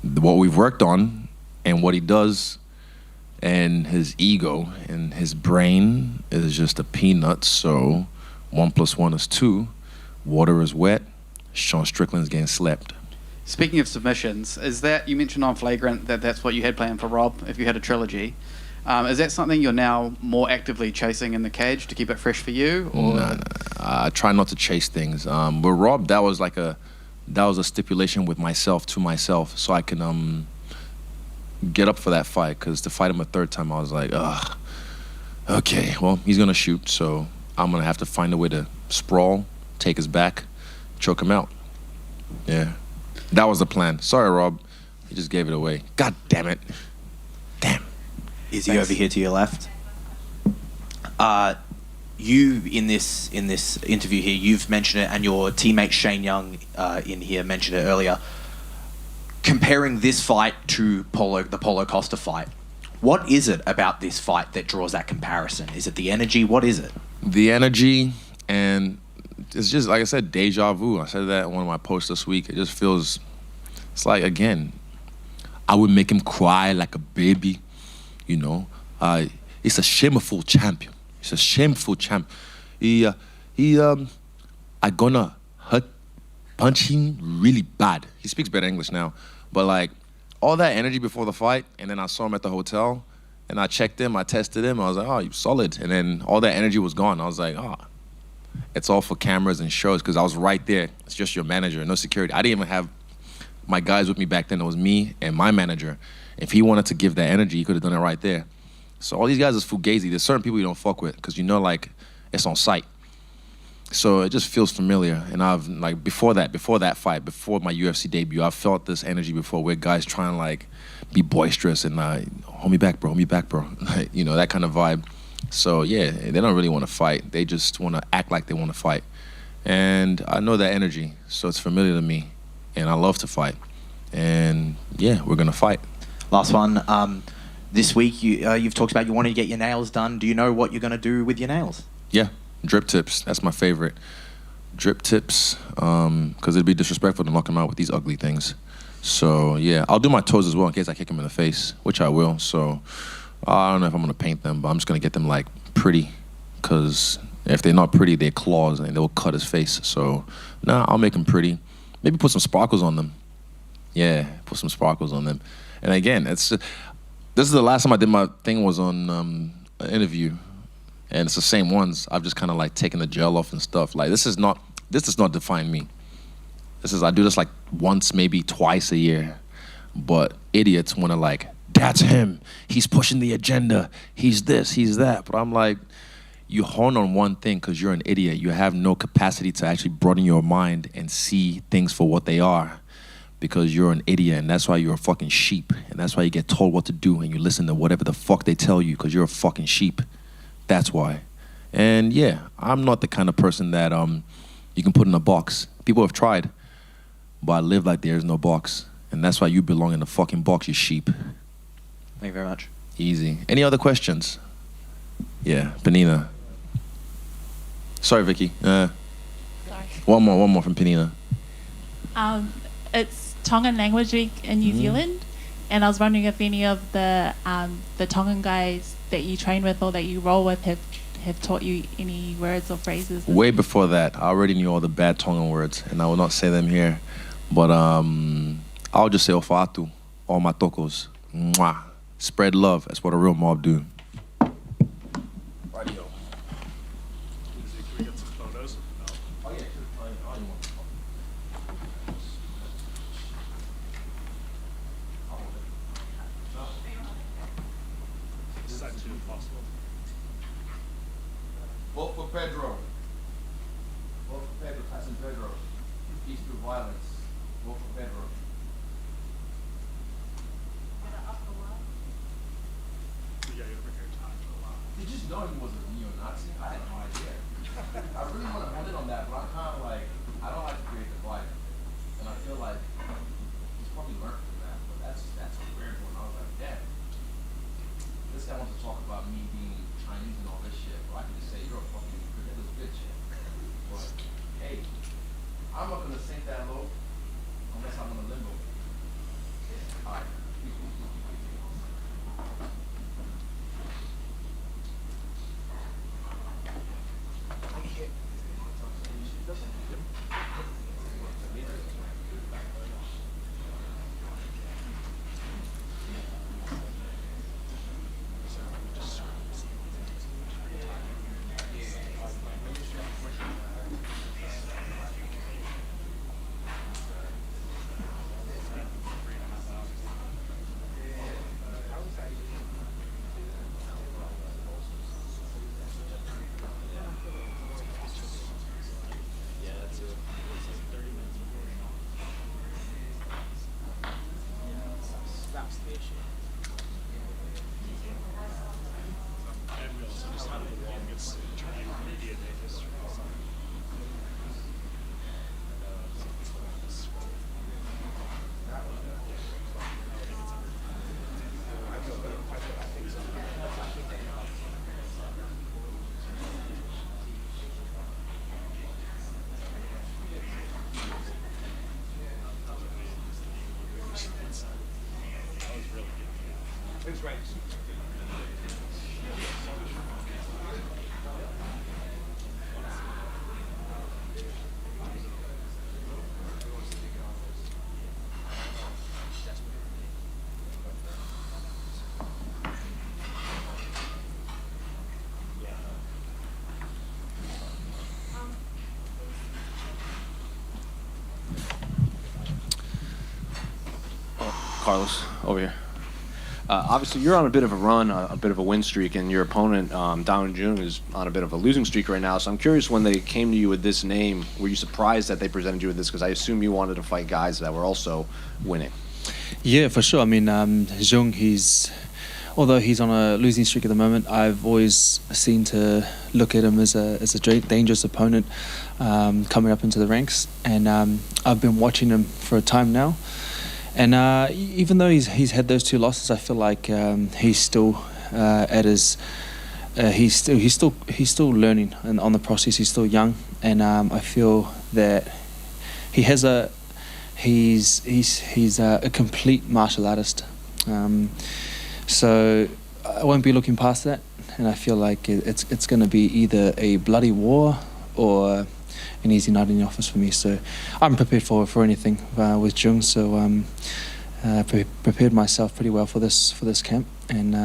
what we've worked on and what he does and his ego and his brain is just a peanut. So 1 + 1 is 2. Water is wet. Sean Strickland's getting slept. Speaking of submissions, is that, you mentioned on Flagrant that that's what you had planned for Rob if you had a trilogy. Is that something you're now more actively chasing in the cage to keep it fresh for you? Or? No. I try not to chase things. But Rob, that was a stipulation with myself to myself, so I can get up for that fight. Because to fight him a third time, I was like, ugh. Okay, well, he's gonna shoot, so I'm gonna have to find a way to sprawl, take his back, choke him out. Yeah, that was the plan. Sorry, Rob, he just gave it away. God damn it. Is he over here to your left? You in this interview here, you've mentioned it, and your teammate Shane Young in here mentioned it earlier. Comparing this fight to the Paulo Costa fight, what is it about this fight that draws that comparison? Is it the energy? What is it? The energy, and it's just like I said, deja vu. I said that in one of my posts this week. It just feels, it's like, again, I would make him cry like a baby. You know, it's a shameful champion. It's a shameful champ. I gonna punch him really bad. He speaks better English now, but like all that energy before the fight, and then I saw him at the hotel, and I checked him, I tested him, I was like, oh, you're solid, and then all that energy was gone. I was like, oh, it's all for cameras and shows, because I was right there. It's just your manager, no security. I didn't even have my guys with me back then. It was me and my manager. If he wanted to give that energy, he could have done it right there. So all these guys is fugazi. There's certain people you don't fuck with because you know, like, it's on sight. So it just feels familiar. And I've, like, before that fight, before my UFC debut, I felt this energy before where guys trying to, like, be boisterous and, hold me back, bro, you know, that kind of vibe. So, yeah, they don't really want to fight. They just want to act like they want to fight. And I know that energy, so it's familiar to me. And I love to fight. And, yeah, we're going to fight. Last one. This week, you've talked about you wanted to get your nails done. Do you know what you're going to do with your nails? Yeah, drip tips. That's my favorite. Drip tips, because it'd be disrespectful to knock them out with these ugly things. So, yeah, I'll do my toes as well in case I kick him in the face, which I will. So, I don't know if I'm going to paint them, but I'm just going to get them, like, pretty, because if they're not pretty, they're claws, and they'll cut his face. So, I'll make them pretty. Maybe put some sparkles on them. Yeah, put some sparkles on them. And again, this is the last time I did my thing was on an interview, and it's the same ones. I've just kind of like taken the gel off and stuff. Like this does not define me. I do this like once, maybe twice a year, but idiots want to like, that's him. He's pushing the agenda. He's this, he's that. But I'm like, you hone on one thing because you're an idiot. You have no capacity to actually broaden your mind and see things for what they are. Because you're an idiot, and that's why you're a fucking sheep, and that's why you get told what to do, and you listen to whatever the fuck they tell you, because you're a fucking sheep. That's why. And yeah, I'm not the kind of person that you can put in a box. People have tried, but I live like there is no box, and that's why you belong in the fucking box, you sheep. Thank you very much. Easy. Any other questions? Yeah, Penina. Sorry, Vicky. Sorry. One more from Penina. It's Tongan Language Week in New Zealand, and I was wondering if any of the Tongan guys that you train with or that you roll with have taught you any words or phrases. Way before that, I already knew all the bad Tongan words, and I will not say them here. But I'll just say ofatu, all my tokos. Mwah. Spread love. That's what a real mob do. Vote for Pedro. Vote for Pedro, Tyson Pedro. Peace through violence. Vote for Pedro. Did you know he was a neo-Nazi? I had no idea. I really want to hold it on that, but I'm kind of like, I don't like to create the vibe. And I feel like he's probably learned from that, but that's a weird one. I was like, damn. This guy wants to talk about me being Chinese and all this shit, but I can just say, you're a fucking ridiculous bitch. But, hey, I'm not going to sink that low unless I'm in a limbo. Carlos, over here. Obviously, you're on a bit of a run, a bit of a win streak, and your opponent, Jon Jones, is on a bit of a losing streak right now. So I'm curious, when they came to you with this name, were you surprised that they presented you with this? Because I assume you wanted to fight guys that were also winning. Yeah, for sure. I mean, Jung, although he's on a losing streak at the moment, I've always seen to look at him as a dangerous opponent coming up into the ranks. And I've been watching him for a time now. And even though he's had those 2 losses, I feel like he's still at his he's still learning and on the process. He's still young, and I feel that he's a complete martial artist. So I won't be looking past that, and I feel like it's going to be either a bloody war or an easy night in the office for me. So I'm prepared for anything with Jung. So prepared myself pretty well for this camp, and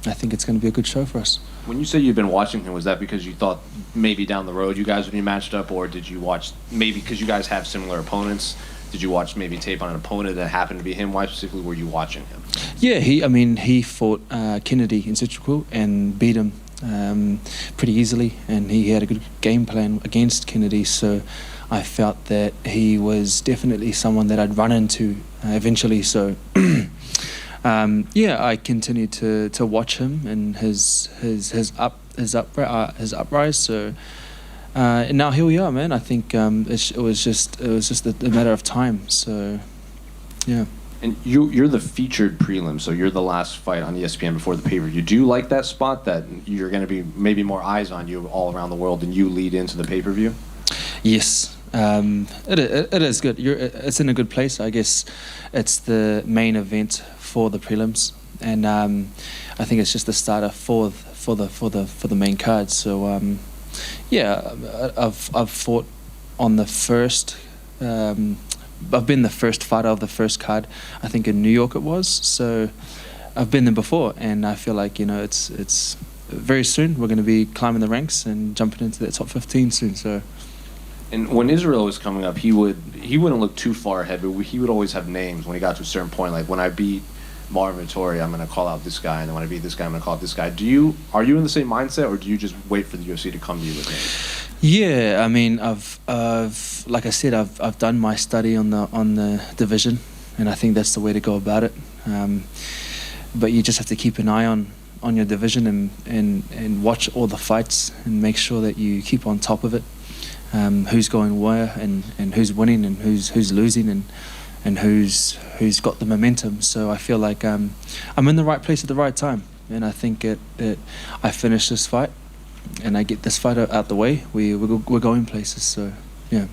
I think it's going to be a good show for us. When you say you've been watching him, was that because you thought maybe down the road you guys would be matched up, or did you watch maybe because you guys have similar opponents? Did you watch maybe tape on an opponent that happened to be him? Why specifically were you watching him? Yeah, he fought Kennedy in Citrical and beat him pretty easily, and he had a good game plan against Kennedy. So I felt that he was definitely someone that I'd run into eventually. So I continued to watch him and his uprise. So. And now here we are, man. I think it was just a matter of time. So, yeah. And you're the featured prelim, so you're the last fight on ESPN before the pay-per-view. Do you like that spot that you're going to be maybe more eyes on you all around the world and you lead into the pay-per-view? Yes, it is good. It's in a good place. I guess it's the main event for the prelims, and I think it's just the starter for the main card. So. Yeah, I've fought on the first. I've been the first fighter of the first card. I think in New York it was. So I've been there before, and I feel like it's very soon we're going to be climbing the ranks and jumping into the top 15 soon. So. And when Israel was coming up, he wouldn't look too far ahead, but he would always have names when he got to a certain point. Like when I beat Marvin Vittori, I'm going to call out this guy, and then when I beat this guy, I'm going to call out this guy. Are you in the same mindset, or do you just wait for the UFC to come to you with names? Yeah, I mean, I've like I said, I've done my study on the division, and I think that's the way to go about it. But you just have to keep an eye on your division and watch all the fights and make sure that you keep on top of it. Who's going where and who's winning and who's losing and who's got the momentum. So I feel like I'm in the right place at the right time, and I think that I finish this fight and I get this fight out the way. We're going places. So yeah.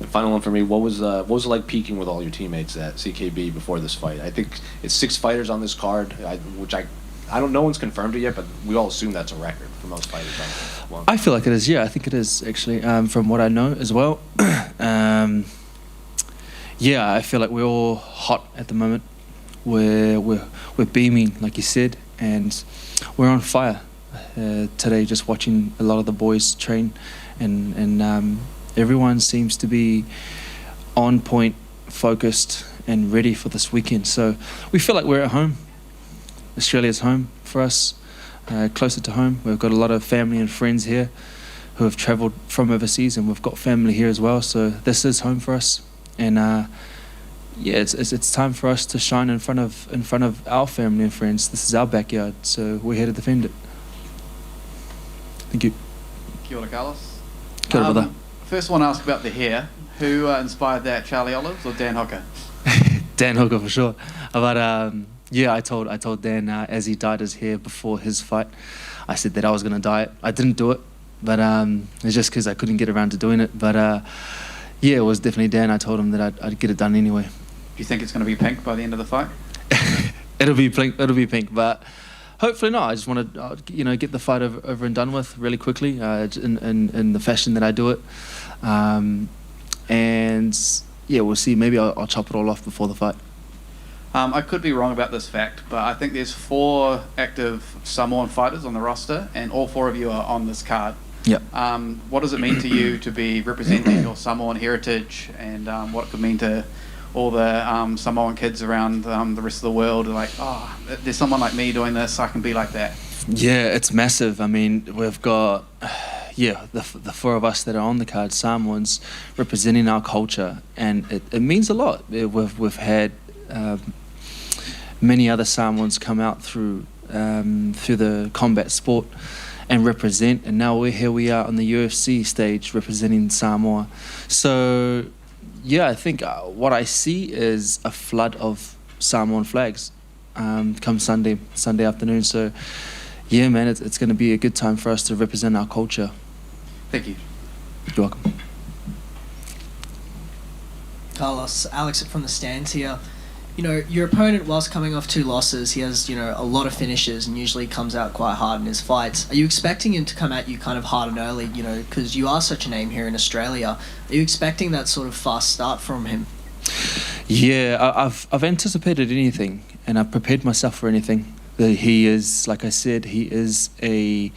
Final one for me. What was it like peaking with all your teammates at CKB before this fight? I think it's 6 fighters on this card, which I don't. No one's confirmed it yet, but we all assume that's a record for most fighters. I feel like it is. Yeah, I think it is actually. From what I know as well. Yeah, I feel like we're all hot at the moment. We're beaming, like you said, and we're on fire. Today, just watching a lot of the boys train, and everyone seems to be on point, focused, and ready for this weekend. So we feel like we're at home. Australia's home for us, closer to home. We've got a lot of family and friends here who have travelled from overseas, and we've got family here as well. So this is home for us, and yeah, it's time for us to shine in front of our family and friends. This is our backyard, so we're here to defend it. Thank you. Kia ora, Carlos. Kia ora, brother. First, I want to ask about the hair. Who inspired that, Charlie Olives or Dan Hooker? Dan Hooker for sure. But yeah, I told Dan as he dyed his hair before his fight, I said that I was gonna dye it. I didn't do it, but it's just because I couldn't get around to doing it. But yeah, it was definitely Dan. I told him that I'd get it done anyway. Do you think it's going to be pink by the end of the fight? It'll be pink, but hopefully not. I just want to get the fight over and done with really quickly in the fashion that I do it. And yeah, we'll see. Maybe I'll chop it all off before the fight. I could be wrong about this fact, but I think there's 4 active Samoan fighters on the roster, and all 4 of you are on this card. Yep. What does it mean to you to be representing your Samoan heritage, and what it could mean to all the Samoan kids around the rest of the world? Like, oh, there's someone like me doing this, I can be like that. Yeah, it's massive. I mean, we've got the 4 of us that are on the card, Samoans, representing our culture, and it means a lot. We've had many other Samoans come out through the combat sport and represent, and now here we are on the UFC stage representing Samoa. So yeah, I think what I see is a flood of Samoan flags come Sunday afternoon. So yeah, man, it's going to be a good time for us to represent our culture. Thank you. You're welcome. Carlos, Alex from the stands here. You know, your opponent, whilst coming off 2 losses, he has, a lot of finishes and usually comes out quite hard in his fights. Are you expecting him to come at you kind of hard and early, because you are such a name here in Australia? Are you expecting that sort of fast start from him? Yeah, I've anticipated anything, and I've prepared myself for anything. He is, like I said, he is a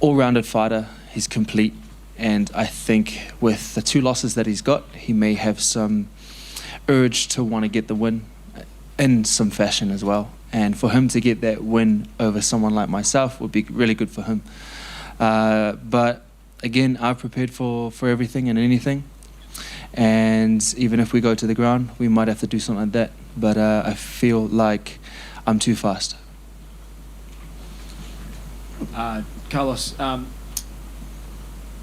all-rounded fighter. He's complete, and I think with the 2 losses that he's got, he may have some urge to want to get the win in some fashion as well. And for him to get that win over someone like myself would be really good for him. But again, I've prepared for everything and anything. And even if we go to the ground, we might have to do something like that. But I feel like I'm too fast. Carlos,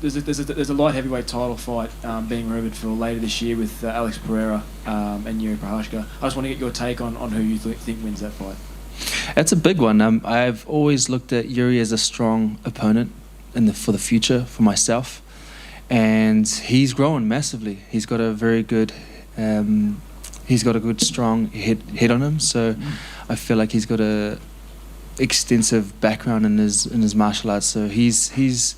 there's a light heavyweight title fight being rumoured for later this year with Alex Pereira and Yuri Prochazka. I just want to get your take on who you think wins that fight. That's a big one. I've always looked at Yuri as a strong opponent for the future for myself, and he's grown massively. He's got a very good, strong head on him. So I feel like he's got a extensive background in his martial arts. So he's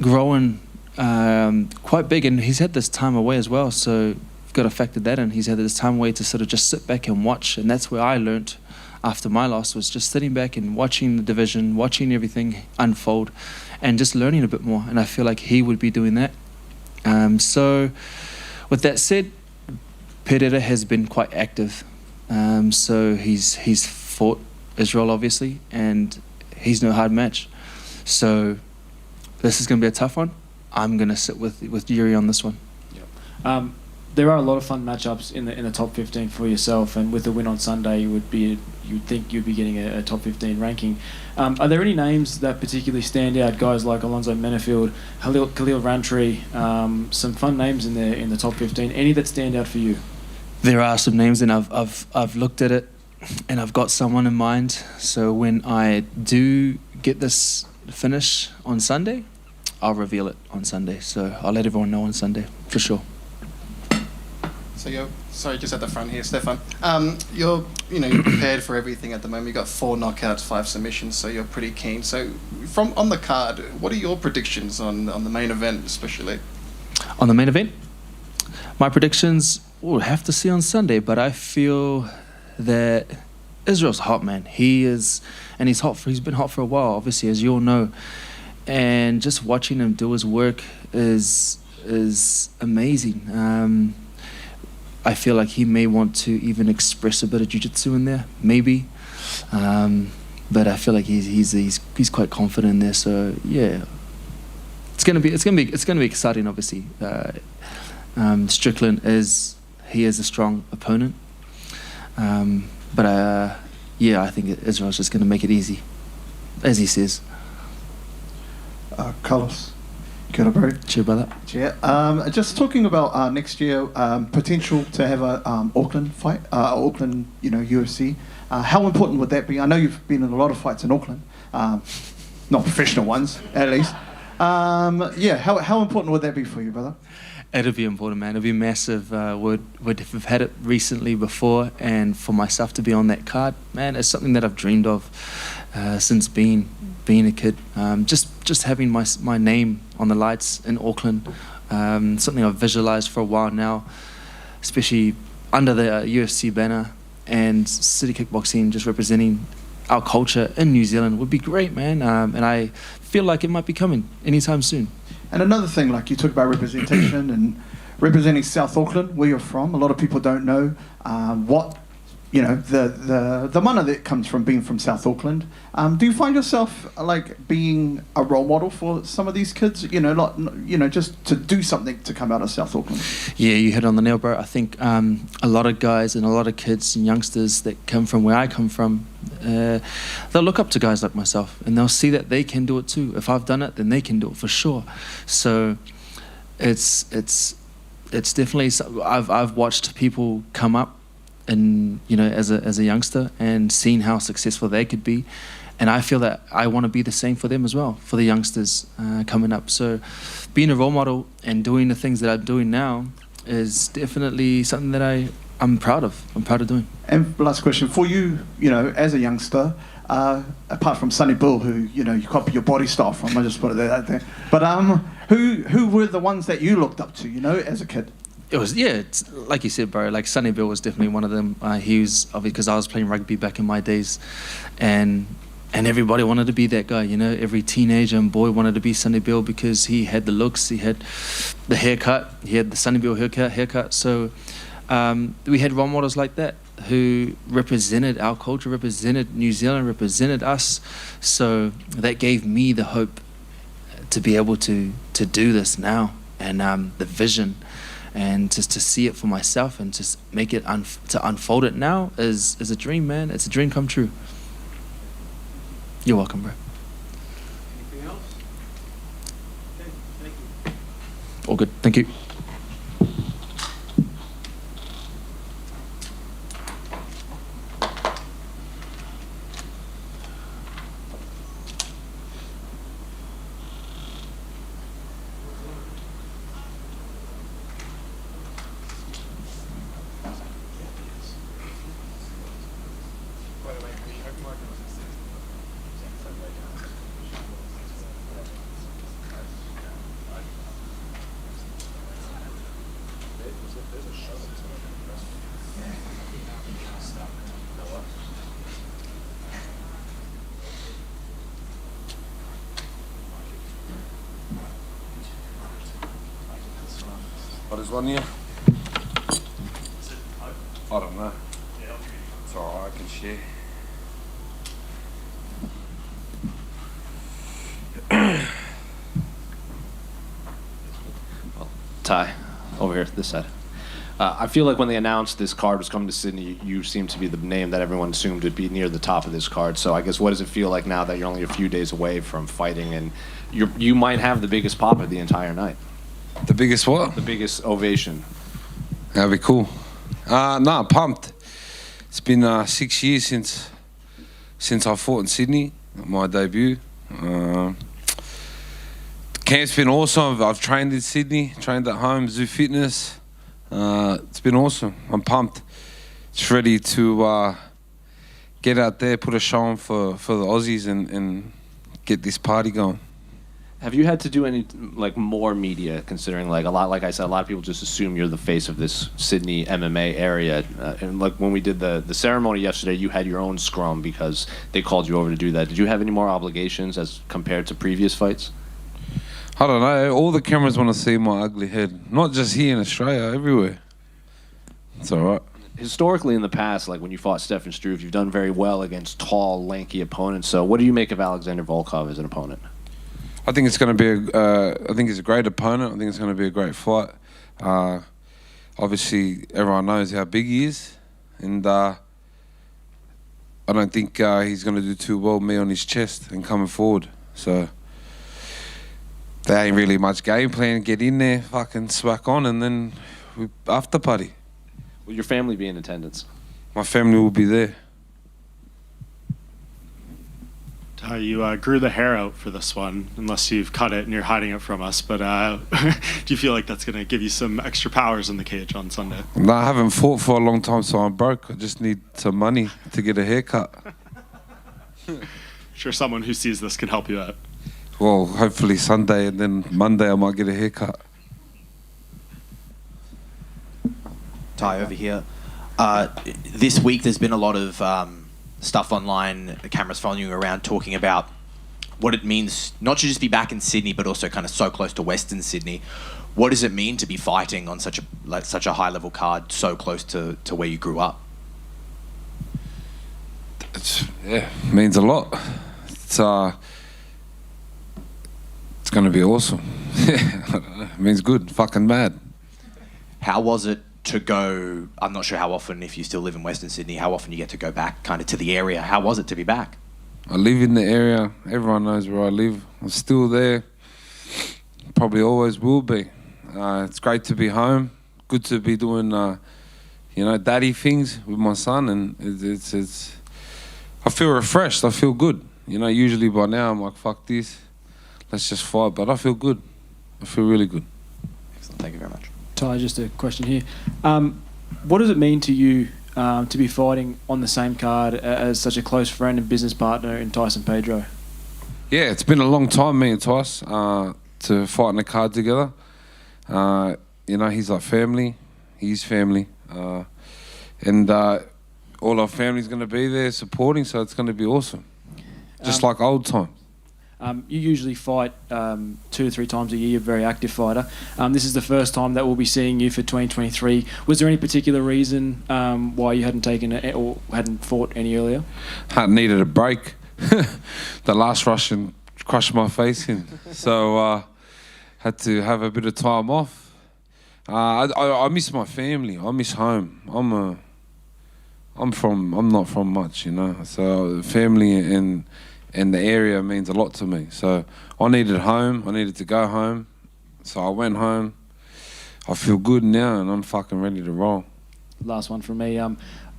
growing quite big, and he's had this time away as well, so you've got to factor that in. He's had this time away to sort of just sit back and watch, and that's where I learnt after my loss, was just sitting back and watching the division, watching everything unfold, and just learning a bit more, and I feel like he would be doing that. So with that said, Pereira has been quite active, so he's fought Israel obviously, and he's no hard match. So this is going to be a tough one. I'm going to sit with Yuri on this one. Yep. There are a lot of fun matchups in the top 15 for yourself, and with the win on Sunday, you would think you'd be getting a top 15 ranking. Are there any names that particularly stand out? Guys like Alonzo Menefield, Khalil Rountree, some fun names in the top 15. Any that stand out for you? There are some names, and I've looked at it, and I've got someone in mind. So when I do get this finish on Sunday, I'll reveal it on Sunday. So I'll let everyone know on Sunday for sure. So sorry, just at the front here, Stefan. You're prepared for everything at the moment. You got 4 knockouts, 5 submissions, so you're pretty keen. So from on the card, what are your predictions on the main event, especially? On the main event, my predictions we'll have to see on Sunday. But I feel that Israel's hot, man. He is, and he's hot. He's been hot for a while, obviously, as you all know. And just watching him do his work is amazing. I feel like he may want to even express a bit of jiu-jitsu in there, maybe. But I feel like he's quite confident in there. So yeah, it's gonna be exciting. Obviously, Strickland is a strong opponent. But yeah, I think Israel's just gonna make it easy, as he says. Carlos. Kia ora, bro. Cheers, brother. Yeah. Just talking about next year, potential to have a Auckland fight, Auckland, UFC. How important would that be? I know you've been in a lot of fights in Auckland, not professional ones, at least. Yeah. How important would that be for you, brother? It'll be important, man. It'll be massive. We've had it recently before, and for myself to be on that card, man, it's something that I've dreamed of since being a kid. Just having my name on the lights in Auckland, something I've visualized for a while now, especially under the UFC banner and City Kickboxing, just representing our culture in New Zealand would be great, man. And I feel like it might be coming anytime soon. And another thing, like you talk about representation and representing South Auckland, where you're from. A lot of people don't know what, the mana that comes from being from South Auckland. Do you find yourself like being a role model for some of these kids? Just to do something to come out of South Auckland. Yeah, you hit it on the nail, bro. I think a lot of guys and a lot of kids and youngsters that come from where I come from, they'll look up to guys like myself, and they'll see that they can do it too. If I've done it, then they can do it for sure. So it's definitely. I've watched people come up, and as a youngster, and seeing how successful they could be, and I feel that I want to be the same for them as well, for the youngsters coming up. So being a role model and doing the things that I'm doing now is definitely something that I'm proud of. I'm proud of doing. And last question for you, as a youngster, apart from Sonny Bill, who you copy your body style from, I just put it out there. But who were the ones that you looked up to, as a kid? It was, it's like you said, bro. Like Sonny Bill was definitely one of them. He was obviously because I was playing rugby back in my days, and everybody wanted to be that guy. Every teenager and boy wanted to be Sonny Bill because he had the looks, he had the haircut, he had the Sonny Bill haircut. So we had role models like that who represented our culture, represented New Zealand, represented us. So that gave me the hope to be able to do this now, and the vision. And just to see it for myself and just make it to unfold it now is a dream, man. It's a dream come true. You're welcome, bro. Anything else? Okay, thank you. All good. Thank you. What is one here? I don't know. It's alright, I can share. Tai, over here, this side. I feel like when they announced this card was coming to Sydney, you seem to be the name that everyone assumed would be near the top of this card. So I guess what does it feel like now that you're only a few days away from fighting and you might have the biggest pop of the entire night? The biggest what? The biggest ovation. That'd be cool. Nah, pumped. It's been 6 years since I fought in Sydney, my debut. Camp's been awesome. I've trained in Sydney, trained at home, Zoo Fitness. It's been awesome. I'm pumped. Just ready to get out there, put a show on for the Aussies and get this party going. Have you had to do any more media, considering like I said, a lot of people just assume you're the face of this Sydney MMA area, and like when we did the ceremony yesterday, you had your own scrum because they called you over to do that. Did you have any more obligations as compared to previous fights? I don't know. All the cameras want to see my ugly head, not just here in Australia, everywhere. It's all right. Historically, in the past, like when you fought Stefan Struve, you've done very well against tall, lanky opponents. So, what do you make of Alexander Volkov as an opponent? I think it's going to be I think he's a great opponent. I think it's going to be a great fight. Obviously, everyone knows how big he is, and I don't think he's going to do too well with me on his chest and coming forward. So there ain't really much game plan. Get in there, fucking smack on, and then after party. Will your family be in attendance? My family will be there. You grew the hair out for this one, unless you've cut it and you're hiding it from us. But do you feel like that's going to give you some extra powers in the cage on Sunday? No, I haven't fought for a long time, so I'm broke. I just need some money to get a haircut. Sure, someone who sees this can help you out. Well, hopefully Sunday, and then Monday I might get a haircut. Tai over here. This week there's been a lot of stuff online, cameras following you around talking about what it means not to just be back in Sydney, but also kind of so close to Western Sydney. What does it mean to be fighting on such a high level card so close to where you grew up? It means a lot. It's going to be awesome. It means good. Fucking mad. How was it to go? I'm not sure how often, if you still live in Western Sydney, how often you get to go back kind of to the area. How was it to be back? I live in the area. Everyone knows where I live. I'm still there. Probably always will be. It's great to be home. Good to be doing, daddy things with my son, and it's. I feel refreshed. I feel good. Usually by now I'm like, fuck this, let's just fight. But I feel good. I feel really good. Excellent. Thank you very much. Tai, just a question here. What does it mean to you to be fighting on the same card as such a close friend and business partner in Tyson Pedro? Yeah, it's been a long time, me and Tyce, to fight on the card together. He's like family. He's family. And all our family's going to be there supporting, so it's going to be awesome. Just like old times. You usually fight 2 or 3 times a year. You're a very active fighter. This is the first time that we'll be seeing you for 2023. Was there any particular reason why you hadn't taken it or hadn't fought any earlier? I needed a break. The last Russian crushed my face in, so had to have a bit of time off. I miss my family. I miss home. I'm not from much, So family and the area means a lot to me. So I needed home. I needed to go home. So I went home. I feel good now, and I'm fucking ready to roll. Last one from me.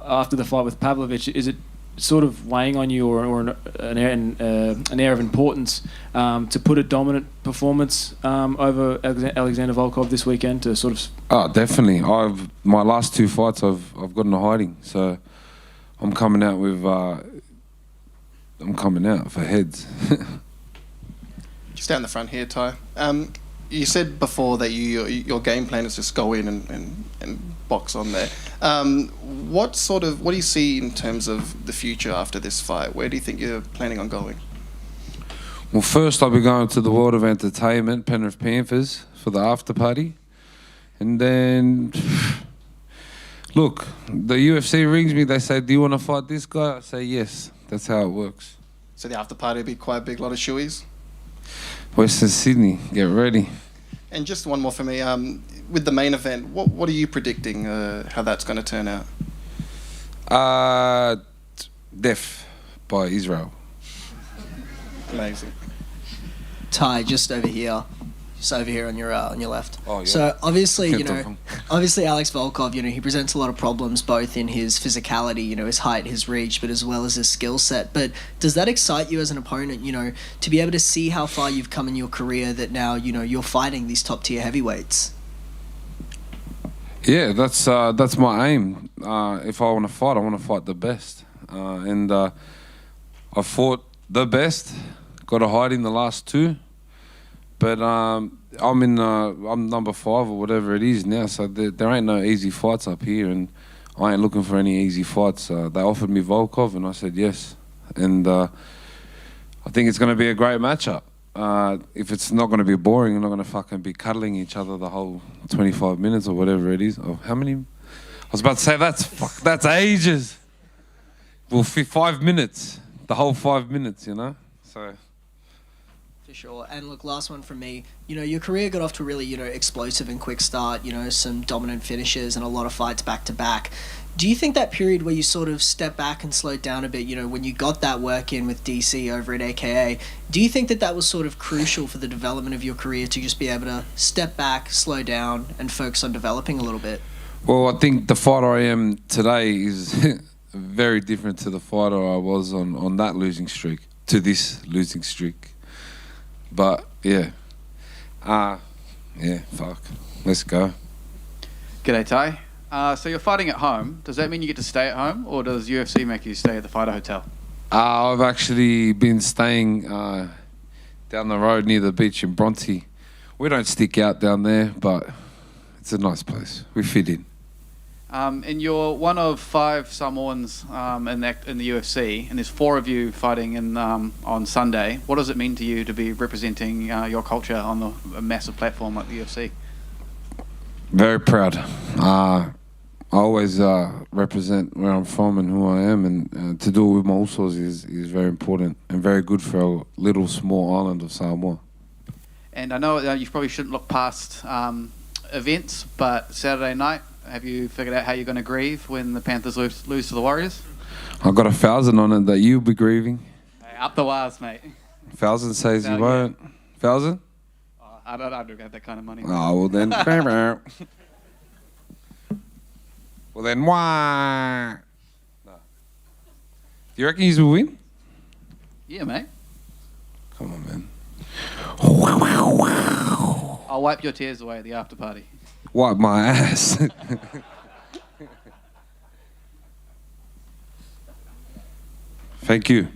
After the fight with Pavlovich, is it sort of weighing on you or an air of importance to put a dominant performance over Alexander Volkov this weekend to sort of... Oh, definitely. My last 2 fights I've got into hiding. So I'm coming out with... I'm coming out for heads. Just down the front here, Tai. You said before that your game plan is just go in and box on there. What do you see in terms of the future after this fight? Where do you think you're planning on going? Well, first I'll be going to the World of Entertainment, Penrith Panthers, for the after party. And then, look, the UFC rings me, they say, do you want to fight this guy? I say yes. That's how it works. So the after party will be quite a big lot of shoeies? Western Sydney, get ready. And just one more for me. With the main event, what are you predicting how that's going to turn out? Death by Israel. Amazing. Tai, just over here. So over here on your left. Oh, yeah. So obviously, Get them. obviously Alex Volkov, he presents a lot of problems both in his physicality, his height, his reach, but as well as his skill set. But does that excite you as an opponent, to be able to see how far you've come in your career that now, you're fighting these top tier heavyweights? Yeah, that's my aim. If I want to fight, I want to fight the best. And I fought the best, got a hide in the last two. But I'm number 5 or whatever it is now, so there ain't no easy fights up here, and I ain't looking for any easy fights. They offered me Volkov, and I said yes. And I think it's going to be a great matchup. If it's not going to be boring, we're not going to fucking be cuddling each other the whole 25 minutes or whatever it is. Oh, how many? I was about to say that's ages. Well, 5 minutes, the whole 5 minutes, So. For sure. And look, last one from me. Your career got off to a really, explosive and quick start, some dominant finishes and a lot of fights back to back. Do you think that period where you sort of step back and slowed down a bit, when you got that work in with DC over at AKA, do you think that was sort of crucial for the development of your career to just be able to step back, slow down and focus on developing a little bit? Well, I think the fighter I am today is very different to the fighter I was on that losing streak, to this losing streak. But yeah, fuck, let's go. G'day, Tai. So you're fighting at home. Does that mean you get to stay at home, or does UFC make you stay at the fighter hotel? I've actually been staying down the road near the beach in Bronte. We don't stick out down there, but it's a nice place. We fit in. And you're one of 5 Samoans in the UFC, and there's 4 of you fighting on Sunday. What does it mean to you to be representing your culture on a massive platform like the UFC? Very proud. I always represent where I'm from and who I am, and to do it with my usos is very important and very good for a little small island of Samoa. And I know you probably shouldn't look past events, but Saturday night, have you figured out how you're going to grieve when the Panthers lose to the Warriors? I've got 1,000 on it that you'll be grieving. Hey, up the wires, mate. 1,000 says you won't. 1,000? I don't have that kind of money. Oh, well then. Well then, why? No. Do you reckon he's will win? Yeah, mate. Come on, man. I'll wipe your tears away at the after party. Wipe my ass. Thank you.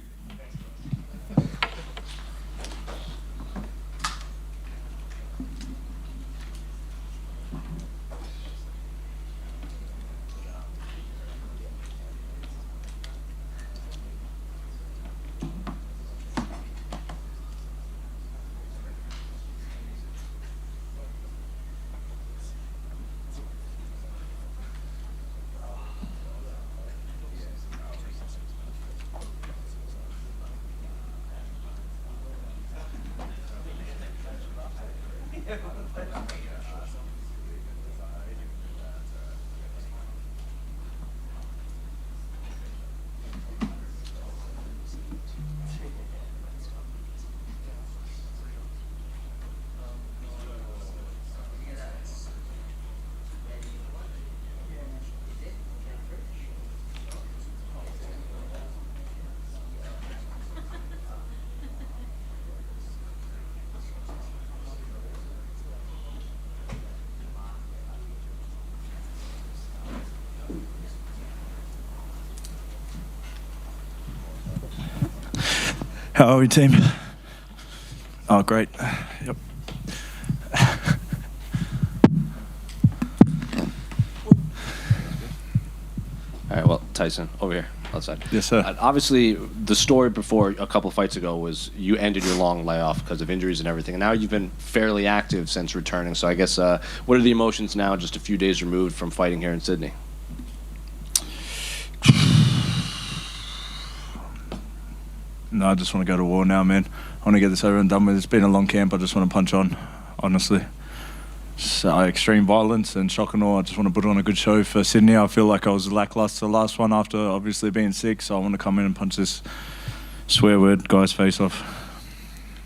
How are we, team? Oh, great. Yep. All right, well, Tyson, over here, outside. Yes, sir. Obviously, the story before a couple of fights ago was you ended your long layoff because of injuries and everything, and now you've been fairly active since returning. So I guess, what are the emotions now, just a few days removed from fighting here in Sydney? No, I just want to go to war now, man. I want to get this over and done with. It's been a long camp. I just want to punch on, honestly. So extreme violence and shock and awe. I just want to put on a good show for Sydney. I feel like I was lackluster last one after obviously being sick, so I want to come in and punch this swear word guy's face off.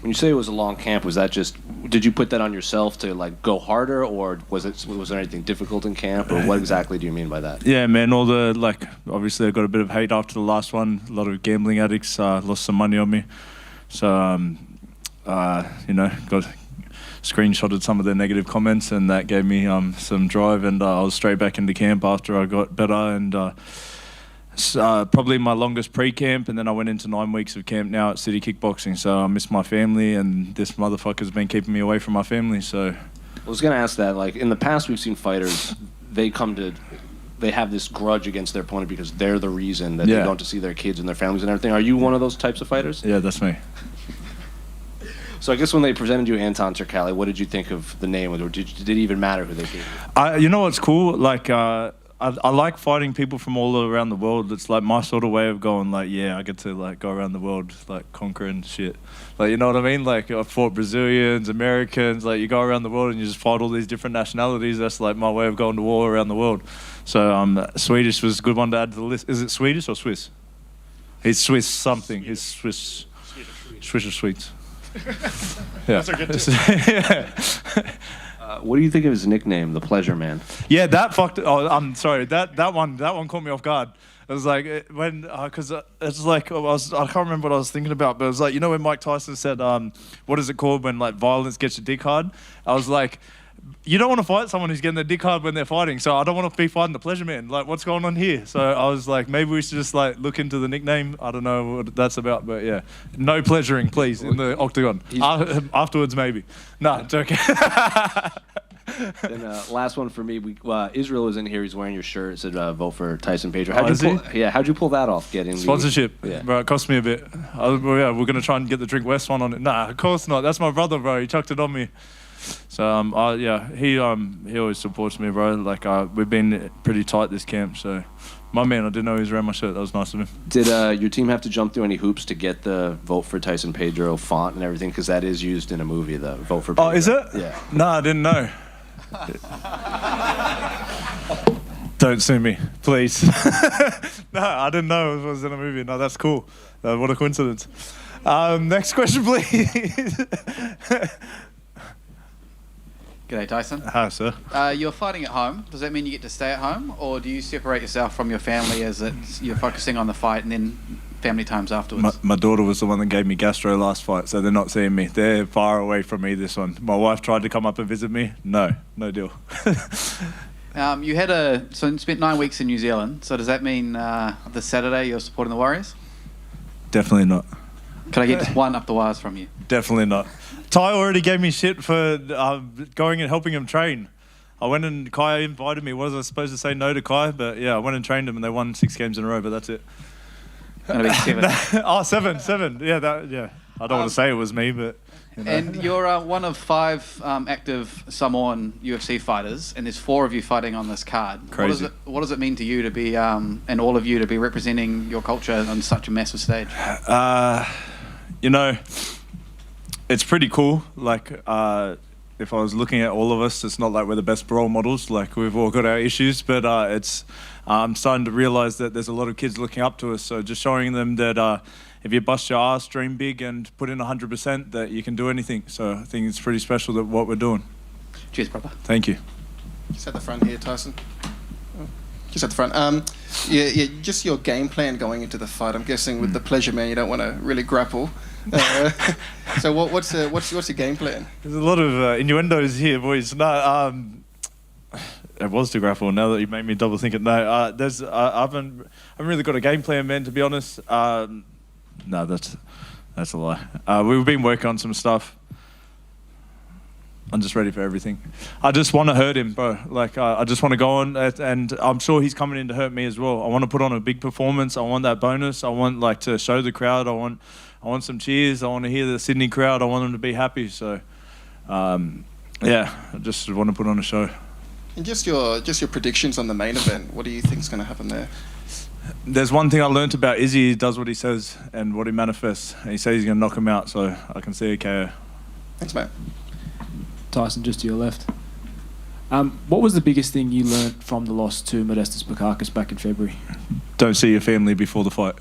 When you say it was a long camp, was that just, did you put that on yourself to like go harder, or was there anything difficult in camp, or what exactly do you mean by that? Yeah, man, all the, like, obviously I got a bit of hate after the last one. A lot of gambling addicts lost some money on me. So, you know, got screenshotted some of their negative comments, and that gave me some drive, and I was straight back into camp after I got better, and probably my longest pre-camp, and then I went into 9 weeks of camp now at City Kickboxing, so I miss my family, and this motherfucker's been keeping me away from my family, so... I was going to ask that, like, in the past we've seen fighters, they have this grudge against their opponent because they're the reason that they go to see their kids and their families and everything. Are you one of those types of fighters? Yeah, that's me. So I guess when they presented you Anton Turkalj, what did you think of the name, or did it even matter who they gave you? You know what's cool? Like, I like fighting people from all around the world. It's like my sort of way of going, like, yeah, I get to like go around the world, like conquering shit. Like, you know what I mean? Like, I fought Brazilians, Americans. Like, you go around the world and you just fight all these different nationalities. That's like my way of going to war around the world. So Swedish was a good one to add to the list. Is it Swedish or Swiss? He's Swiss something. He's Swiss. Swiss or Swedes. Yeah. Those are good too. Yeah. What do you think of his nickname, the Pleasure Man? Yeah, that fucked. Oh, I'm sorry. That one caught me off guard. It was like when because it's like I can't remember what I was thinking about, but it was like, you know when Mike Tyson said what is it called when like violence gets your dick hard? I was like, you don't want to fight someone who's getting their dick hard when they're fighting, so I don't want to be fighting the Pleasure Man. Like, what's going on here? So I was like, maybe we should just like look into the nickname. I don't know what that's about, but yeah, no pleasuring, please, in the octagon. Afterwards, maybe. No, it's okay. Then last one for me. Israel is in here. He's wearing your shirt. It said vote for Tyson Pedro. How'd you pull that off? Getting sponsorship? Bro, it cost me a bit. We're gonna try and get the Drink West one on it. Nah, of course not. That's my brother, bro. He chucked it on me. So he always supports me, bro. Like we've been pretty tight this camp. So my man, I didn't know he was around my shirt. That was nice of him. Did your team have to jump through any hoops to get the vote for Tyson Pedro font and everything? Because that is used in a movie. The vote for Pedro. Oh, is it? Yeah. No, I didn't know. Don't sue me, please. No, I didn't know it was in a movie. No, that's cool. What a coincidence. Next question, please. G'day, Tyson. Hi, sir. You're fighting at home. Does that mean you get to stay at home, or do you separate yourself from your family as you're focusing on the fight and then family times afterwards? My daughter was the one that gave me gastro last fight, so they're not seeing me. They're far away from me this one. My wife tried to come up and visit me. No deal. You spent 9 weeks in New Zealand, so does that mean this Saturday you're supporting the Warriors? Definitely not. Can I get just one up the wires from you? Definitely not. Ty already gave me shit for going and helping him train. I went and Kai invited me. Was I supposed to say no to Kai? But yeah, I went and trained him and they won 6 games in a row, but that's it. Gonna be 7. Oh, 7. Yeah. I don't want to say it was me, but... You know. And you're one of 5 active Samoan UFC fighters, and there's 4 of you fighting on this card. Crazy. What does it mean to you to be, and all of you to be representing your culture on such a massive stage? You know, it's pretty cool. Like, if I was looking at all of us, it's not like we're the best role models. Like, we've all got our issues, but I'm starting to realize that there's a lot of kids looking up to us. So just showing them that if you bust your ass, dream big, and put in 100%, that you can do anything. So I think it's pretty special that what we're doing. Cheers, brother. Thank you. Just at the front here, Tyson. Just at the front. Just your game plan going into the fight. I'm guessing with the Pleasure Man, you don't want to really grapple. So what's your game plan? There's a lot of innuendos here, boys. No, it was to grapple. Now that you made me double think it, no. I haven't really got a game plan, man. To be honest, no, that's a lie. We've been working on some stuff. I'm just ready for everything. I just want to hurt him, bro. Like, I just want to go on, and I'm sure he's coming in to hurt me as well. I want to put on a big performance. I want that bonus. I want to show the crowd. I want some cheers. I want to hear the Sydney crowd. I want them to be happy. So, yeah, I just want to put on a show. And just your predictions on the main event. What do you think's going to happen there? There's one thing I learnt about Izzy. He does what he says and what he manifests. And he says he's going to knock him out, so I can see a KO. Thanks, mate. Tyson, just to your left. What was the biggest thing you learnt from the loss to Modestas Bukauskas back in February? Don't see your family before the fight.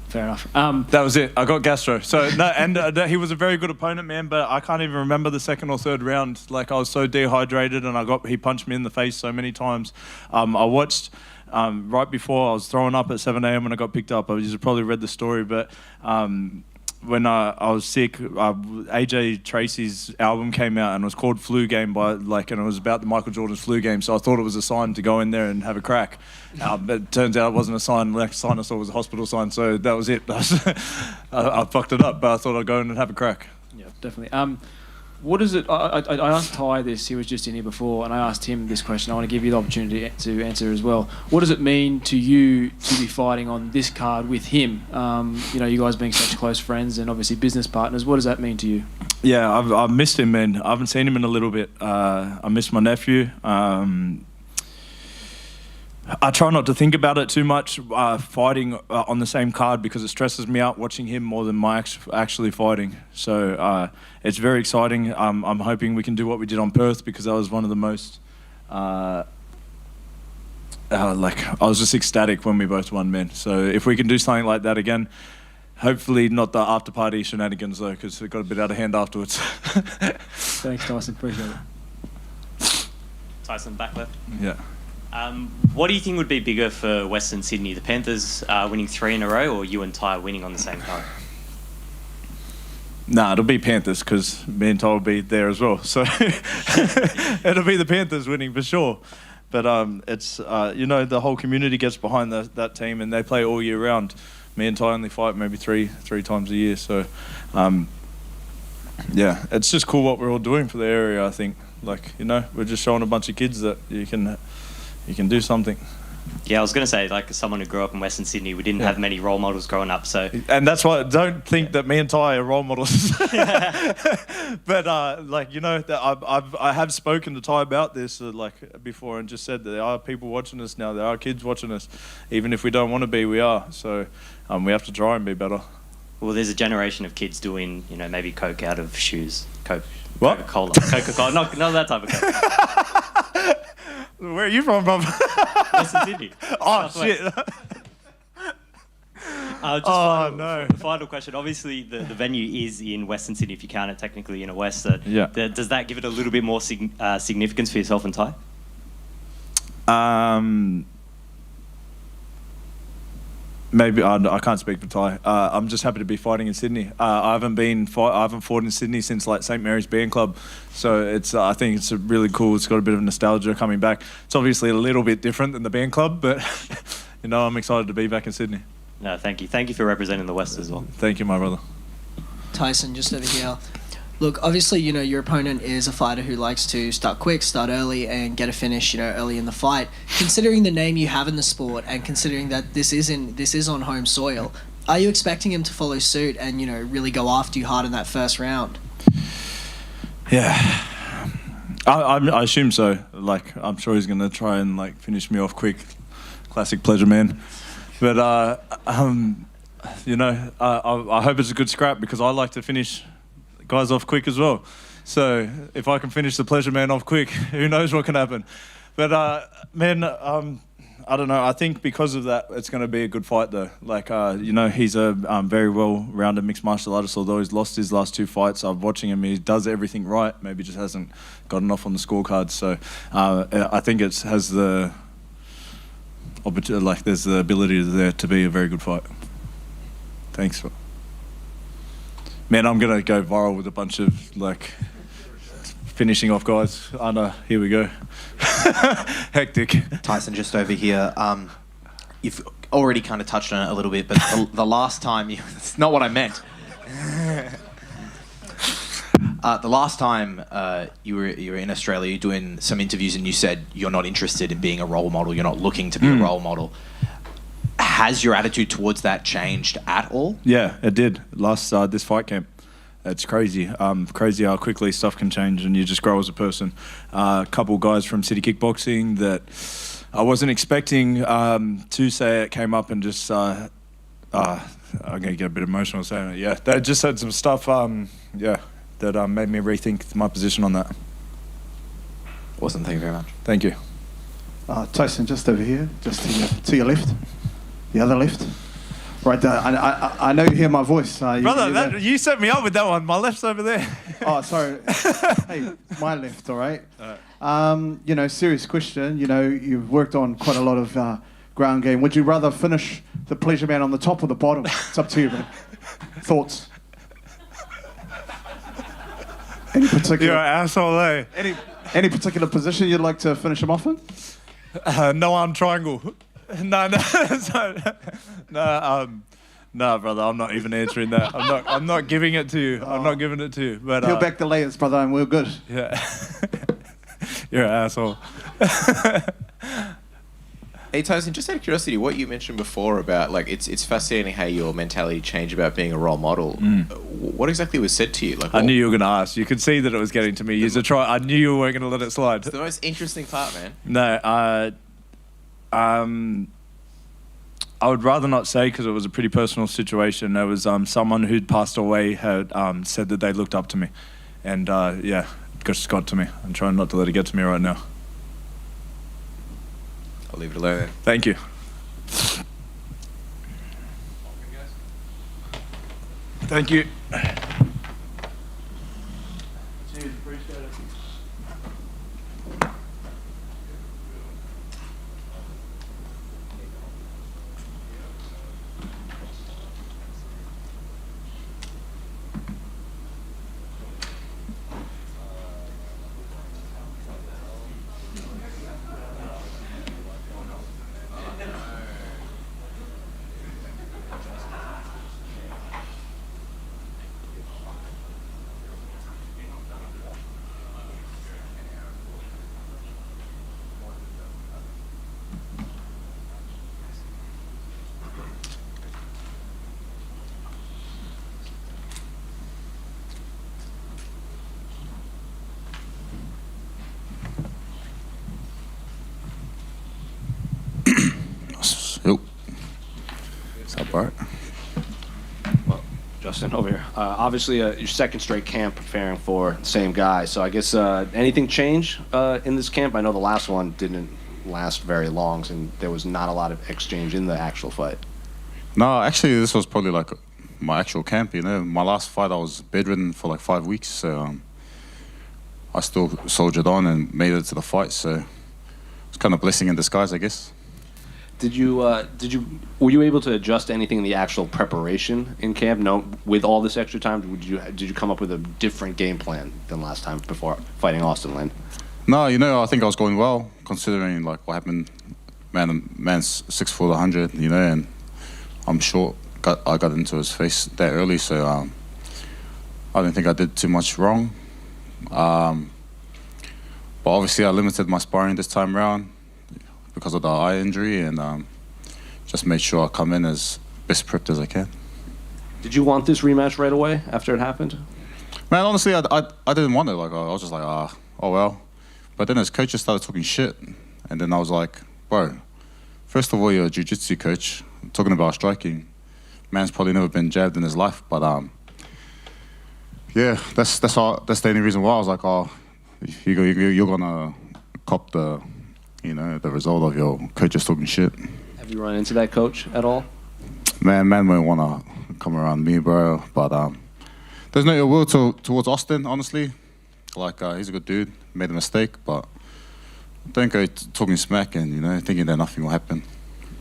Fair enough. That was it. I got gastro. So no, and he was a very good opponent, man. But I can't even remember the second or third round. Like I was so dehydrated, and he punched me in the face so many times. I watched right before I was throwing up at 7 a.m. when I got picked up. You probably read the story, but when I was sick, AJ Tracy's album came out and it was called Flu Game and it was about the Michael Jordan's flu game. So I thought it was a sign to go in there and have a crack. But it turns out it wasn't a sign. The next sign I saw was a hospital sign. So that was it. I fucked it up, but I thought I'd go in and have a crack. Yeah, definitely. What is it? I asked Ty this. He was just in here before, and I asked him this question. I want to give you the opportunity to answer as well. What does it mean to you to be fighting on this card with him? You guys being such close friends and obviously business partners. What does that mean to you? Yeah, I've missed him, man. I haven't seen him in a little bit. I miss my nephew. I try not to think about it too much, fighting on the same card, because it stresses me out watching him more than my actually fighting. So it's very exciting. I'm hoping we can do what we did on Perth, because that was one of the most... I was just ecstatic when we both won, man. So if we can do something like that again, hopefully not the after party shenanigans though, because it got a bit out of hand afterwards. Thanks, Tyson. Appreciate it. Tyson, back left. Yeah. What do you think would be bigger for Western Sydney? The Panthers winning 3 in a row, or you and Ty winning on the same card? Nah, it'll be Panthers, because me and Ty will be there as well. So it'll be the Panthers winning for sure. But it's the whole community gets behind that team, and they play all year round. Me and Ty only fight maybe three times a year. So yeah, it's just cool what we're all doing for the area. I think we're just showing a bunch of kids that you can do something. Yeah, I was going to say, like, someone who grew up in Western Sydney, we didn't have many role models growing up, so... And that's why I don't think that me and Ty are role models. But, I have spoken to Ty about this, before, and just said that there are people watching us now, there are kids watching us. Even if we don't want to be, we are. So we have to try and be better. Well, there's a generation of kids doing, maybe Coke out of shoes. What? Coca-Cola. Coca-Cola. Not that type of Coke. Where are you from, Bob? Western Sydney. Oh, shit. Final question. Obviously, the venue is in Western Sydney, if you count it technically in a West. So yeah. Does that give it a little bit more significance for yourself and Ty? Maybe I can't speak for Ty. I'm just happy to be fighting in Sydney. I haven't fought in Sydney since St Mary's Band Club, so I think it's a really cool. It's got a bit of nostalgia coming back. It's obviously a little bit different than the Band Club, but I'm excited to be back in Sydney. No, thank you. Thank you for representing the West as well. Thank you, my brother. Tyson, just over here. Look, obviously, your opponent is a fighter who likes to start quick, start early, and get a finish, early in the fight. Considering the name you have in the sport, and considering that this is on home soil, are you expecting him to follow suit and really go after you hard in that first round? Yeah, I assume so. I'm sure he's gonna try and finish me off quick. Classic pleasure man. But I hope it's a good scrap, because I like to finish guys off quick as well. So if I can finish the pleasure man off quick, who knows what can happen. But I don't know. I think because of that, it's going to be a good fight though. He's a very well-rounded mixed martial artist, although he's lost his last 2 fights. I'm watching him. He does everything right. Maybe just hasn't gotten off on the scorecard. So I think it has the there's the ability there to be a very good fight. Thanks. Man, I'm going to go viral with a bunch of, finishing off guys. Oh, no, here we go. Hectic. Tyson, just over here. You've already kind of touched on it a little bit, but the last time it's not what I meant. The last time you were in Australia, you're doing some interviews, and you said you're not interested in being a role model. You're not looking to be a role model. Has your attitude towards that changed at all? Yeah, it did. This fight camp. It's crazy. Crazy how quickly stuff can change and you just grow as a person. A couple guys from City Kickboxing that I wasn't expecting to say it came up and just... I'm going to get a bit emotional saying it. Yeah, they just said some stuff, that made me rethink my position on that. Awesome. Thank you very much. Thank you. Tyson, just over here, just to your left. The other left. Right there. I know you hear my voice. Brother, you set me up with that one. My left's over there. Oh, sorry. Hey, my left, all right? Serious question. You've worked on quite a lot of ground game. Would you rather finish the pleasure man on the top or the bottom? It's up to you, bro. Thoughts? Any particular... You're an asshole, eh? Any particular position you'd like to finish him off in? No arm triangle. No, brother. I'm not even answering that. I'm not giving it to you. I'm not giving it to you. But peel back the layers, brother, and we're good. Yeah. You're an asshole. Hey Tyson, just out of curiosity, what you mentioned before about like it's fascinating how your mentality changed about being a role model. What exactly was said to you? Like, I knew you were going to ask. You could see that it was getting to me. I knew you weren't going to let it slide. It's the most interesting part, man. No, I would rather not say because it was a pretty personal situation. There was someone who'd passed away had said that they looked up to me, and it just got to me. I'm trying not to let it get to me right now. I'll leave it alone then. Thank you. Thank you. Cheers, appreciate it. Bart. Well, Justin, over here. Obviously, your second straight camp preparing for the same guy. So I guess anything change in this camp? I know the last one didn't last very long, and there was not a lot of exchange in the actual fight. No, actually, this was probably like my actual camp. My last fight, I was bedridden for like 5 weeks, so I still soldiered on and made it to the fight. So it's kind of a blessing in disguise, I guess. Were you able to adjust anything in the actual preparation in camp? No, with all this extra time, did you come up with a different game plan than last time before fighting Austin Lynn? No, I think I was going well considering like what happened. Man's 6 foot 100, and I'm short. I got into his face that early, so I don't think I did too much wrong. But obviously, I limited my sparring this time around because of the eye injury, and just made sure I come in as best prepped as I can. Did you want this rematch right away after it happened? Man, honestly, I didn't want it. Like I was just like, oh well. But then his coaches started talking shit, and then I was like, bro, first of all, you're a jiu-jitsu coach talking about striking. Man's probably never been jabbed in his life, but yeah, that's the only reason why I was like, you're gonna cop the result of your coaches talking shit. Have you run into that coach at all? Man won't want to come around me, bro. But there's no ill will towards Austin, honestly. Like, he's a good dude, made a mistake, but don't go talking smack and, thinking that nothing will happen.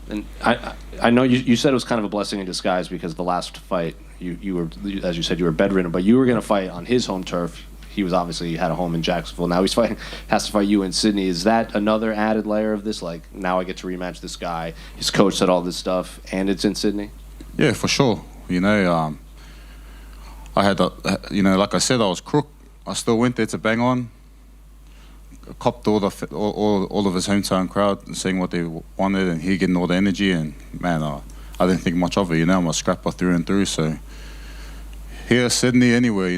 And I know you said it was kind of a blessing in disguise because the last fight, you were, as you said, you were bedridden, but you were going to fight on his home turf. He had a home in Jacksonville. Now has to fight you in Sydney. Is that another added layer of this? Like, now I get to rematch this guy. His coach said all this stuff, and it's in Sydney? Yeah, for sure. I had, like I said, I was crook. I still went there to bang on. Copped all of his hometown crowd saying what they wanted, and he getting all the energy. And man, I didn't think much of it. I'm a scrapper through and through. So here, Sydney, anywhere,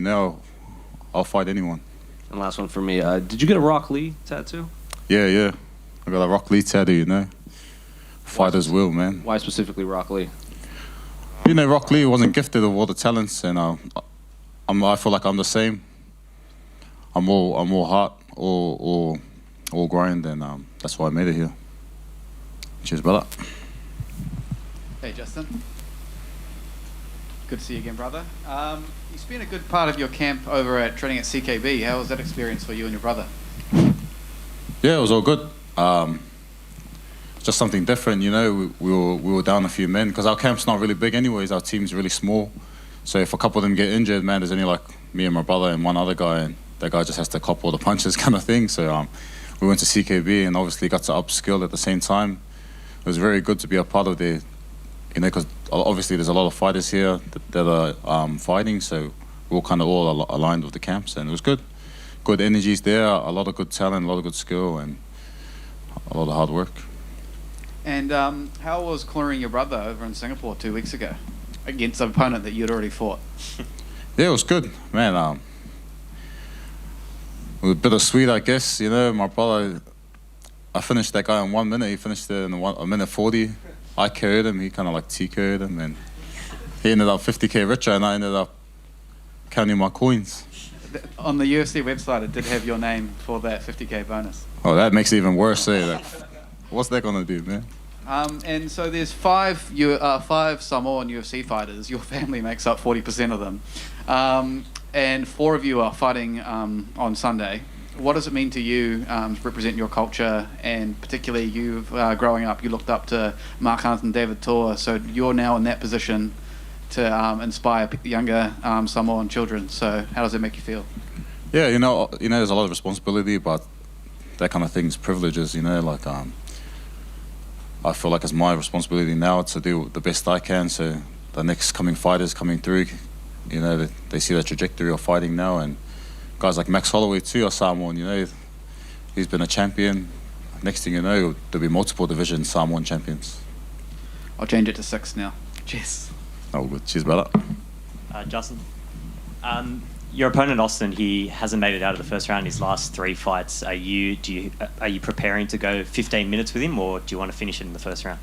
I'll fight anyone. And last one for me. Did you get a Rock Lee tattoo? Yeah. I got a Rock Lee tattoo. Fighter's will, man. Why specifically Rock Lee? Rock Lee wasn't gifted with all the talents, and I feel like I'm the same. I'm all heart, all grind, and that's why I made it here. Cheers, brother. Hey, Justin. Good to see you again, brother. You spent a good part of your camp over at training at CKB. How was that experience for you and your brother? Yeah, it was all good. Just something different, you know. We were down a few men because our camp's not really big anyways. Our team's really small. So if a couple of them get injured, man, there's only like me and my brother and one other guy, and that guy just has to cop all the punches kind of thing. So we went to CKB and obviously got to upskill at the same time. It was very good to be a part of the, you know, because obviously there's a lot of fighters here that are fighting, so we're all kind of all aligned with the camps, and it was good. Good energies there, a lot of good talent, a lot of good skill, and a lot of hard work. And how was cornering your brother over in Singapore 2 weeks ago against an opponent that you'd already fought? Yeah, it was good, man. It was a bit of sweet, I guess. You know, my brother, I finished that guy in 1 minute. He finished it in a minute 40. I carried him. He kind of like T-carried him, and he ended up 50k richer, and I ended up counting my coins. On the UFC website, it did have your name for that 50k bonus. Oh, that makes it even worse. What's that gonna do, man? And so there's five Samoan UFC fighters. Your family makes up 40% of them. And 4 of you are fighting on Sunday. What does it mean to you to represent your culture, and particularly you growing up, you looked up to Mark Hunt and David Tor, so you're now in that position to inspire younger Samoan children. So how does it make you feel? Yeah, you know, there's a lot of responsibility, but that kind of thing's privileges, you know, like I feel like it's my responsibility now to do the best I can, so the next coming fighters coming through, you know, they see the trajectory of fighting now, and guys like Max Holloway too are Samoan, you know, he's been a champion. Next thing you know, there'll be multiple division Samoan champions. I'll change it to 6 now. Cheers. Oh, good. Cheers, brother. Justin, your opponent Austin, he hasn't made it out of the first round in his last 3 fights. Are you preparing to go 15 minutes with him, or do you want to finish it in the first round?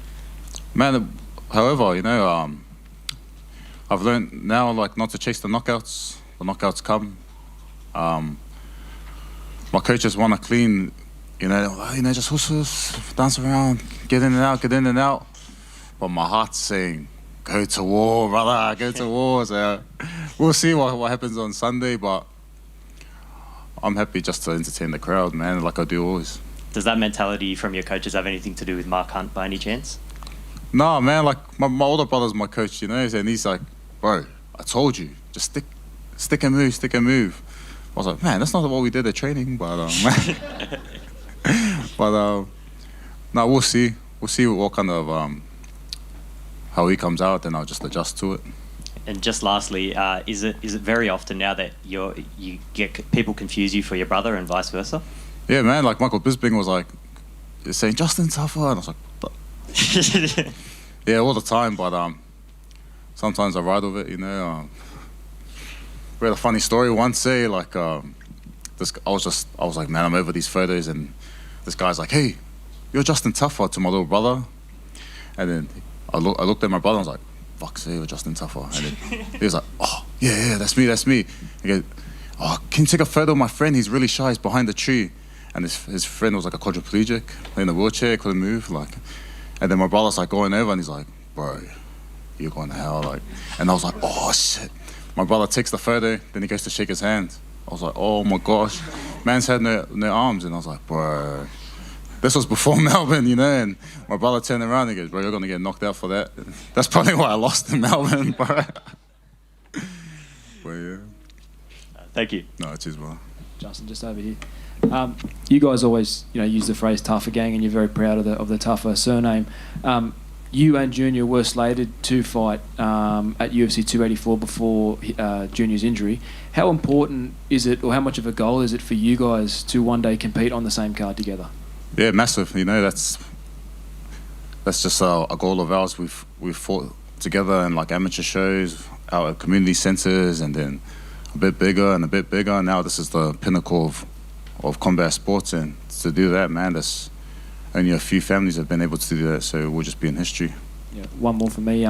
Man, however, you know, I've learned now, like, not to chase the knockouts. The knockouts come. My coaches want to clean, you know, just hush, dance around, get in and out. But my heart's saying, go to war, brother, go to war. So we'll see what happens on Sunday, but I'm happy just to entertain the crowd, man, like I do always. Does that mentality from your coaches have anything to do with Mark Hunt by any chance? No, man, like my older brother's my coach, you know, and he's like, bro, I told you, just stick and move. I was like, man, that's not what we did at training, but no, we'll see. We'll see what kind of how he comes out, and I'll just adjust to it. And just lastly, is it very often now that you get people confuse you for your brother and vice versa? Yeah, man. Like Michael Bisping was like saying Justin Tafa, and I was like, what? Yeah, all the time. But sometimes I ride with it, you know. We had a funny story once. Say like I was like, man, I'm over these photos, and this guy's like, hey, you're Justin Tafa, to my little brother, and then I looked at my brother and I was like, fuck, say you're Justin Tafa. And then he was like, oh, yeah, that's me. He goes, oh, can you take a photo of my friend? He's really shy, he's behind the tree. And his friend was like a quadriplegic, in a wheelchair, couldn't move. Like, and then my brother's like going over and he's like, bro, you're going to hell. Like, and I was like, oh, shit. My brother takes the photo, then he goes to shake his hand. I was like, oh my gosh. Man's had no arms. And I was like, bro. This was before Melbourne, you know, and my brother turned around and he goes, bro, you're going to get knocked out for that. That's probably why I lost in Melbourne, bro. But yeah. Thank you. No, cheers, brother. Justin, just over here. You guys always, use the phrase Tafa gang, and you're very proud of the Tafa surname. You and Junior were slated to fight at UFC 284 before Junior's injury. How important is it, or how much of a goal is it for you guys to one day compete on the same card together? Yeah, massive. You know, that's just a goal of ours. We've fought together in like amateur shows, out at community centres, and then a bit bigger and a bit bigger. Now this is the pinnacle of combat sports, and to do that, man, there's only a few families have been able to do that, so we'll just be in history. Yeah, one more for me.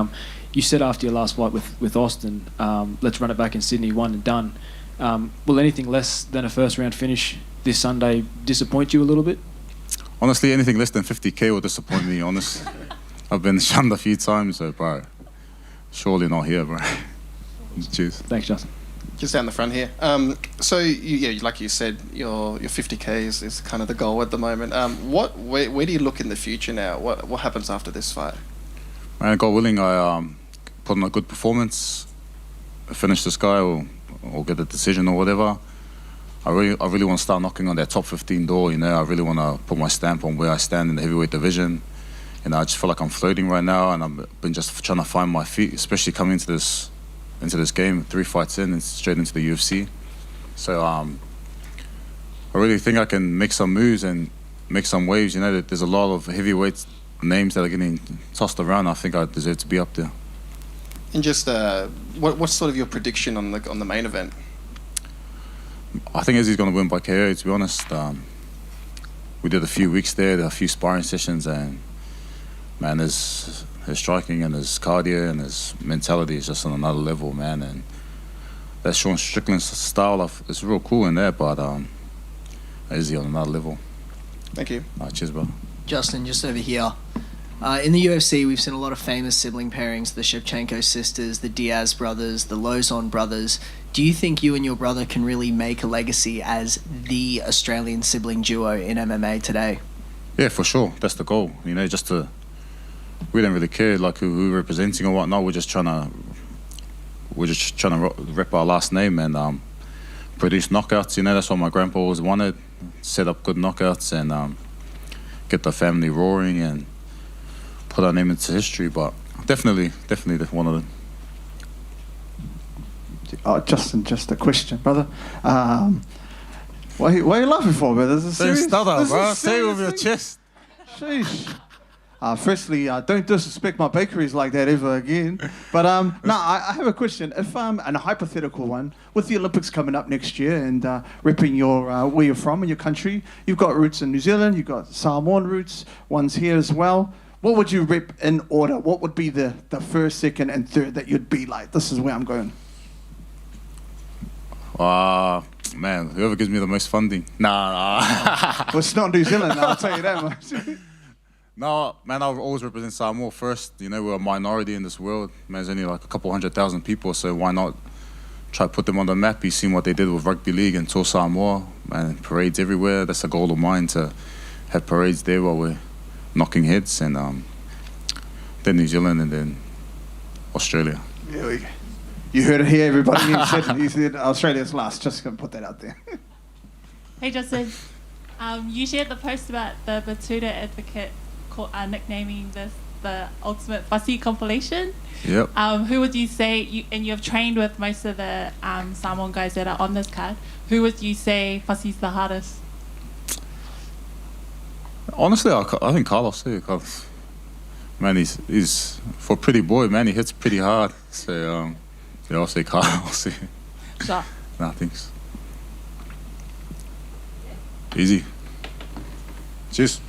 You said after your last fight with Austin, let's run it back in Sydney, one and done. Will anything less than a first round finish this Sunday disappoint you a little bit? Honestly, anything less than 50k will disappoint me, honest. I've been shunned a few times, so bro, surely not here, bro. Cheers. Thanks, Justin. Just down the front here. So, like you said, your 50K is kind of the goal at the moment. Where do you look in the future now? What happens after this fight? Man, God willing, I put on a good performance, finish this guy, or get a decision or whatever. I really want to start knocking on that top 15 door. You know, I really want to put my stamp on where I stand in the heavyweight division. You know, I just feel like I'm floating right now, and I've been just trying to find my feet, especially coming into this game, 3 fights in and straight into the UFC. So I really think I can make some moves and make some waves. You know, there's a lot of heavyweight names that are getting tossed around. I think I deserve to be up there. And just what's sort of your prediction on the main event? I think Izzy's going to win by KO, to be honest. We did a few weeks there, a few sparring sessions, and man, his striking and his cardio and his mentality is just on another level, man. And that's Sean Strickland's style it's real cool in there, but Izzy on another level. Thank you. Cheers, bro. Justin, just over here. In the UFC, we've seen a lot of famous sibling pairings, the Shevchenko sisters, the Diaz brothers, the Lozon brothers. Do you think you and your brother can really make a legacy as the Australian sibling duo in MMA today? Yeah, for sure. That's the goal. You know, we don't really care like who we're representing or whatnot. We're just trying to rep our last name and produce knockouts. You know, that's what my grandpa always wanted. Set up good knockouts and get the family roaring and put our name into history. But definitely one of them. Justin, just a question, brother. Why are you laughing for, brother? This is Don't serious. stutter, This bro. is Say it with serious your thing. chest. Sheesh. Firstly, don't disrespect my bakeries like that ever again. But no, I have a question. If and a hypothetical one, with the Olympics coming up next year and repping your where you're from and your country, you've got roots in New Zealand, you've got Samoan roots, one's here as well. What would you rep in order? What would be the first, second, and third that you'd be like, this is where I'm going? Man, whoever gives me the most funding. Nah. Well, it's not New Zealand, I'll tell you that much. No, man, I'll always represent Samoa first. You know, we're a minority in this world. Man, there's only like a couple 100,000 people, so why not try to put them on the map? You've seen what they did with rugby league and Tour Samoa, man, parades everywhere. That's a goal of mine, to have parades there while we're knocking heads, and then New Zealand and then Australia. There we go. You heard it here, everybody. He said Australia's last. Just going to put that out there. Hey, Justin. You shared the post about the Batuta advocate nicknaming this the ultimate fussy compilation. Yep. Who would you say, and you've trained with most of the Samoan guys that are on this card, who would you say fussy's the hardest? Honestly, I think Carlos too. Man, he's for a pretty boy, man, he hits pretty hard. So, yeah, I'll say Carlos. Sure. Nah, thanks. Easy. Cheers.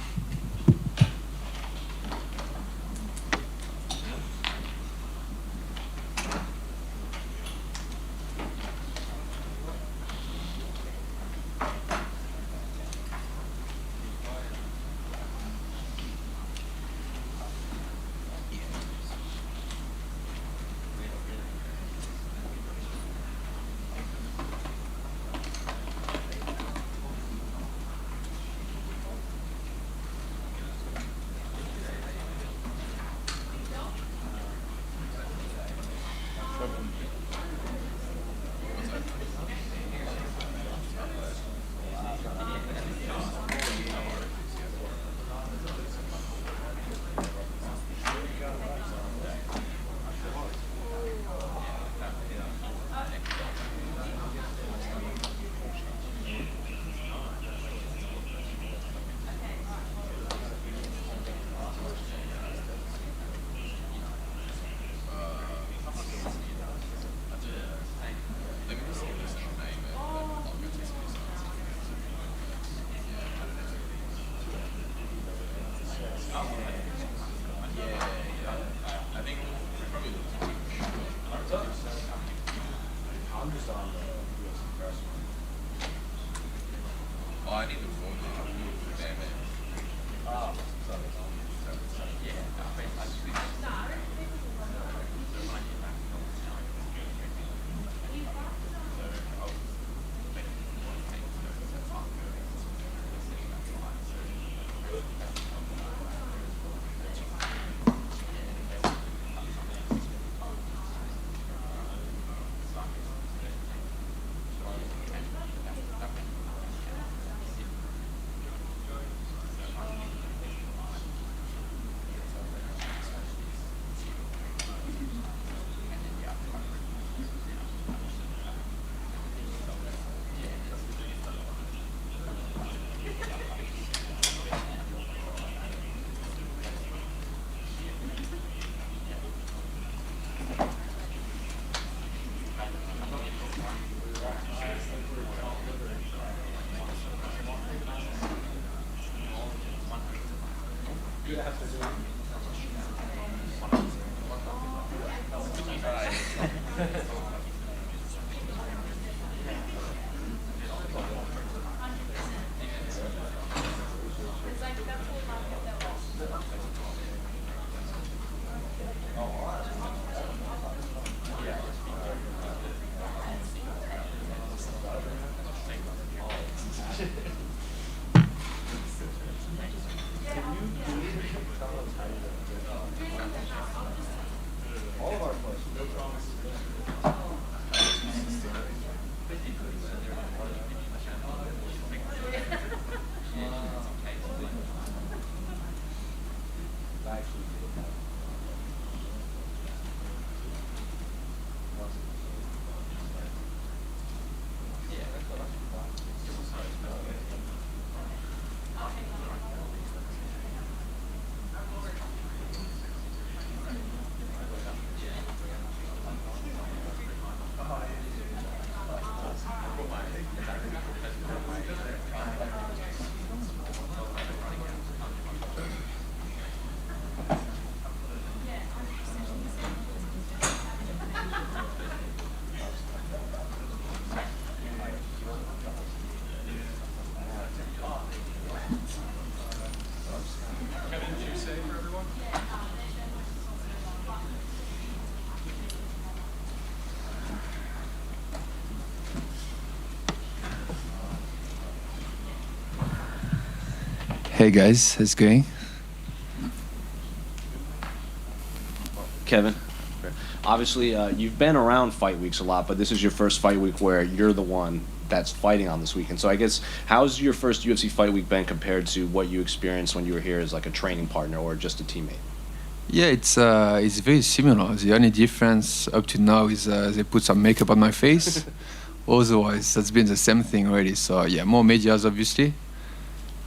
Hey guys, how's it going? Kevin, obviously you've been around fight weeks a lot, but this is your first fight week where you're the one that's fighting on this weekend. So I guess, how's your first UFC fight week been compared to what you experienced when you were here as like a training partner or just a teammate? Yeah, it's very similar. The only difference up to now is they put some makeup on my face. Otherwise, that's been the same thing already. So yeah, more medias obviously,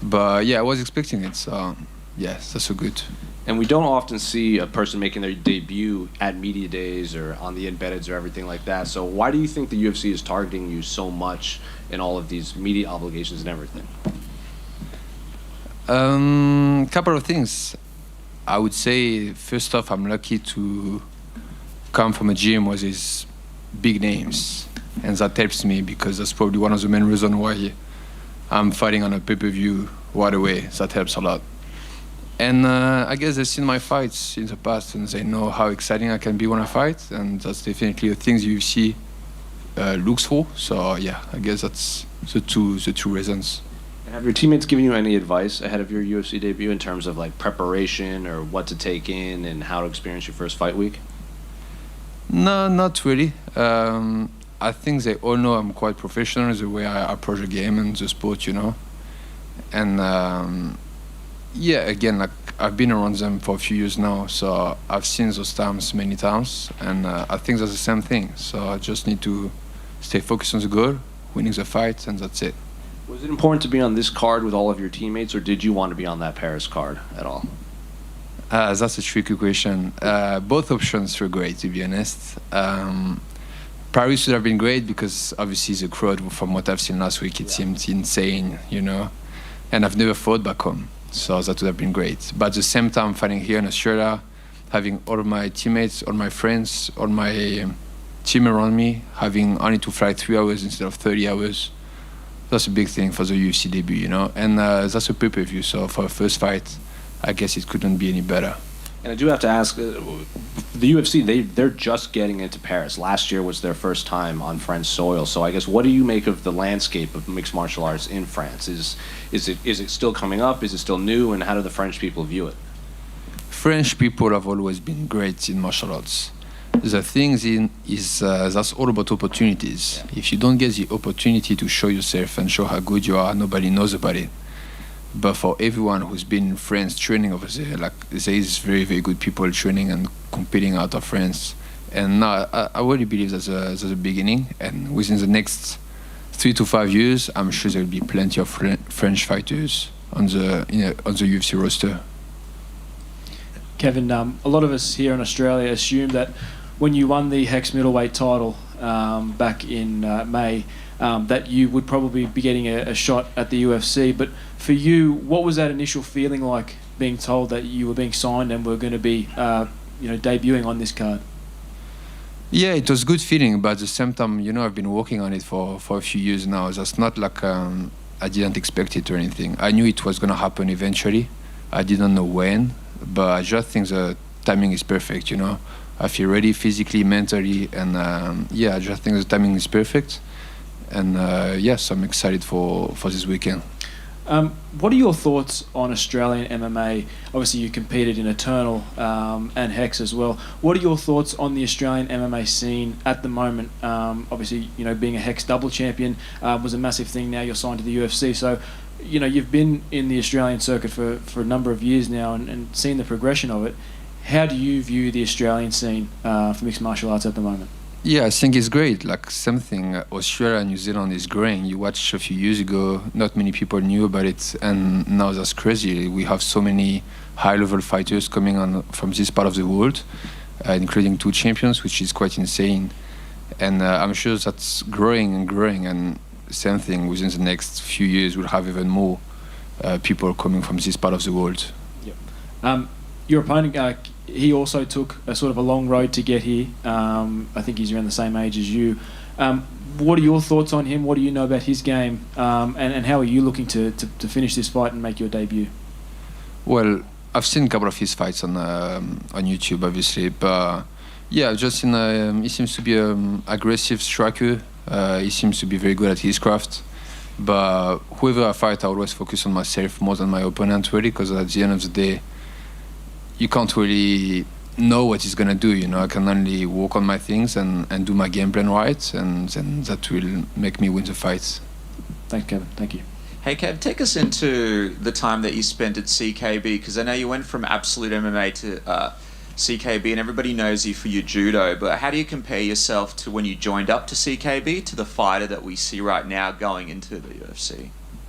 but yeah, I was expecting it. So yeah, that's so good. And we don't often see a person making their debut at media days or on the embeddeds or everything like that. So why do you think the UFC is targeting you so much in all of these media obligations and everything? Couple of things. I would say, first off, I'm lucky to come from a gym where there's big names, and that helps me because that's probably one of the main reasons why I'm fighting on a pay-per-view right away. That helps a lot. And I guess they've seen my fights in the past and they know how exciting I can be when I fight, and that's definitely the things UFC looks for. So yeah, I guess that's the two reasons. And have your teammates given you any advice ahead of your UFC debut in terms of like preparation or what to take in and how to experience your first fight week? No, not really. I think they all know I'm quite professional the way I approach the game and the sport, you know. And yeah, again, like I've been around them for a few years now, so I've seen those times many times, and I think that's the same thing. So I just need to stay focused on the goal, winning the fight, and that's it. Was it important to be on this card with all of your teammates, or did you want to be on that Paris card at all? That's a tricky question. Both options were great, to be honest. Paris would have been great because obviously the crowd, from what I've seen last week, it seemed insane, you know. And I've never fought back home, so that would have been great. But at the same time, fighting here in Australia, having all of my teammates, all my friends, all my team around me, having only to fly 3 hours instead of 30 hours, that's a big thing for the UFC debut, you know. And that's a pay-per-view, so for a first fight, I guess it couldn't be any better. And I do have to ask, the UFC, they're just getting into Paris. Last year was their first time on French soil. So I guess, what do you make of the landscape of mixed martial arts in France? Is it still coming up? Is it still new? And how do the French people view it? French people have always been great in martial arts. The thing is that's all about opportunities. Yeah. If you don't get the opportunity to show yourself and show how good you are, nobody knows about it. But for everyone who's been in France training over there, like there is very, very good people training and competing out of France. And now I really believe that's a beginning. And within the next 3 to 5 years, I'm sure there will be plenty of French fighters on the UFC roster. Kevin, a lot of us here in Australia assume that when you won the Hex middleweight title back in May, that you would probably be getting a shot at the UFC. But for you, what was that initial feeling like, being told that you were being signed and were going to be, debuting on this card? Yeah, it was a good feeling, but at the same time, you know, I've been working on it for a few years now. That's not like I didn't expect it or anything. I knew it was going to happen eventually. I didn't know when, but I just think the timing is perfect, you know. I feel ready physically, mentally, and I just think the timing is perfect. And yes, I'm excited for this weekend. What are your thoughts on Australian MMA? Obviously, you competed in Eternal and Hex as well. What are your thoughts on the Australian MMA scene at the moment? Obviously, you know, being a Hex double champion was a massive thing. Now you're signed to the UFC, so you know you've been in the Australian circuit for a number of years now and seen the progression of it. How do you view the Australian scene for mixed martial arts at the moment? Yeah, I think it's great. Like something, Australia and New Zealand is growing. You watched a few years ago, not many people knew about it, and now that's crazy. We have so many high-level fighters coming on from this part of the world, including 2 champions, which is quite insane. And I'm sure that's growing and growing, and same thing, within the next few years, we'll have even more people coming from this part of the world. Yep. Your opponent, he also took a sort of a long road to get here. I think he's around the same age as you. What are your thoughts on him? What do you know about his game? And how are you looking to finish this fight and make your debut? Well, I've seen a couple of his fights on YouTube, obviously. But yeah, just he seems to be an aggressive striker. He seems to be very good at his craft. But whoever I fight, I always focus on myself more than my opponent, really, because at the end of the day, you can't really know what he's gonna do. You know, I can only work on my things and do my game plan right, and then that will make me win the fights. Thanks, Kevin. Thank you. Hey Kev, take us into the time that you spent at CKB, because I know you went from Absolute MMA to CKB, and everybody knows you for your judo, but how do you compare yourself to when you joined up to CKB to the fighter that we see right now going into the UFC?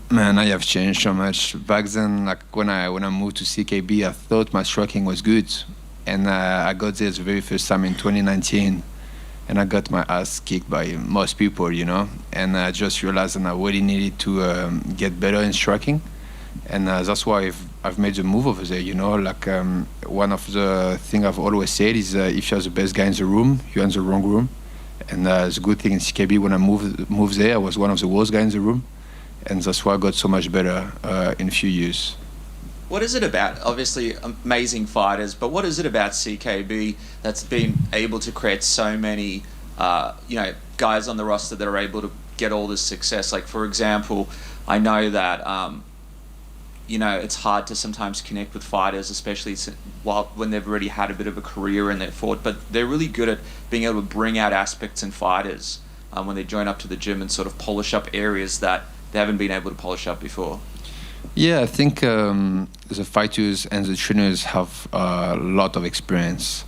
Man, I have changed so much. Back then, like when I moved to CKB, I thought my striking was good, and I got there the very first time in 2019. And I got my ass kicked by most people, you know. And I just realized that I really needed to get better in striking. And that's why I've made the move over there, you know. Like one of the things I've always said is if you're the best guy in the room, you're in the wrong room. And the good thing in CKB, when I moved there, I was one of the worst guys in the room. And that's why I got so much better in a few years. What is it about, obviously amazing fighters, but what is it about CKB that's been able to create so many, guys on the roster that are able to get all this success? Like, for example, I know that, it's hard to sometimes connect with fighters, especially when they've already had a bit of a career and they've fought, but they're really good at being able to bring out aspects in fighters when they join up to the gym and sort of polish up areas that they haven't been able to polish up before. Yeah, I think the fighters and the trainers have a lot of experience,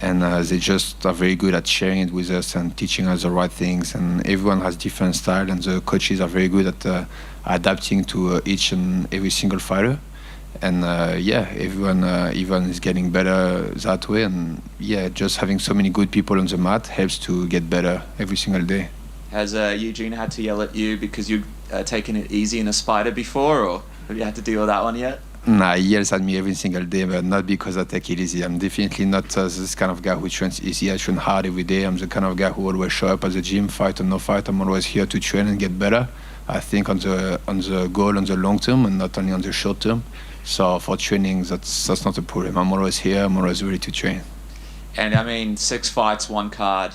and they just are very good at sharing it with us and teaching us the right things. And everyone has different style, and the coaches are very good at adapting to each and every single fighter. And everyone is getting better that way. And yeah, just having so many good people on the mat helps to get better every single day. Has Eugene had to yell at you because you've taken it easy in a spider before, or have you had to deal with that one yet? Nah, he yells at me every single day, but not because I take it easy. I'm definitely not this kind of guy who trains easy. I train hard every day. I'm the kind of guy who always show up at the gym, fight or no fight. I'm always here to train and get better. I think on the goal on the long term and not only on the short term. So for training, that's not a problem. I'm always here. I'm always ready to train. And I mean, 6 fights, 1 card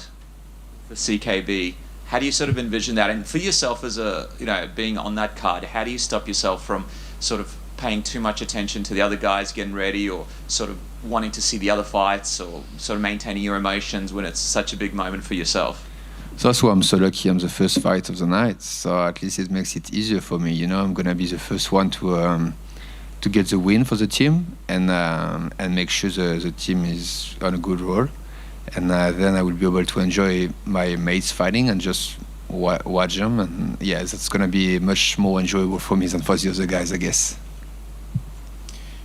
for CKB. How do you sort of envision that? And for yourself as being on that card, how do you stop yourself from sort of paying too much attention to the other guys getting ready, or sort of wanting to see the other fights, or sort of maintaining your emotions when it's such a big moment for yourself? So that's why I'm so lucky I'm the first fight of the night. So at least it makes it easier for me. You know, I'm going to be the first one to get the win for the team and make sure the team is on a good roll. And then I will be able to enjoy my mates fighting and just watch them. And yeah, that's going to be much more enjoyable for me than for the other guys, I guess.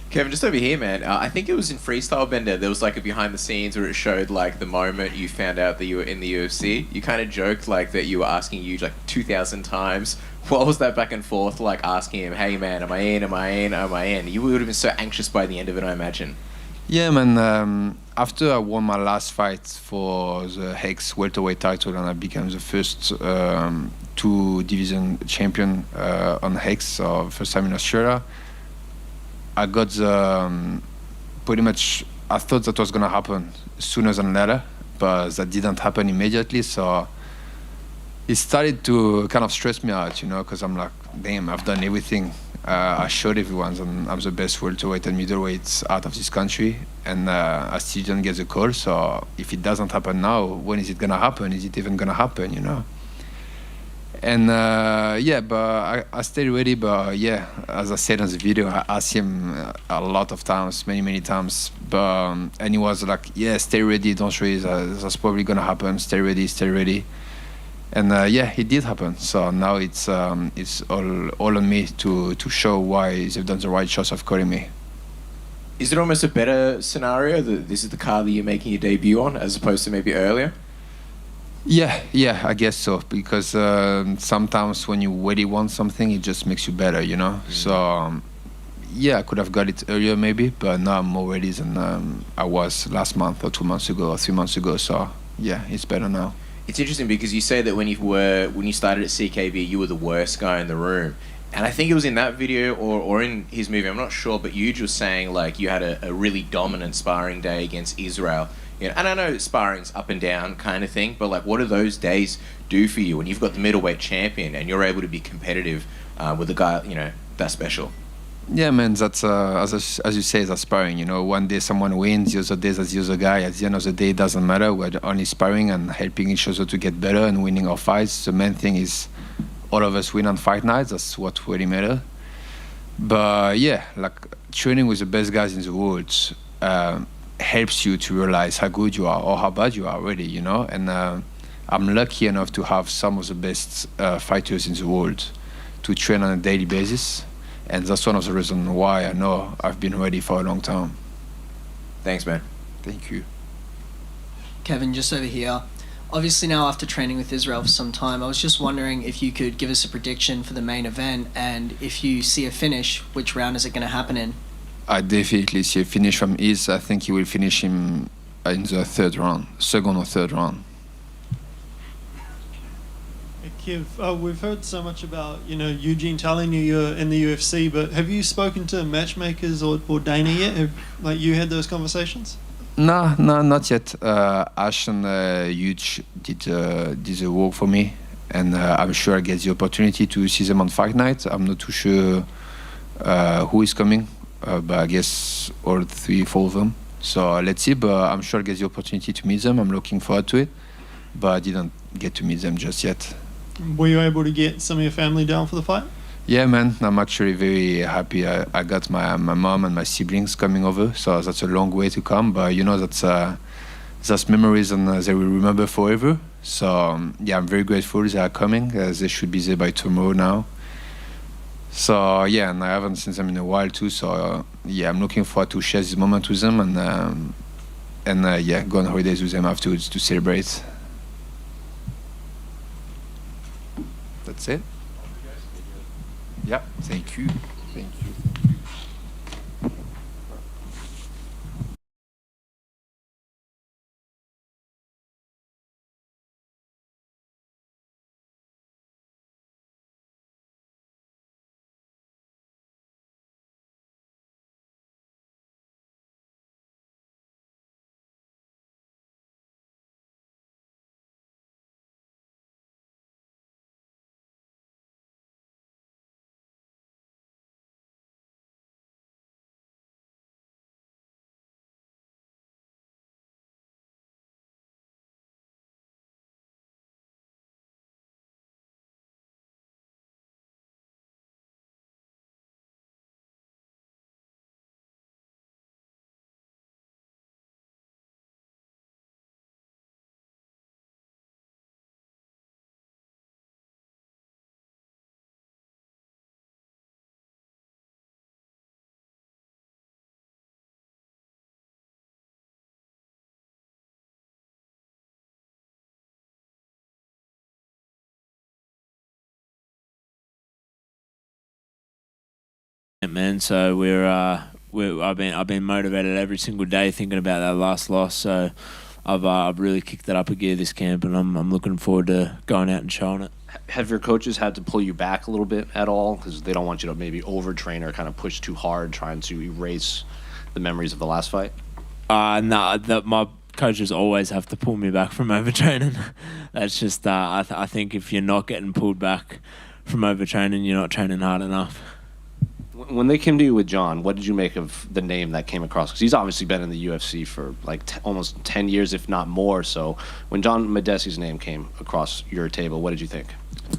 Kevin, just over here, man. I think it was in Freestyle Bender. There was like a behind the scenes where it showed like the moment you found out that you were in the UFC. You kind of joked like that you were asking Huge like 2,000 times. What was that back and forth like asking him, hey man, am I in, am I in, am I in? You would have been so anxious by the end of it, I imagine. Yeah, man. After I won my last fight for the Hex welterweight title and I became the first 2-division champion on Hex, so first time in Australia, I got the pretty much. I thought that was gonna happen sooner than later, but that didn't happen immediately. So it started to kind of stress me out, you know, because I'm like, damn, I've done everything. I showed everyone that I'm the best welterweight and middleweight out of this country, and I still didn't get the call. So if it doesn't happen now, when is it gonna happen? Is it even gonna happen? You know. And but I stayed ready. But yeah, as I said in the video, I asked him a lot of times, many times. But and he was like, "Yeah, stay ready, don't worry. That's probably gonna happen. Stay ready, stay ready." And it did happen. So now it's all on me to show why they've done the right choice of calling me. Is it almost a better scenario that this is the car that you're making your debut on, as opposed to maybe earlier? Yeah, I guess so. Because sometimes when you really want something, it just makes you better, you know. So I could have got it earlier maybe, but now I'm more ready than I was last month or 2 months ago or 3 months ago. So yeah, it's better now. It's interesting because you say that when you started at CKB, you were the worst guy in the room. And I think it was in that video or in his movie, I'm not sure, but Huge was saying like you had a really dominant sparring day against Israel. You know, and I know sparring's up and down kind of thing, but like, what do those days do for you when you've got the middleweight champion and you're able to be competitive with a guy, you know, that special? Yeah, man, that's as you say, that's sparring. You know, one day someone wins, the other day that's the other guy. At the end of the day, it doesn't matter. We're only sparring and helping each other to get better and winning our fights. The main thing is all of us win on fight nights. That's what really matters. But yeah, like training with the best guys in the world helps you to realize how good you are or how bad you are, really. You know, and I'm lucky enough to have some of the best fighters in the world to train on a daily basis. And that's one of the reasons why I know I've been ready for a long time. Thanks, man. Thank you. Kevin, just over here. Obviously now after training with Israel for some time, I was just wondering if you could give us a prediction for the main event, and if you see a finish, which round is it going to happen in? I definitely see a finish from Is. I think he will finish him in the second or third round. Kev, we've heard so much about, you know, Eugene telling you you're in the UFC, but have you spoken to matchmakers or Dana yet? Have, like, you had those conversations? No, not yet. Ash and Huge did the work for me, and I'm sure I get the opportunity to see them on Fight Night. I'm not too sure who is coming, but I guess all 3-4 of them. So let's see, but I'm sure I get the opportunity to meet them. I'm looking forward to it, but I didn't get to meet them just yet. Were you able to get some of your family down for the fight? Yeah, man, I'm actually very happy. I got my mom and my siblings coming over, so that's a long way to come, but you know, that's memories and they will remember forever. So yeah, I'm very grateful they are coming. They should be there by tomorrow now. So yeah, and I haven't seen them in a while too, so yeah, I'm looking forward to share this moment with them and yeah, go on holidays with them afterwards to celebrate. That's it. Yeah, thank you. Thank you. Man, so I've been motivated every single day thinking about that last loss. So I've really kicked it up a gear this camp, and I'm looking forward to going out and showing it. Have your coaches had to pull you back a little bit at all, because they don't want you to maybe overtrain or kind of push too hard, trying to erase the memories of the last fight? My coaches always have to pull me back from overtraining. That's just I think if you're not getting pulled back from overtraining, you're not training hard enough. When they came to you with Jon, what did you make of the name that came across? Because he's obviously been in the UFC for like almost 10 years, if not more. So when John Madesi's name came across your table, what did you think?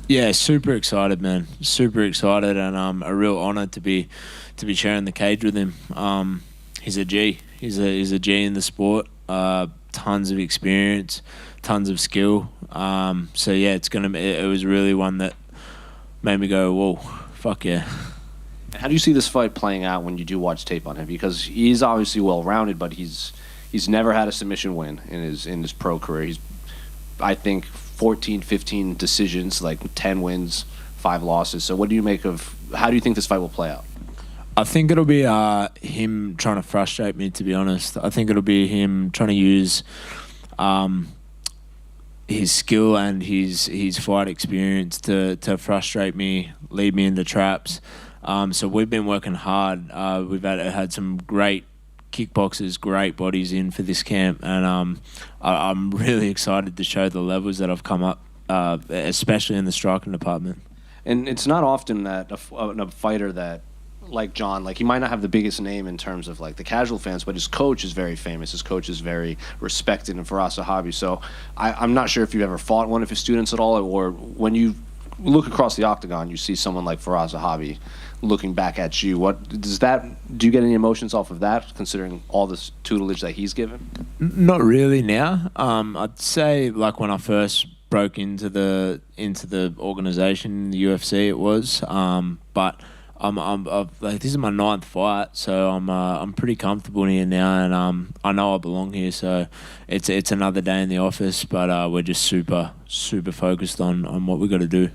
Yeah, super excited, man. Super excited, and a real honour to be sharing the cage with him. He's a G. He's a G in the sport. Tons of experience, tons of skill. So yeah, it was really one that made me go, whoa, fuck yeah. How do you see this fight playing out when you do watch tape on him? Because he's obviously well-rounded, but he's never had a submission win in his pro career. He's, I think, 14, 15 decisions, like 10 wins, 5 losses. So how do you think this fight will play out? I think it'll be him trying to frustrate me, to be honest. I think it'll be him trying to use his skill and his fight experience to frustrate me, lead me into traps. So we've been working hard. We've had some great kickboxers, great bodies in for this camp, and I'm really excited to show the levels that I've come up, especially in the striking department. And it's not often that a fighter that, like Jon, like he might not have the biggest name in terms of like the casual fans, but his coach is very famous. His coach is very respected in Firas Zahabi. So I'm not sure if you've ever fought one of his students at all, or when you look across the octagon, you see someone like Firas Zahabi looking back at you. Do you get any emotions off of that, considering all this tutelage that he's given? Not really now. I'd say like when I first broke into the organization, the UFC, it was. But I've like this is my 9th fight, so I'm pretty comfortable here now, and I know I belong here. So it's another day in the office, but we're just super focused on what we got to do.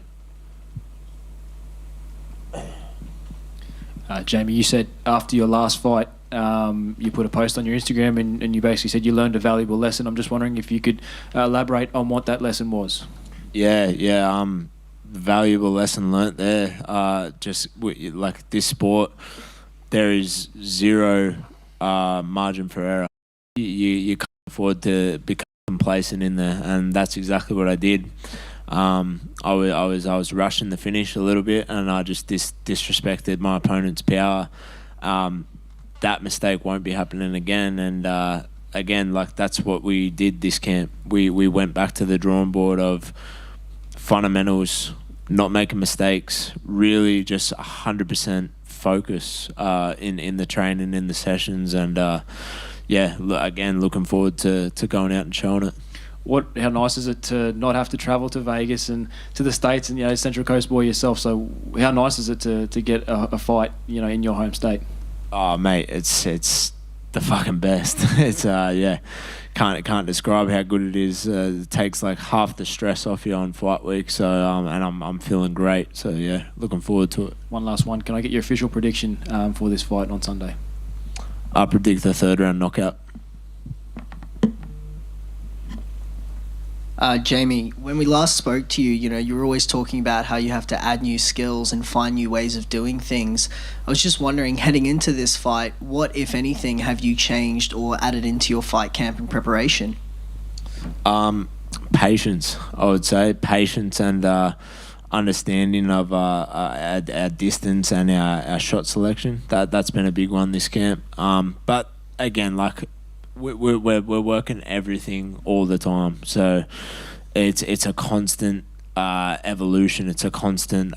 Jamie, you said after your last fight, you put a post on your Instagram and you basically said you learned a valuable lesson. I'm just wondering if you could elaborate on what that lesson was. Yeah. Valuable lesson learnt there. Like this sport, there is zero margin for error. You can't afford to become complacent in there, and that's exactly what I did. I was rushing the finish a little bit, and I just disrespected my opponent's power. That mistake won't be happening again, and again, like that's what we did this camp. We went back to the drawing board of fundamentals, not making mistakes, really just 100% focus in the training, in the sessions, and again, looking forward to going out and showing it. How nice is it to not have to travel to Vegas and to the States and Central Coast boy yourself? So how nice is it to get a fight in your home state? Oh mate, it's the fucking best. It's can't describe how good it is. It takes like half the stress off you on fight week. So and I'm feeling great. So yeah, looking forward to it. One last one. Can I get your official prediction for this fight on Sunday? I predict a 3rd round knockout. Jamie, when we last spoke to you, you were always talking about how you have to add new skills and find new ways of doing things. I was just wondering, heading into this fight, what, if anything, have you changed or added into your fight camp and preparation? Patience, I would say. Patience and understanding of our distance and our shot selection. That's been a big one this camp. But again, like we're working everything all the time, so it's a constant evolution. It's a constant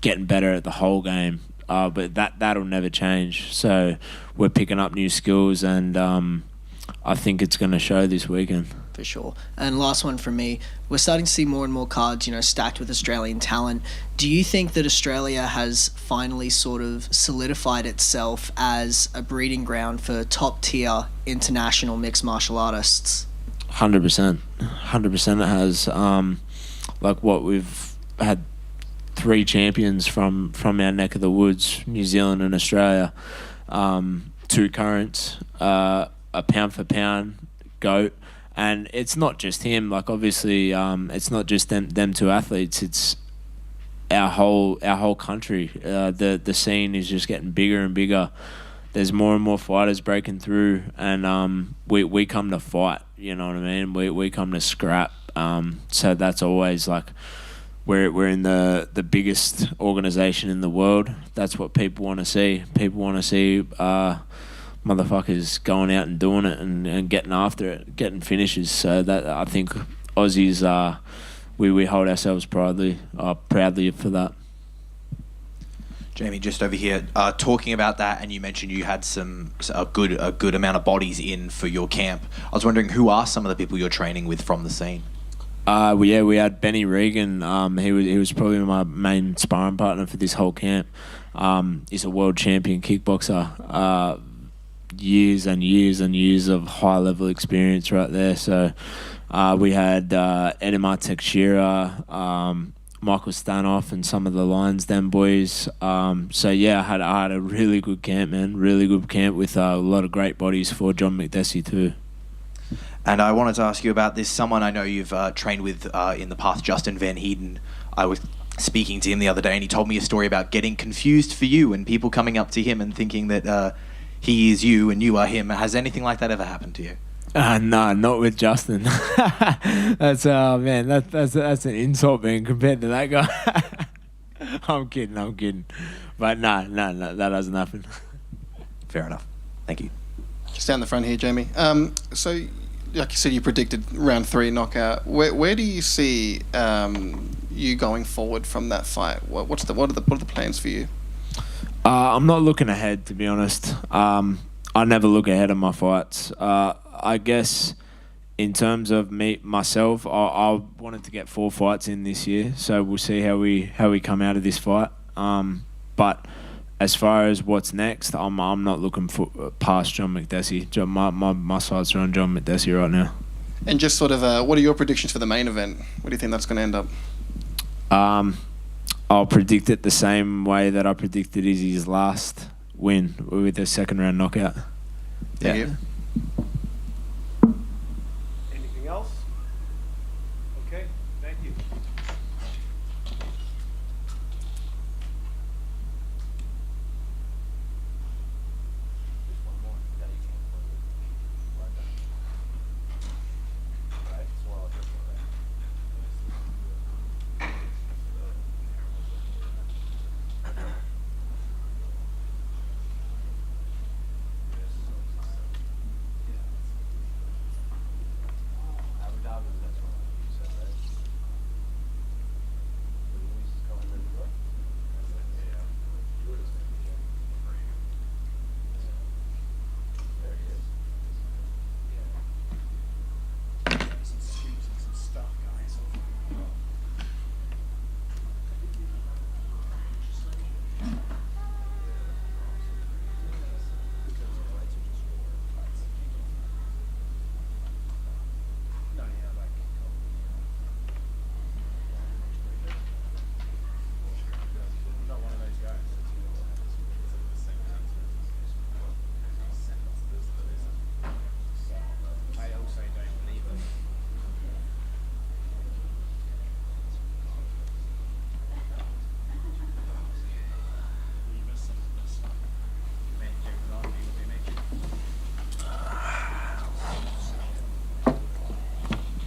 getting better at the whole game, but that'll never change. So we're picking up new skills, and I think it's going to show this weekend. For sure. And last one from me, we're starting to see more and more cards, stacked with Australian talent. Do you think that Australia has finally sort of solidified itself as a breeding ground for top-tier international mixed martial artists? 100%. 100% it has. Like what we've had 3 champions from our neck of the woods, New Zealand and Australia, 2 currents, a pound for pound GOAT. And it's not just him. Like obviously, it's not just them 2 athletes. It's our whole country. The scene is just getting bigger and bigger. There's more and more fighters breaking through, and we come to fight. You know what I mean? We come to scrap. So that's always like we're in the biggest organization in the world. That's what people want to see. People want to see motherfuckers going out and doing it and getting after it, getting finishes. So that I think Aussies we hold ourselves proudly for that. Jamie, just over here, talking about that, and you mentioned you had a good amount of bodies in for your camp. I was wondering, who are some of the people you're training with from the scene? We had Benny Regan. He was probably my main sparring partner for this whole camp. He's a world champion kickboxer. Years and years and years of high level experience right there. So we had Edemar Tekshira, Michael Stanoff, and some of the Lions Den boys. So yeah, I had a really good camp, man. Really good camp with a lot of great bodies for John McDessie too. And I wanted to ask you about this. Someone I know you've trained with in the past, Justin Van Heeden. I was speaking to him the other day, and he told me a story about getting confused for you and people coming up to him and thinking that he is you and you are him. Has anything like that ever happened to you? No, not with Justin. That's man, that's an insult being compared to that guy. I'm kidding. But no, that hasn't happened. Fair enough. Thank you. Just down the front here, Jamie. So, like you said, you predicted round 3 knockout. Where do you see you going forward from that fight? What are the plans for you? I'm not looking ahead, to be honest. I never look ahead of my fights. I guess in terms of myself, I wanted to get 4 fights in this year, so we'll see how we come out of this fight. But as far as what's next, I'm not looking past John McDessie. My sights are on John McDessie right now. And just sort of, what are your predictions for the main event? What do you think that's going to end up? I'll predict it the same way that I predicted Izzy's last win with a 2nd round knockout. Thank you. Anything else? Okay, thank you.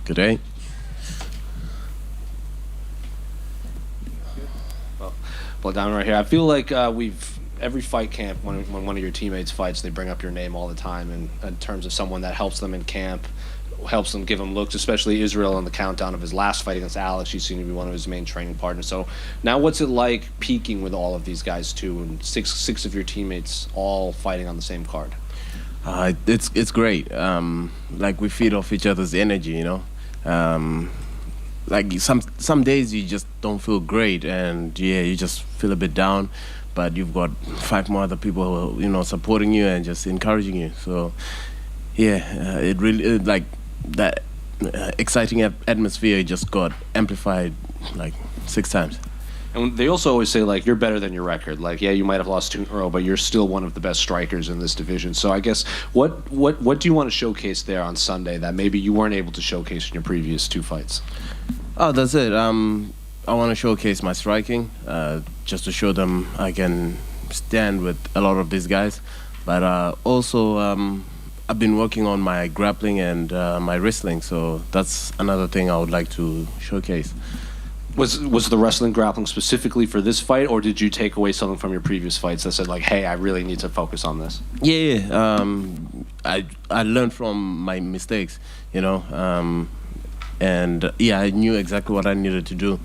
Good day. Well, down right here. I feel like every fight camp, when one of your teammates fights, they bring up your name all the time in terms of someone that helps them in camp, helps them, give them looks, especially Israel on the countdown of his last fight against Alex. You seem to be one of his main training partners. So now what's it like peaking with all of these guys too, and six of your teammates all fighting on the same card? It's great. Like we feed off each other's energy, you know. Like some days you just don't feel great, and you just feel a bit down, but you've got 5 more other people who, you know, supporting you and just encouraging you. So it really like that exciting atmosphere just got amplified like 6 times. And they also always say, like, you're better than your record. Like, yeah, you might have lost 2 in a row, but you're still one of the best strikers in this division. So I guess what do you want to showcase there on Sunday that maybe you weren't able to showcase in your previous 2 fights? Oh, that's it. I want to showcase my striking, just to show them I can stand with a lot of these guys. But also, I've been working on my grappling and my wrestling, so that's another thing I would like to showcase. Was the wrestling grappling specifically for this fight, or did you take away something from your previous fights that said, like, hey, I really need to focus on this? Yeah. I learned from my mistakes, you know, and I knew exactly what I needed to do.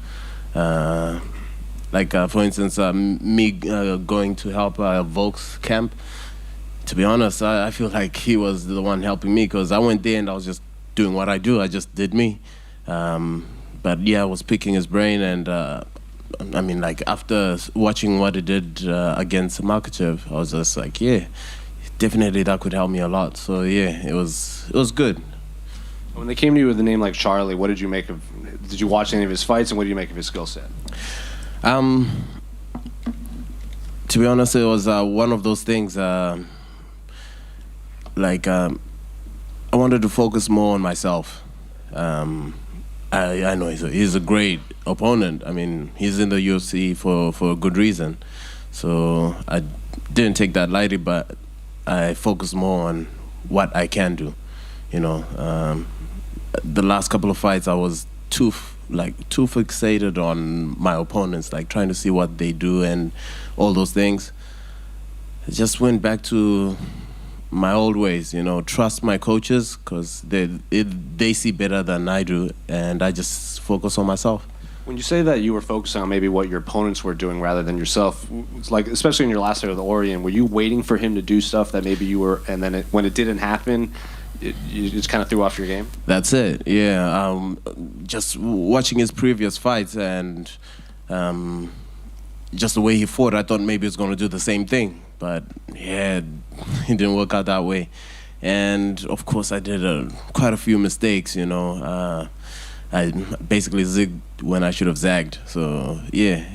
Like, for instance, me going to help Volk's camp. To be honest, I feel like he was the one helping me, because I went there and I was just doing what I do. I just did me. But I was picking his brain, and I mean, like, after watching what he did against Makhachev, I was just like, definitely that could help me a lot. So it was good. When they came to you with a name like Charlie, what did you make of? Did you watch any of his fights, and what do you make of his skill set? To be honest, it was one of those things. I wanted to focus more on myself. I know he's a great opponent. I mean, he's in the UFC for a good reason. So I didn't take that lightly, but I focus more on what I can do. You know, the last couple of fights I was too fixated on my opponents, like trying to see what they do and all those things. I just went back to my old ways, you know, trust my coaches because they see better than I do, and I just focus on myself. When you say that you were focusing on maybe what your opponents were doing rather than yourself, it's like, especially in your last fight with Orion, were you waiting for him to do stuff that maybe you were, and then when it didn't happen, you just kind of threw off your game? That's it, yeah. Just watching his previous fights and just the way he fought, I thought maybe he was going to do the same thing. But yeah, it didn't work out that way. And of course, I did quite a few mistakes, you know. I basically zigged when I should have zagged. So yeah,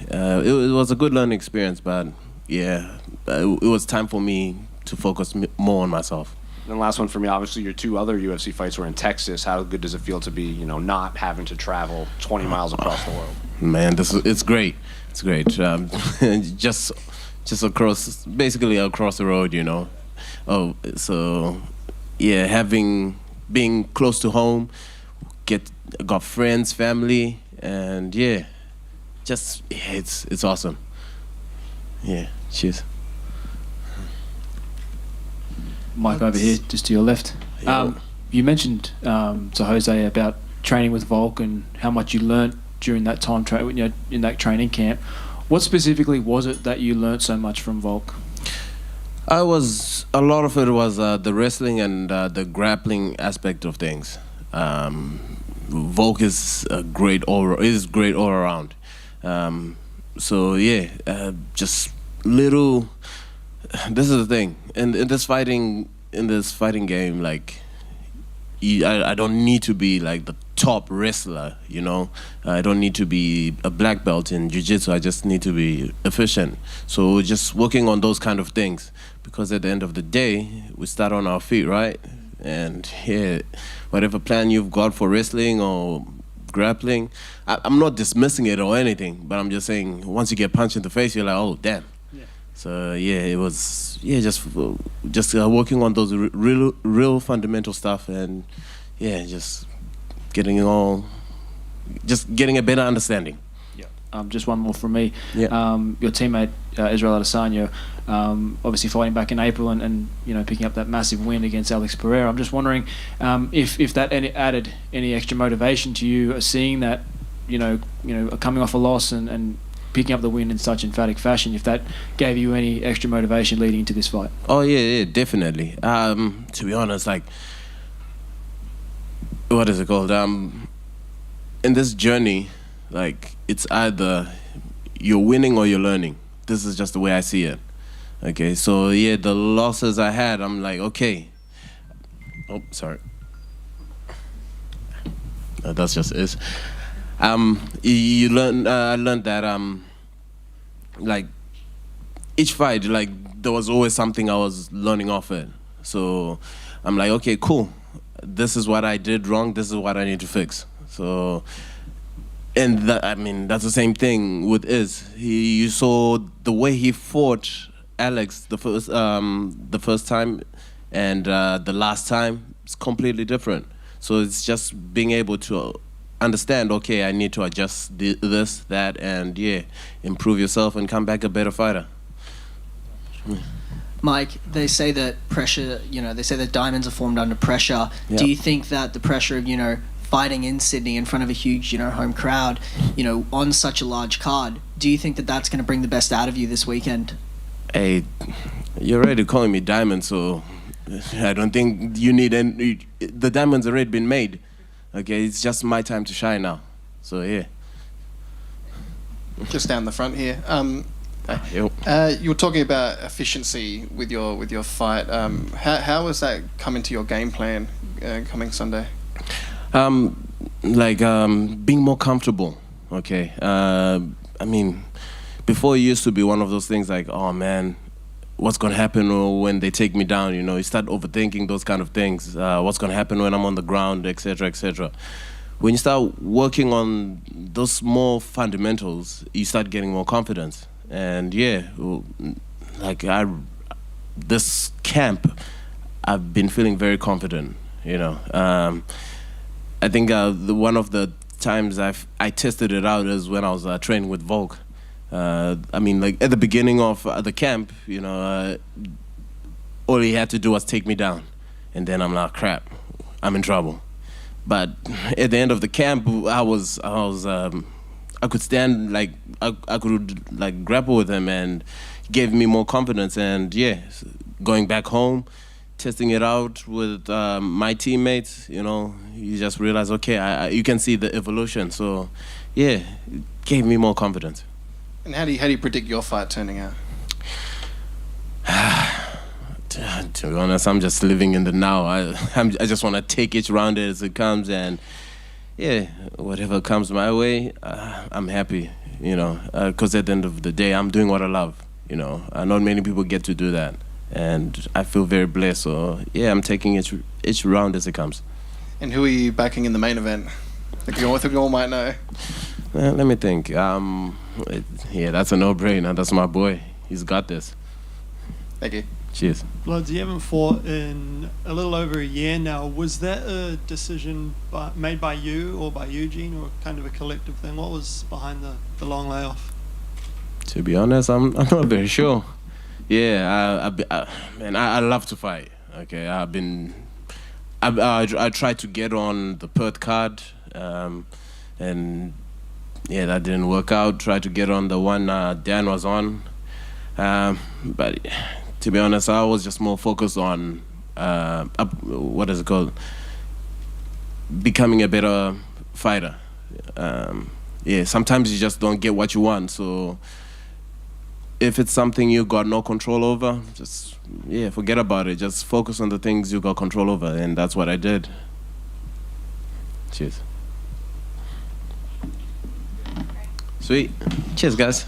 it was a good learning experience, but yeah, it was time for me to focus more on myself. And the last one for me, obviously your two other UFC fights were in Texas. How good does it feel to be, you know, not having to travel 20 miles across the world? Man, it's great. It's great. Just across, basically across the road, you know. Oh, so yeah, being close to home, got friends, family, and yeah, it's awesome. Yeah, cheers. Mike over here, just to your left. You mentioned to Jose about training with Volk and how much you learnt during that time in that training camp. What specifically was it that you learnt so much from Volk? A lot of it was the wrestling and the grappling aspect of things. Volk is great all around. So yeah, just little. This is the thing in this fighting game. Like, I don't need to be like the top wrestler, you know. I don't need to be a black belt in jiu-jitsu. I just need to be efficient. So just working on those kind of things, because at the end of the day, we start on our feet, right? And yeah, whatever plan you've got for wrestling or grappling, I'm not dismissing it or anything, but I'm just saying once you get punched in the face, you're like, oh damn. Yeah. So yeah, it was just working on those real fundamental stuff, and yeah, just getting a better understanding. Just one more from me. Yeah. Your teammate Israel Adesanya, obviously fighting back in April and you know, picking up that massive win against Alex Pereira. I'm just wondering if that added any extra motivation to you, seeing that you know coming off a loss and picking up the win in such emphatic fashion. If that gave you any extra motivation leading into this fight. Oh yeah, definitely. To be honest, like, what is it called? In this journey, like, it's either you're winning or you're learning. This is just the way I see it. Okay, so yeah, the losses I had, I'm like, okay. Oh, sorry. That's just it. You learn. I learned that like each fight, like there was always something I was learning off it. So I'm like, okay, cool. This is what I did wrong. This is what I need to fix. So. And that's the same thing with Iz. You saw the way he fought Alex the first time, and the last time it's completely different. So it's just being able to understand. Okay, I need to adjust this, that, and yeah, improve yourself and come back a better fighter. Mike, they say that pressure. They say that diamonds are formed under pressure. Yeah. Do you think that the pressure of fighting in Sydney in front of a huge, home crowd, on such a large card, do you think that that's going to bring the best out of you this weekend? Hey, you're already calling me diamond, so I don't think you need any. The diamond's already been made. Okay, it's just my time to shine now. So yeah. Just down the front here. You were talking about efficiency with your fight. How is that coming to your game plan coming Sunday? Being more comfortable. Okay. Before it used to be one of those things like, oh man, what's gonna happen when they take me down? You start overthinking those kind of things. What's gonna happen when I'm on the ground, etc., etc. When you start working on those small fundamentals, you start getting more confidence. And yeah, this camp, I've been feeling very confident. You know, I think one of the times I tested it out is when I was training with Volk. I mean, like at the beginning of the camp, you know, all he had to do was take me down, and then I'm like, crap, I'm in trouble. But at the end of the camp, I could stand, like I could like grapple with him, and gave me more confidence. And yeah, going back home, testing it out with my teammates, you know, you just realize, okay, you can see the evolution. So yeah, it gave me more confidence. And how do you predict your fight turning out? To be honest, I'm just living in the now. I just want to take each round as it comes, and yeah, whatever comes my way, I'm happy, you know, because at the end of the day, I'm doing what I love, you know. Not many people get to do that, and I feel very blessed. So yeah, I'm taking each round as it comes. And who are you backing in the main event? Like you all might know. Let me think. Yeah, that's a no-brainer. That's my boy. He's got this. Thank you. Cheers. Bloods, you haven't fought in a little over a year now. Was that a decision made by you or by Eugene, or kind of a collective thing? What was behind the long layoff? To be honest, I'm not very sure. Yeah, man, I love to fight. Okay, I tried to get on the Perth card, and yeah, that didn't work out. Tried to get on the one Dan was on, but to be honest, I was just more focused on what is it called? Becoming a better fighter. Yeah, sometimes you just don't get what you want. So if it's something you got no control over, just forget about it. Just focus on the things you got control over, and that's what I did. Cheers. Sweet. Cheers, guys.